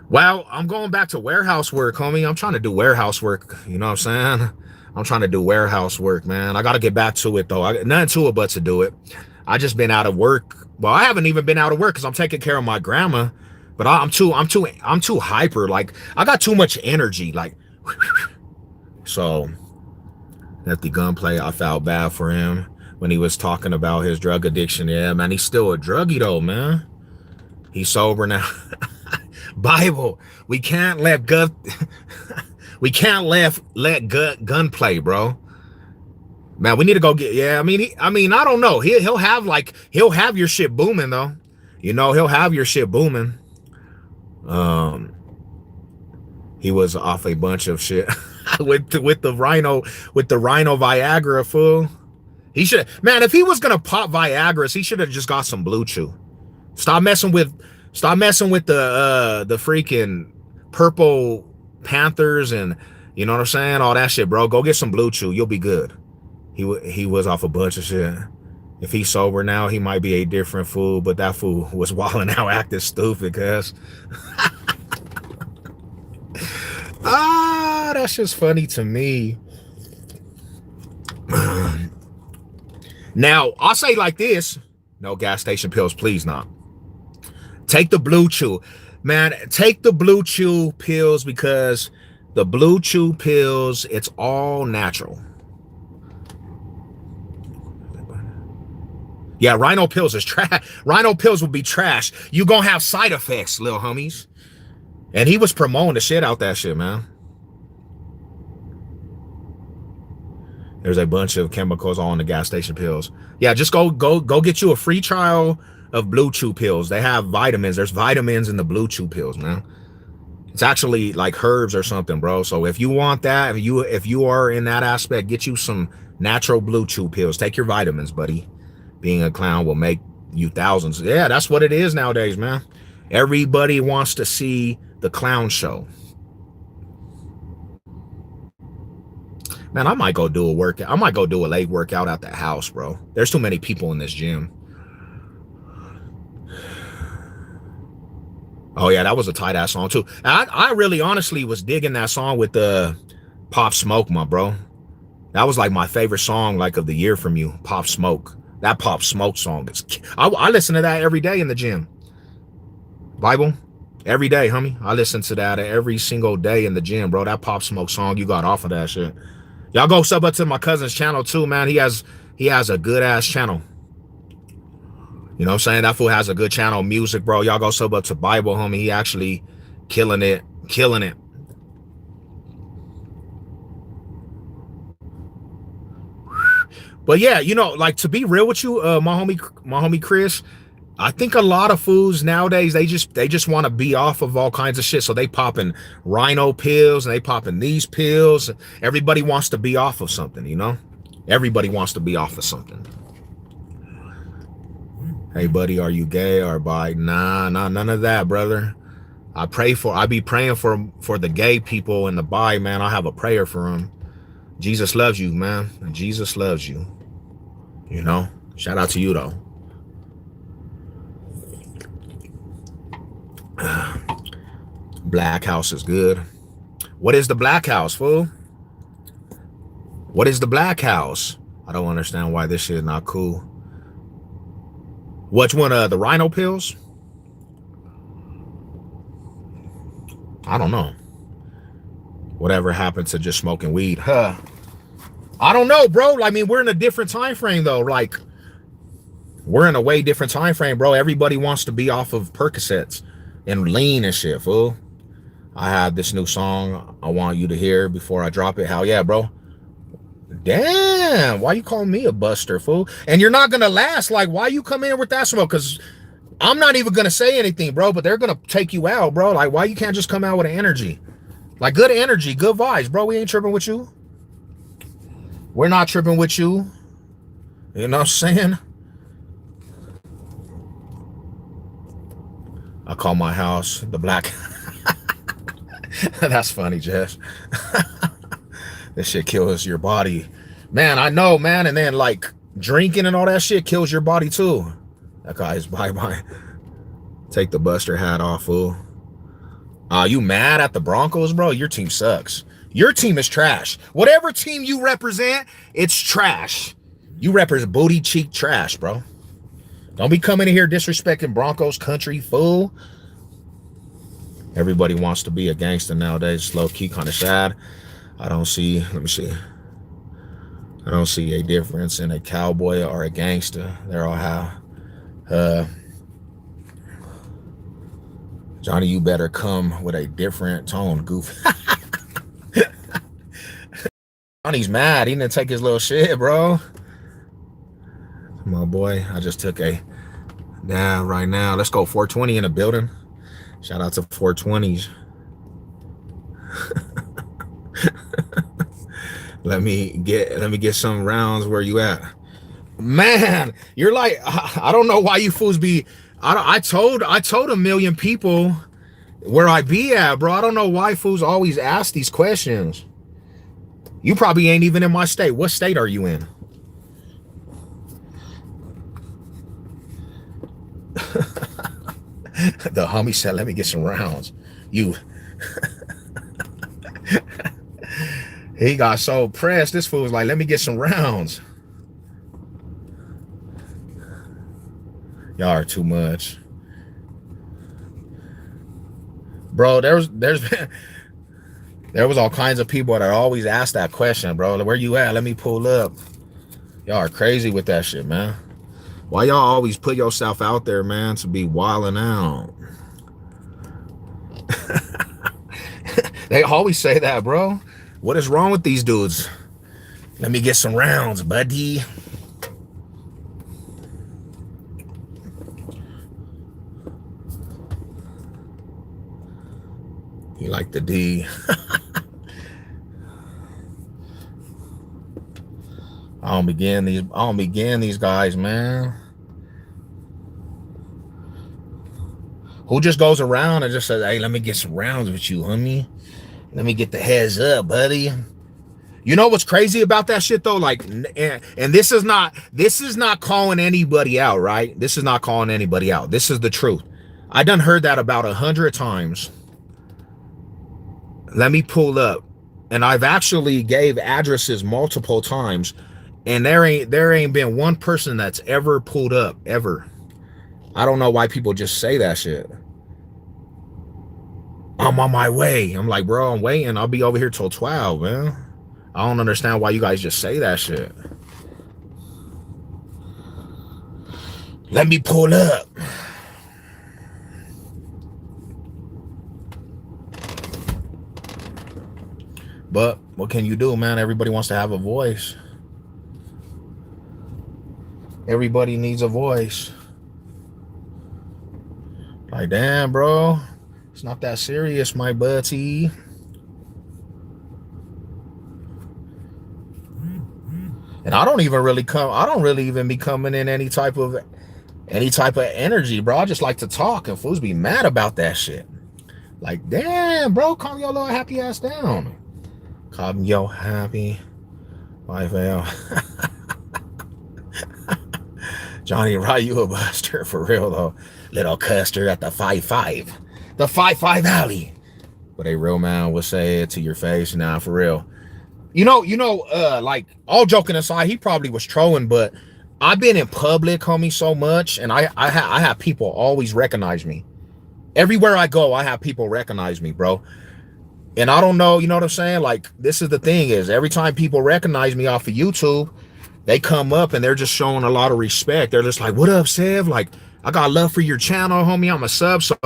Well, I'm going back to warehouse work, homie. I'm trying to do warehouse work. You know what I'm saying? I'm trying to do warehouse work, man. I got to get back to it, though. Nothing to it but to do it. I just been out of work. Well, I haven't even been out of work because I'm taking care of my grandma. But I'm too hyper. Like, I got too much energy. Like, so Lefty Gunplay, I felt bad for him when he was talking about his drug addiction. Yeah, man, he's still a druggie, though, man. He's sober now. Bible, we can't let gunplay, bro. Man, we need to go get. Yeah, I mean, I don't know. He'll have your shit booming though. You know, he'll have your shit booming. Um, he was off a bunch of shit with the Rhino Viagra, fool. He should, man, if he was gonna pop Viagra's, he should have just got some Blue Chew. Stop messing with the freaking purple Panthers and you know what I'm saying, all that shit, bro. Go get some Blue Chew, you'll be good. He was off a bunch of shit. If he's sober now, he might be a different fool, but that fool was wilding out, acting stupid, cuz. That's just funny to me. Now, I'll say like this. No gas station pills, please not. Take the Blue Chew. Man, take the Blue Chew pills because the Blue Chew pills, it's all natural. Yeah, Rhino pills is trash. Rhino pills will be trash. You gonna have side effects, little homies. And he was promoting the shit out that shit, man. There's a bunch of chemicals on the gas station pills. Yeah, just go get you a free trial of Blue Chew pills. They have vitamins. There's vitamins in the Blue Chew pills, man. It's actually like herbs or something, bro. So if you want that, if you are in that aspect, get you some natural Blue Chew pills. Take your vitamins, buddy. Being a clown will make you thousands. Yeah, that's what it is nowadays, man. Everybody wants to see the clown show. Man, I might go do a workout. I might go do a leg workout at the house, bro. There's too many people in this gym. Oh yeah, that was a tight ass song too. I really honestly was digging that song with the Pop Smoke, my bro. That was like my favorite song like of the year from you, Pop Smoke. That Pop Smoke song is, I listen to that every day in the gym. Bible, every day, homie. I listen to that every single day in the gym, bro. That Pop Smoke song, you got off of that shit. Y'all go sub up to my cousin's channel too, man. He has a good ass channel. You know what I'm saying? That fool has a good channel, music, bro. Y'all go sub up to Bible, homie. He actually killing it. But yeah, you know, like to be real with you, my homie Chris, I think a lot of fools nowadays, they just want to be off of all kinds of shit. So they popping Rhino pills and they popping these pills. Everybody wants to be off of something, you know? Everybody wants to be off of something. Hey buddy, are you gay or bi? Nah, none of that, brother. I be praying for the gay people and the bi, man. I have a prayer for them. Jesus loves you, man. Jesus loves you. You know? Shout out to you, though. Black House is good. What is the Black House, fool? What is the Black House? I don't understand why this shit is not cool. Which one? The Rhino pills? I don't know. Whatever happened to just smoking weed? Huh? I don't know, bro. I mean, we're in a different time frame, though. Like, we're in a way different time frame, bro. Everybody wants to be off of Percocets and lean and shit, fool. I have this new song I want you to hear before I drop it. Hell yeah, bro. Damn, why you calling me a buster, fool? And you're not gonna last. Like, why you come in with that smoke? Because I'm not even gonna say anything, bro, but they're gonna take you out, bro. Like, why you can't just come out with energy? Like, good energy, good vibes, bro. We ain't tripping with you. We're not tripping with you. You know what I'm saying? I call my house the Black. That's funny, Jess. This shit kills your body. Man, I know, man. And then, like, drinking and all that shit kills your body, too. That guy's bye-bye. Take the Buster hat off, fool. You mad at the Broncos, bro? Your team sucks. Your team is trash. Whatever team you represent, it's trash. You represent booty cheek trash, bro. Don't be coming in here disrespecting Broncos country, fool. Everybody wants to be a gangster nowadays. Low key, kind of sad. I don't see, let me see. I don't see a difference in a cowboy or a gangster. They're all how. Johnny, you better come with a different tone, goof. Johnny's mad. He didn't take his little shit, bro. Come on, boy. I just took a. Nah, right now. Let's go 420 in the building. Shout out to 420s. Let me get some rounds. Where you at? Man, you're like, I don't know why you fools be. I told a million people where I be at, bro. I don't know why fools always ask these questions. You probably ain't even in my state. What state are you in? The homie said, let me get some rounds. You. He got so pressed. This fool was like, let me get some rounds. Y'all are too much. Bro, there was all kinds of people that always ask that question, bro. Where you at? Let me pull up. Y'all are crazy with that shit, man. Why y'all always put yourself out there, man, to be wilding out? They always say that, bro. What is wrong with these dudes? Let me get some rounds, buddy. You like the D. I don't begin these guys, man. Who just goes around and just says, hey, let me get some rounds with you, homie. Let me get the heads up, buddy. You know what's crazy about that shit though? Like, and this is not calling anybody out, right? This is not calling anybody out. This is the truth. I done heard that about 100 times. Let me pull up. And I've actually gave addresses multiple times, and there ain't been one person that's ever pulled up, ever. I don't know why people just say that shit. I'm on my way. I'm like, bro, I'm waiting. I'll be over here till 12, man. I don't understand why you guys just say that shit. Let me pull up. But what can you do, man? Everybody wants to have a voice. Everybody needs a voice. Like, damn, bro. It's not that serious, my buddy. And I don't really even be coming in any type of energy, bro. I just like to talk, and fools be mad about that shit. Like, damn, bro, calm your little happy ass down. Calm your happy wife out. Johnny, right, you a buster for real though. Little custer at the 5-5. The 5-5 alley. But a real man would say it to your face now, for real. You know, like, all joking aside, he probably was trolling, but I've been in public, homie, so much, and I have people always recognize me. Everywhere I go, I have people recognize me, bro. And I don't know, you know what I'm saying? Like, this is the thing is, every time people recognize me off of YouTube, they come up and they're just showing a lot of respect. They're just like, what up, Sev? Like, I got love for your channel, homie. I'm a sub. So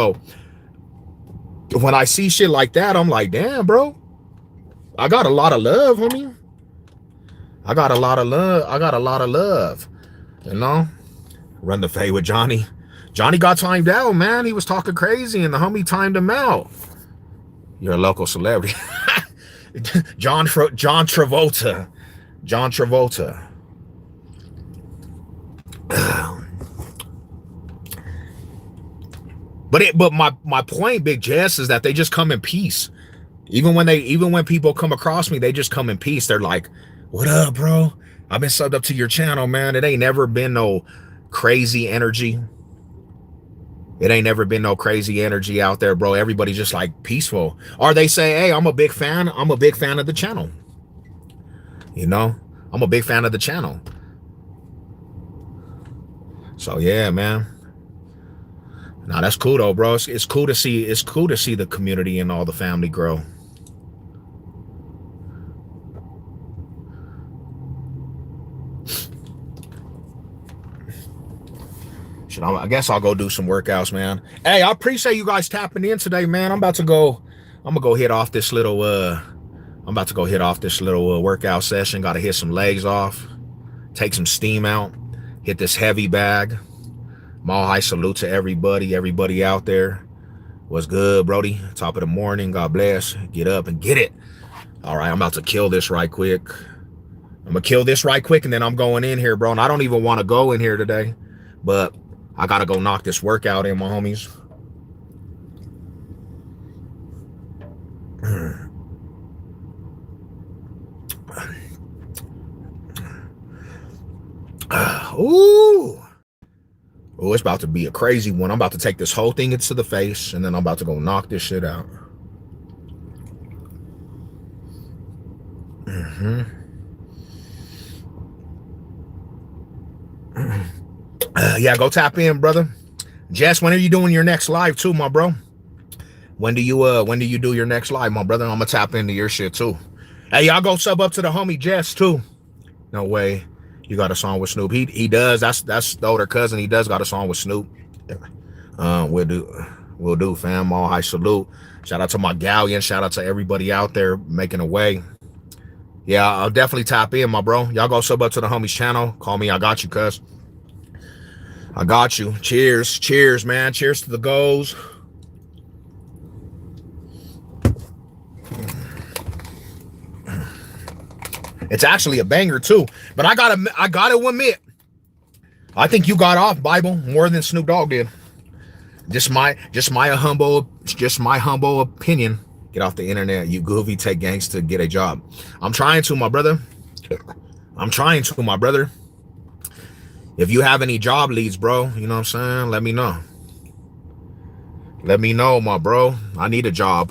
when I see shit like that, I'm like, damn, bro. I got a lot of love, homie. I got a lot of love. You know? Run the fade with Johnny. Johnny got timed out, man. He was talking crazy and the homie timed him out. You're a local celebrity. John Travolta. John Travolta. But my point, Big Jess, is that they just come in peace. Even when people come across me, they just come in peace. They're like, what up, bro? I've been subbed up to your channel, man. It ain't never been no crazy energy. It ain't never been no crazy energy out there, bro. Everybody's just like peaceful. Or they say, hey, I'm a big fan. I'm a big fan of the channel. You know, I'm a big fan of the channel. So yeah, man. Nah, that's cool though, bro. It's cool to see. It's cool to see the community and all the family grow. I guess I'll go do some workouts, man. Hey, I appreciate you guys tapping in today, man. I'm gonna go hit off this little workout session. Gotta hit some legs off, take some steam out, hit this heavy bag. Mall high salute to everybody out there. What's good, Brody? Top of the morning. God bless. Get up and get it. All right, I'm about to kill this right quick. I'm gonna kill this right quick, and then I'm going in here, bro. And I don't even want to go in here today, but I gotta go knock this workout in, my homies. Ooh. Oh, it's about to be a crazy one. I'm about to take this whole thing into the face, and then I'm about to go knock this shit out. Yeah, go tap in, brother. Jess, when are you doing your next live too, my bro? When do you do your next live, my brother? I'm gonna tap into your shit too. Hey, y'all go sub up to the homie Jess too. No way. You got a song with Snoop. He does. That's the older cousin. He does got a song with Snoop. We'll do, fam. All high salute. Shout out to my galleon. Shout out to everybody out there making a way. Yeah, I'll definitely tap in, my bro. Y'all go sub up to the homie's channel. Call me. I got you, cuz. I got you. Cheers. Cheers, man. Cheers to the goals. It's actually a banger too, but I gotta admit, I think you got off Bible more than Snoop Dogg did. Just my humble opinion. Get off the internet, you goofy. Take gangs to get a job. I'm trying to, my brother. I'm trying to, my brother. If you have any job leads, bro, you know what I'm saying? Let me know. Let me know, my bro. I need a job.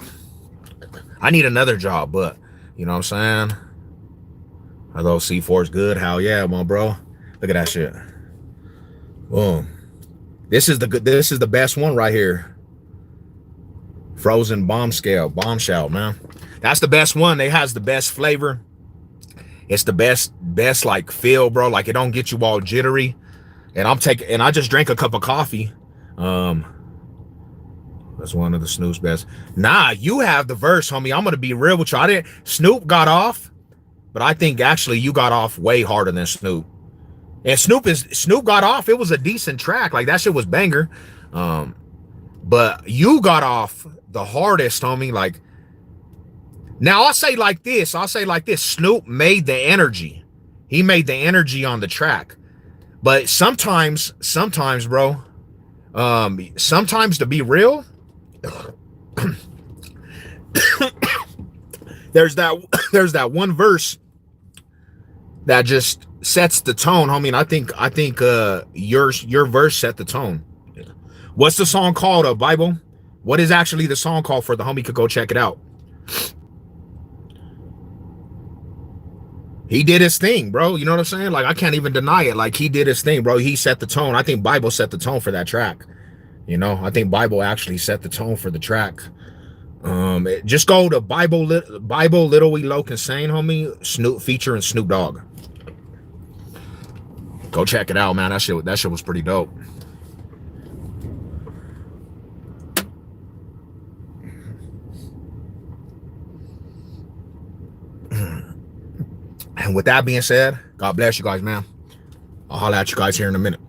I need another job, but you know what I'm saying? Although C4 is good, hell yeah, my bro. Look at that shit. Boom. This is the best one right here. Frozen bombshell, man. That's the best one. It has the best flavor. It's the best like feel, bro. Like it don't get you all jittery. And I just drank a cup of coffee. That's one of the Snoop's best. Nah, you have the verse, homie. I'm gonna be real with you. Snoop got off. But I think actually you got off way harder than Snoop. And Snoop got off. It was a decent track. Like that shit was banger. But you got off the hardest, homie. Like now I'll say like this. Snoop made the energy. He made the energy on the track. But sometimes, bro, sometimes to be real, there's that one verse that just sets the tone, homie. And I think your verse set the tone. What's the song called, Bible? What is actually the song called for the homie could go check it out? He did his thing, bro. You know what I'm saying? Like I can't even deny it. Like he did his thing, bro. He set the tone. I think Bible set the tone for that track. You know, I think Bible actually set the tone for the track. Just go to Bible Little We Loc Insane, homie. Snoop featuring Snoop Dogg. Go check it out, man. That shit was pretty dope. And with that being said, God bless you guys, man. I'll holler at you guys here in a minute.